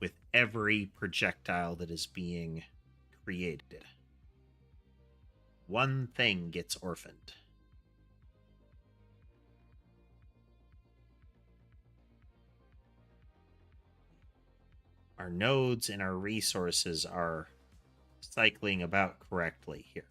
with every projectile that is being created. One thing gets orphaned. Our nodes and our resources are cycling about correctly here.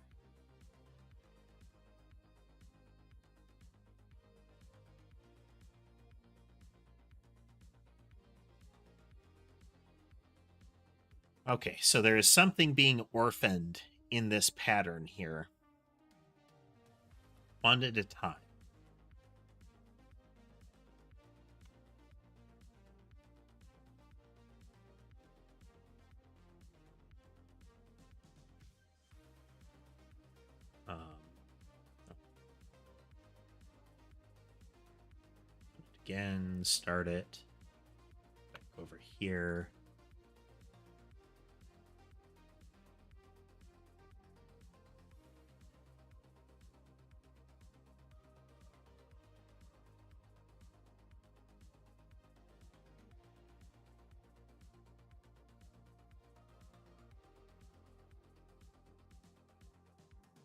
Okay, so there is something being orphaned in this pattern here. One at a time. Again, start it. Back over here.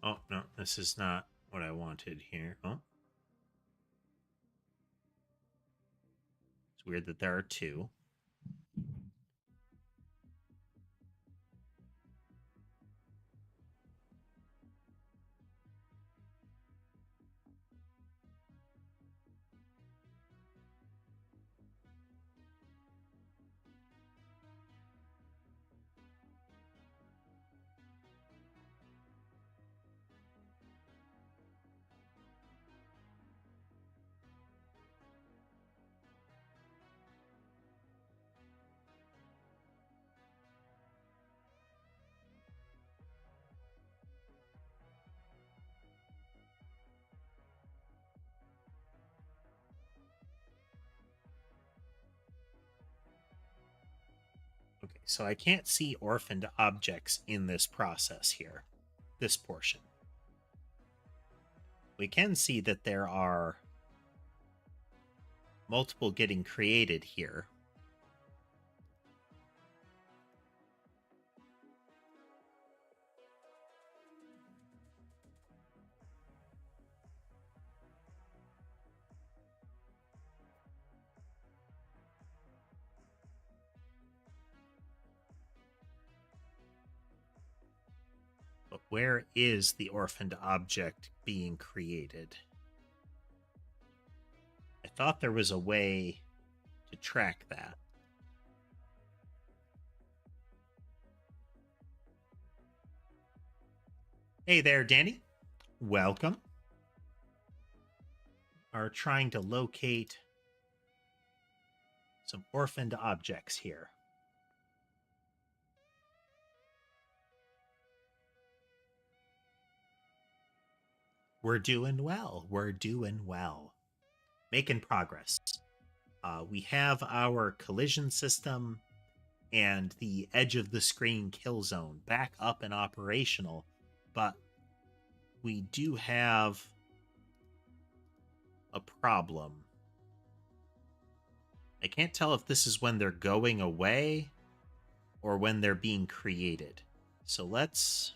Oh, no, this is not what I wanted here. Oh. It's weird that there are two. Okay, so I can't see orphaned objects in this process here, this portion. We can see that there are multiple getting created here. But where is the orphaned object being created? I thought there was a way to track that. Hey there, Danny. Welcome. Are trying to locate some orphaned objects here. We're doing well. We're doing well. Making progress. We have our collision system and the edge of the screen kill zone back up and operational, but we do have a problem. I can't tell if this is when they're going away or when they're being created. So let's...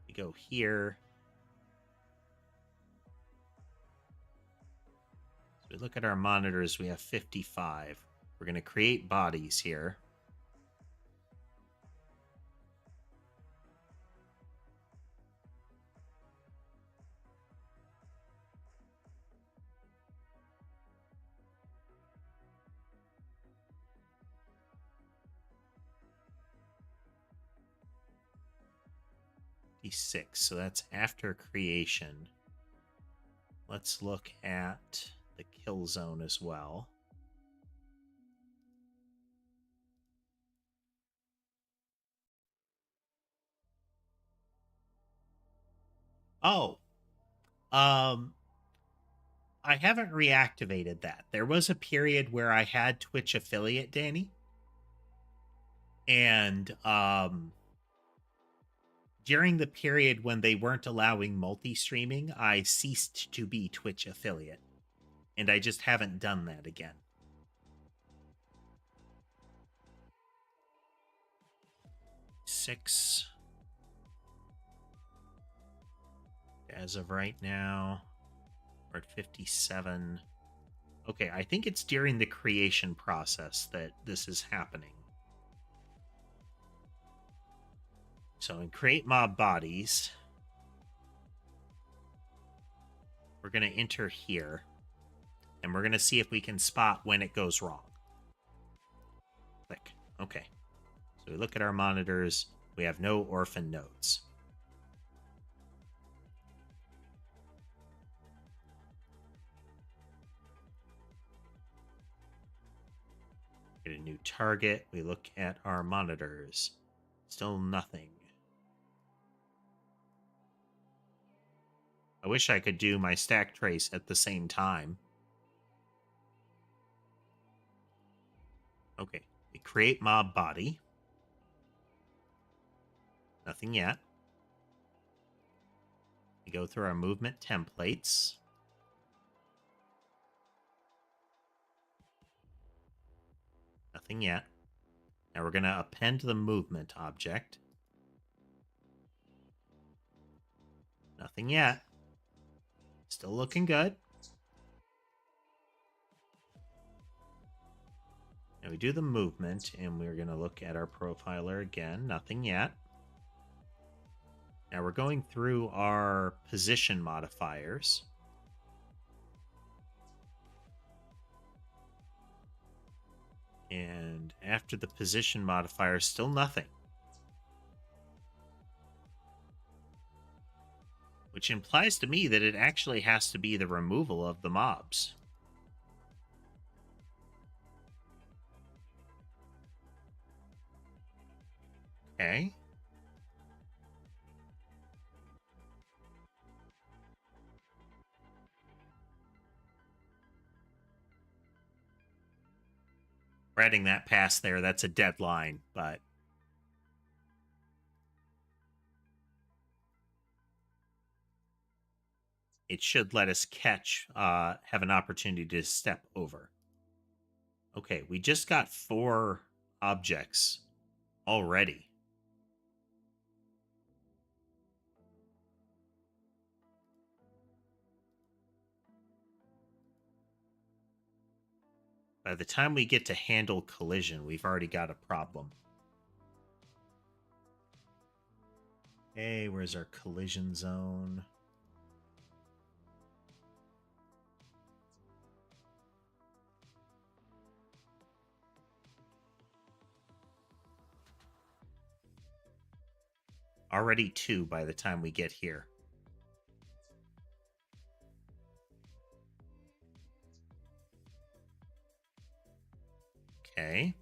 we go here. So we look at our monitors, we have 55. We're going to create bodies here. 56. So that's after creation. Let's look at the kill zone as well. Oh, I haven't reactivated that. There was a period where I had Twitch affiliate, Danny, and during the period when they weren't allowing multi-streaming, I ceased to be Twitch affiliate, and I just haven't done that again. Six. As of right now, we're at 57. Okay, I think it's during the creation process that this is happening. So in create mob bodies, we're going to enter here, and we're going to see if we can spot when it goes wrong. Click. Okay. So we look at our monitors. We have no orphan nodes. Get a new target. We look at our monitors. Still nothing. I wish I could do my stack trace at the same time. Okay. We create mob body. Nothing yet. We go through our movement templates. Nothing yet. Now we're going to append the movement object. Nothing yet. Still looking good. Now we do the movement, and we're going to look at our profiler again. Nothing yet. Now we're going through our position modifiers. And after the position modifier, still nothing. Which implies to me that it actually has to be the removal of the mobs. Okay. We're adding that pass there. That's a deadline, but it should let us have an opportunity to step over. Okay, we just got 4 objects already. By the time we get to handle collision, we've already got a problem. Hey, where's our collision zone? Already 2 by the time we get here. Okay.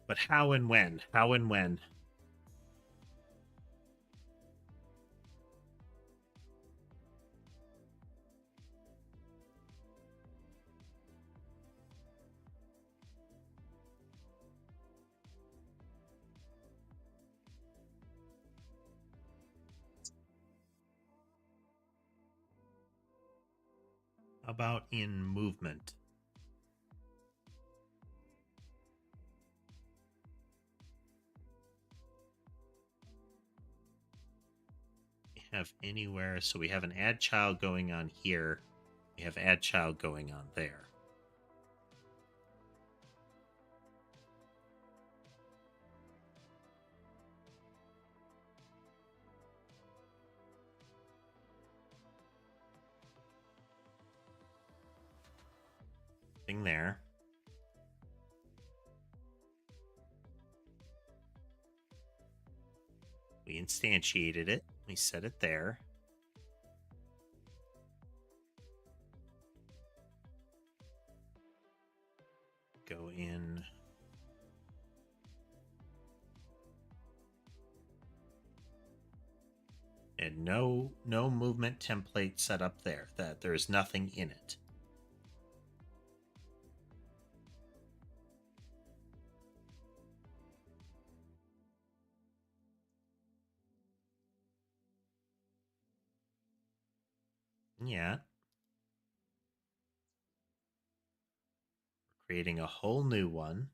But how and when? How and when? How about in movement? We have anywhere, so we have an add child going on here. We have add child going on there. Thing there. We instantiated it. We set it there. Go in. And no movement template set up there. That there's nothing in it. Yeah. We're creating a whole new one.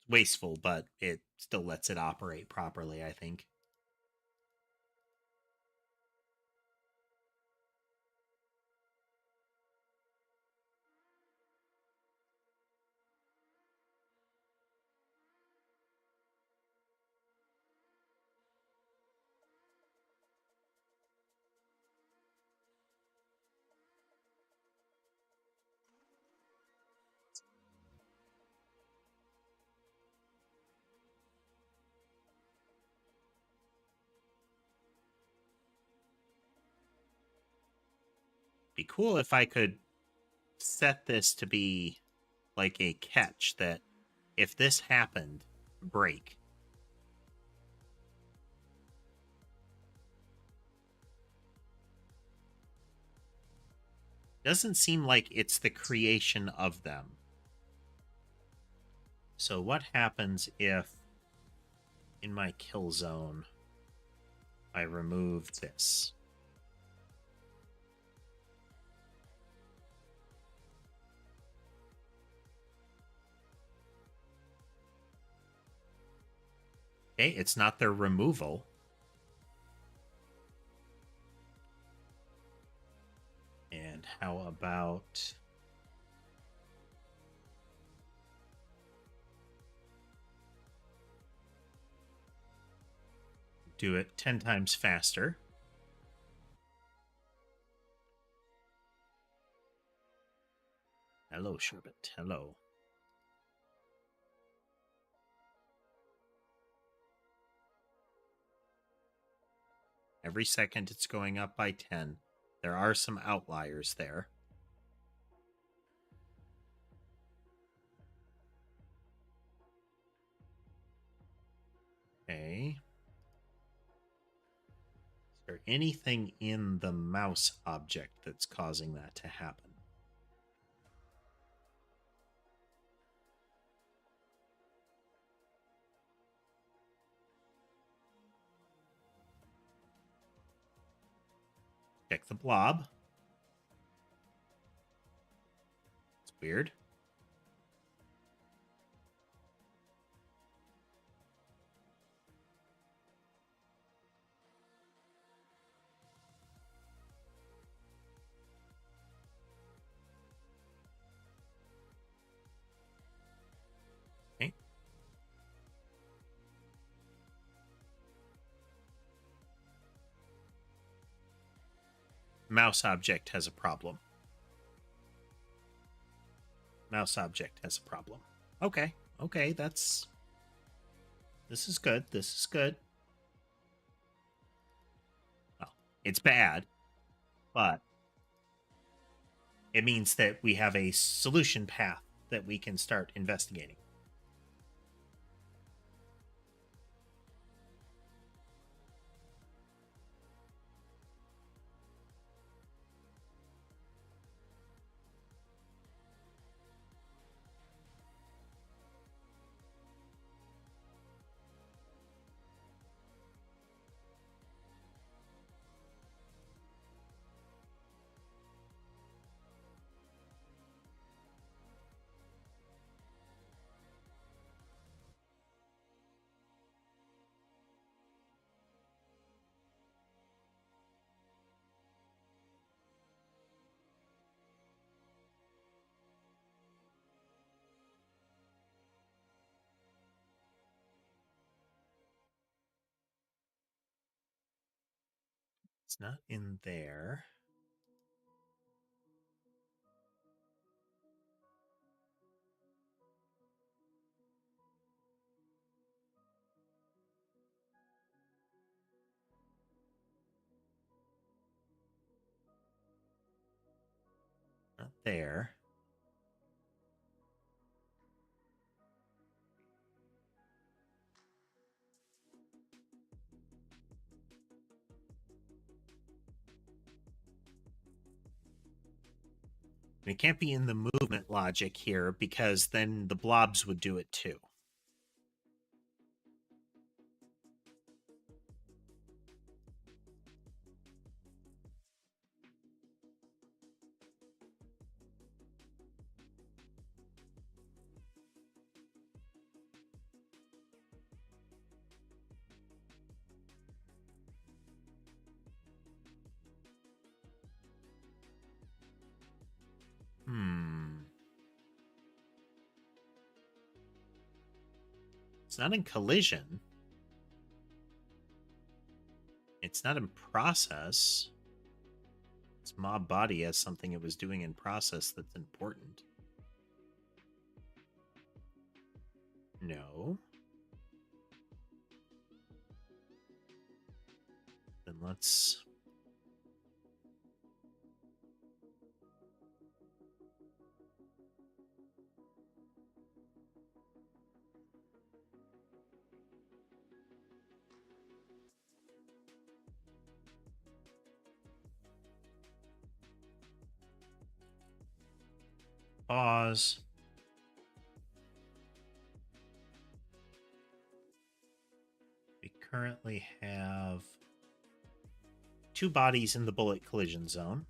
It's wasteful, but it still lets it operate properly, I think. Be cool if I could set this to be like a catch that if this happened, break. Doesn't seem like it's the creation of them. So what happens if in my kill zone I remove this? Okay, it's not their removal. And how about do it 10 times faster? Hello, Sherbet. Hello. Every second it's going up by 10. There are some outliers there. Okay. Is there anything in the mouse object that's causing that to happen? Check the blob. It's weird. Okay. Mouse object has a problem. Mouse object has a problem. Okay. Okay, this is good. This is good. Well, it's bad, but it means that we have a solution path that we can start investigating. It's not in there. there. And it can't be in the movement logic here because then the blobs would do it too. It's not in collision. It's not in process. Its mob body has something it was doing in process that's important. No. Then let's... pause. We currently have 2 bodies in the bullet collision zone.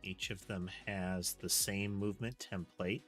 Each of them has the same movement template.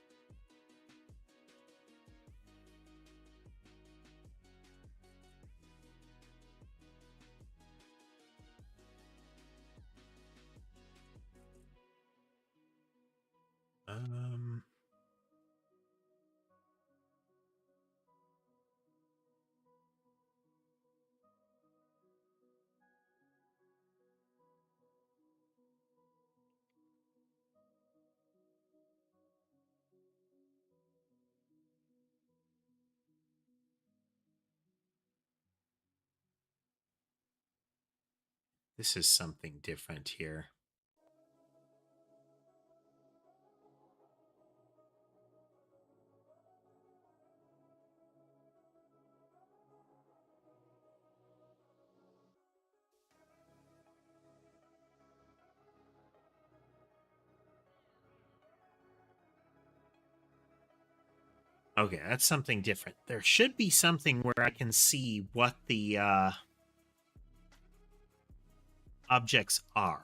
This is something different here. Okay, that's something different. There should be something where I can see what the objects are.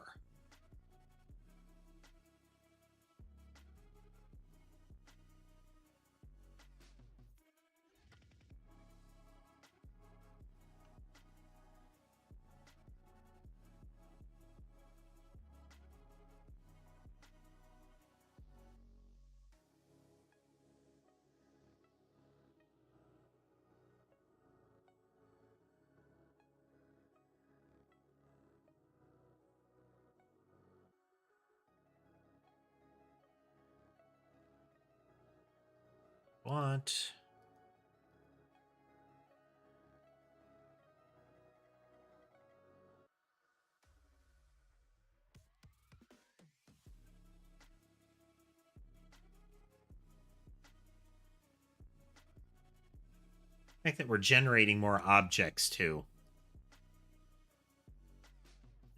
What? I think that we're generating more objects too.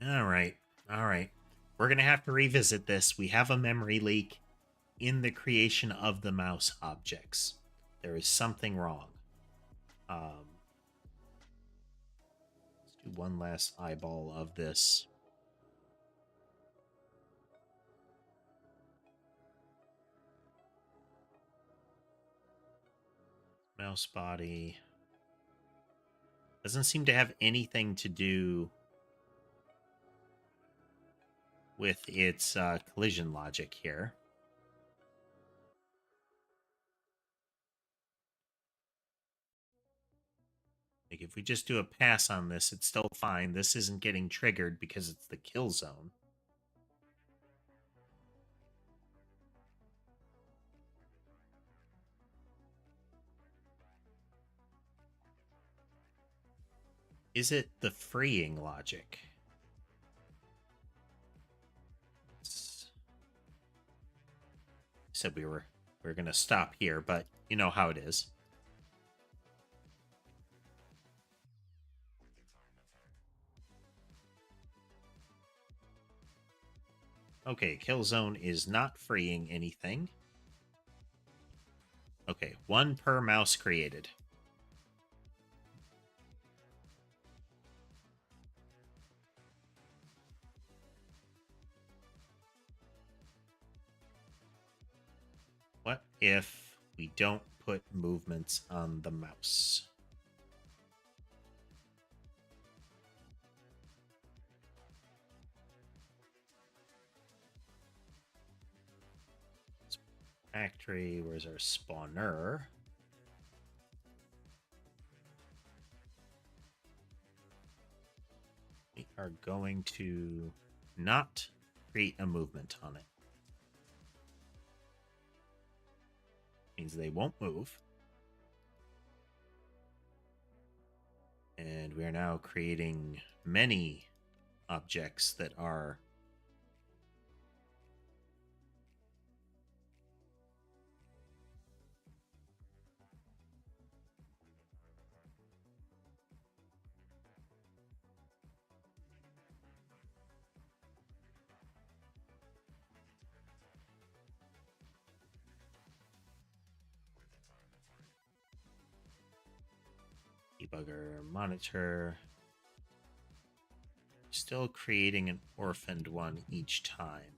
All right. All right. We're going to have to revisit this. We have a memory leak in the creation of the mouse objects. There is something wrong. Let's do one last eyeball of this. Mouse body. Doesn't seem to have anything to do with its collision logic here. Like if we just do a pass on this, it's still fine. This isn't getting triggered because it's the kill zone. Is it the freeing logic? said we were going to stop here, but you know how it is. Okay, kill zone is not freeing anything. Okay, 1 per mouse created. What if we don't put movements on the mouse? Factory, where's our spawner? We are going to not create a movement on it. Means they won't move. And we are now creating many objects that are debugger, monitor. Still creating an orphaned one each time.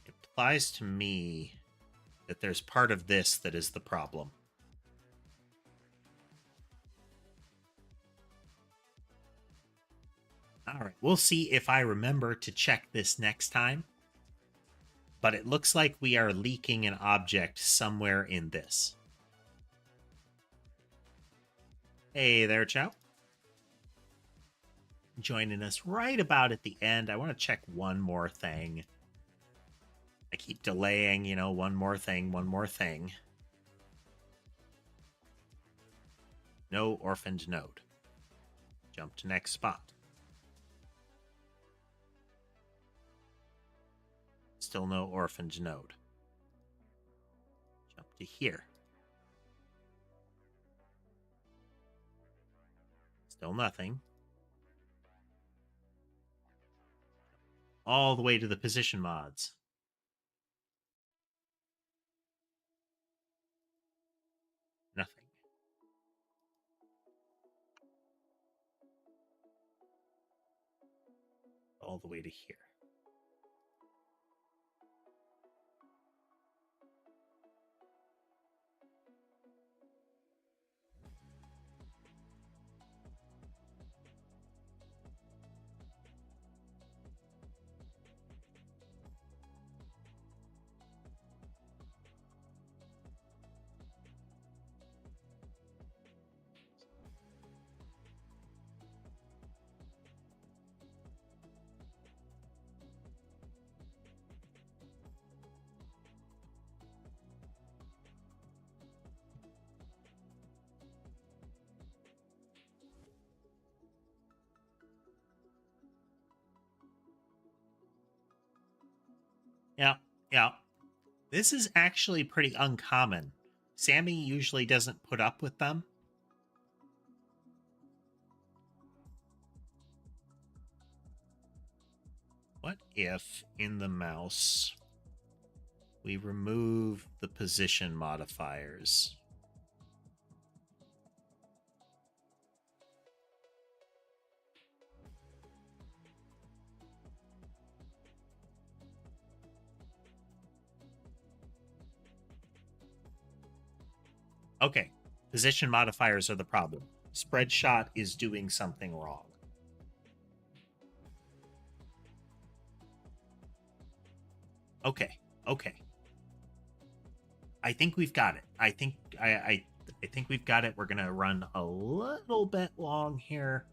It implies to me that there's part of this that is the problem. All right, we'll see if I remember to check this next time. But it looks like we are leaking an object somewhere in this. Hey there, Chow. Joining us right about at the end. I want to check one more thing. I keep delaying, you know, one more thing. No orphaned node. Jump to next spot. Still no orphaned node. Jump to here. Still nothing. All the way to the position mods. Nothing. All the way to here. Yeah. This is actually pretty uncommon. Sammy usually doesn't put up with them. What if in the mouse we remove the position modifiers? Okay, position modifiers are the problem. Spread shot is doing something wrong. Okay. I think we've got it. I think we've got it. We're gonna run a little bit long here,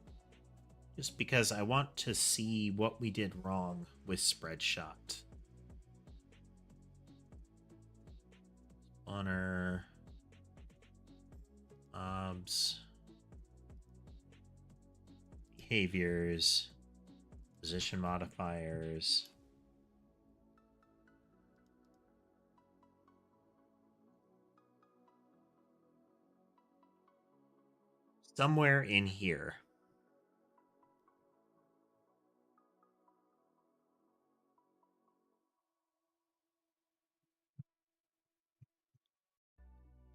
just because I want to see what we did wrong with spread shot. Honor. Behaviors, position modifiers. somewhere in here.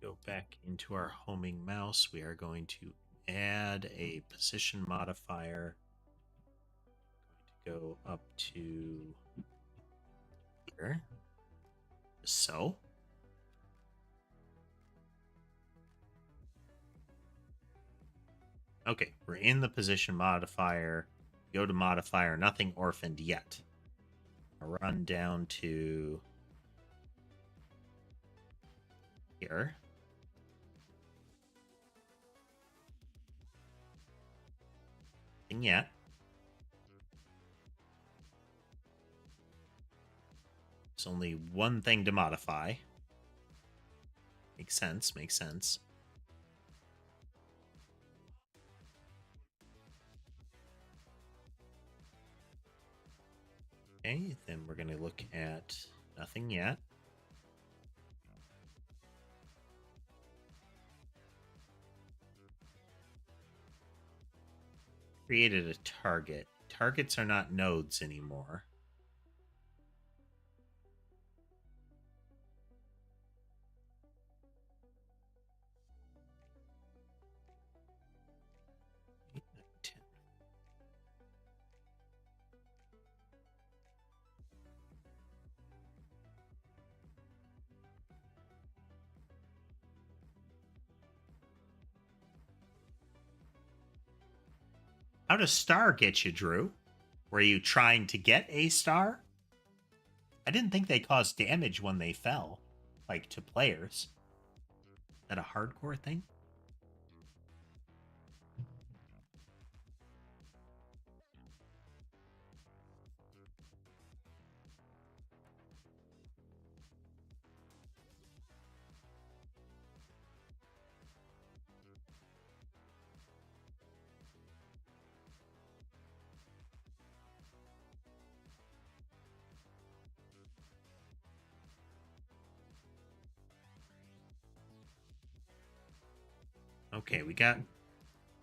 Go back into our homing mouse. We are going to add a position modifier. Going to go up to here. So. Okay, we're in the position modifier. Go to modifier, nothing orphaned yet. I'll run down to here. Nothing yet. There's only one thing to modify. Makes sense, makes sense. Okay, then we're going to look at nothing yet. Created a target. Targets are not nodes anymore. How does star get you, Drew? Were you trying to get a star? I didn't think they caused damage when they fell, like to players. Is that a hardcore thing? Okay, we got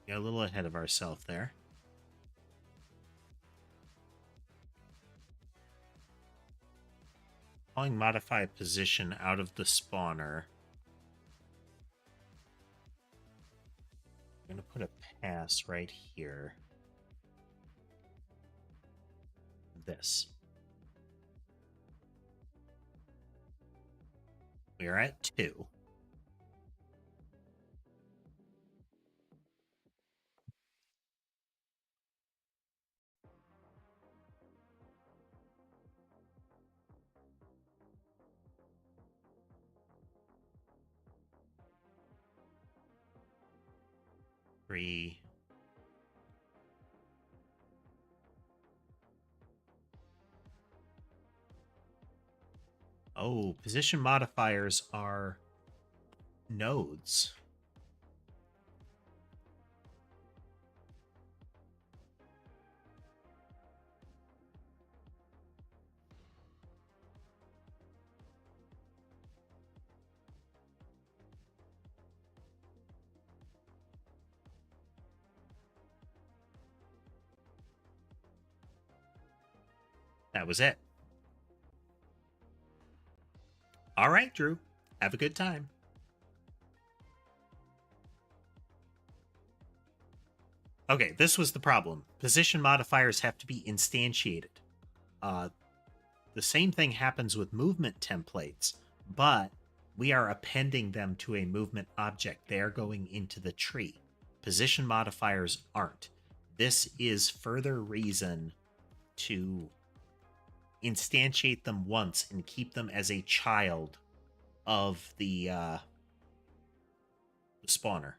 a little ahead of ourselves there. Calling modify position out of the spawner. I'm going to put a pass right here. This. We are at 2. Three. Oh, position modifiers are nodes. That was it. All right, Drew. Have a good time. Okay, this was the problem. Position modifiers have to be instantiated. The same thing happens with movement templates, but we are appending them to a movement object. They are going into the tree. Position modifiers aren't. This is further reason to instantiate them once and keep them as a child of the spawner.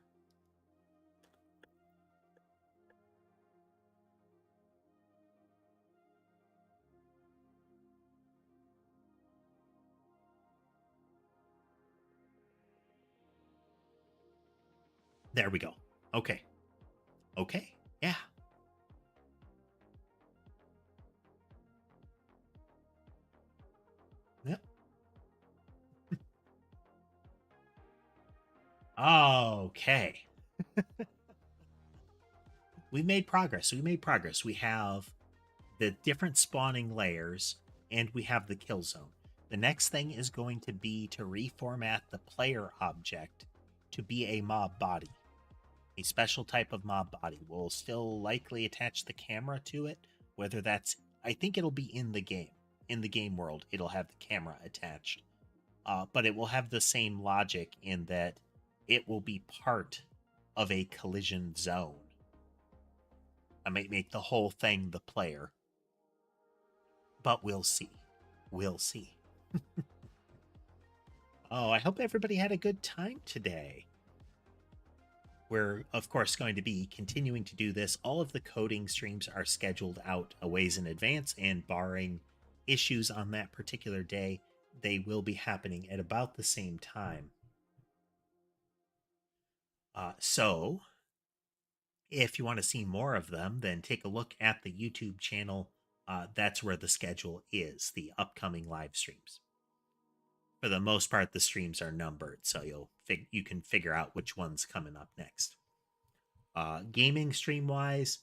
There we go. Okay. Okay. Yeah. Yep. Okay. We made progress. We made progress. We have the different spawning layers, and we have the kill zone. The next thing is going to be to reformat the player object to be a mob body, a special type of mob body. We'll still likely attach the camera to it, whether that's, I think it'll be in the game. In the game world, it'll have the camera attached. But it will have the same logic in that it will be part of a collision zone. I might make the whole thing the player, but we'll see. We'll see. Oh, I hope everybody had a good time today. We're, of course, going to be continuing to do this. All of the coding streams are scheduled out a ways in advance, and barring issues on that particular day, they will be happening at about the same time. So, if you want to see more of them, then take a look at the YouTube channel. That's where the schedule is, the upcoming live streams. For the most part, the streams are numbered, so you can figure out which one's coming up next. Gaming stream wise,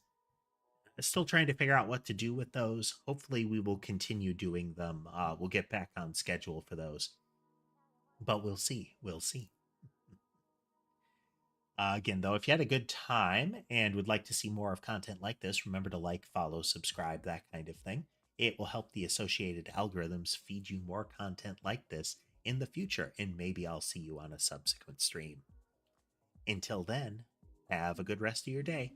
still trying to figure out what to do with those. Hopefully, we will continue doing them. We'll get back on schedule for those, but we'll see. We'll see. Again, though, if you had a good time and would like to see more of content like this, remember to like, follow, subscribe, that kind of thing. It will help the associated algorithms feed you more content like this in the future, and maybe I'll see you on a subsequent stream. Until then, have a good rest of your day.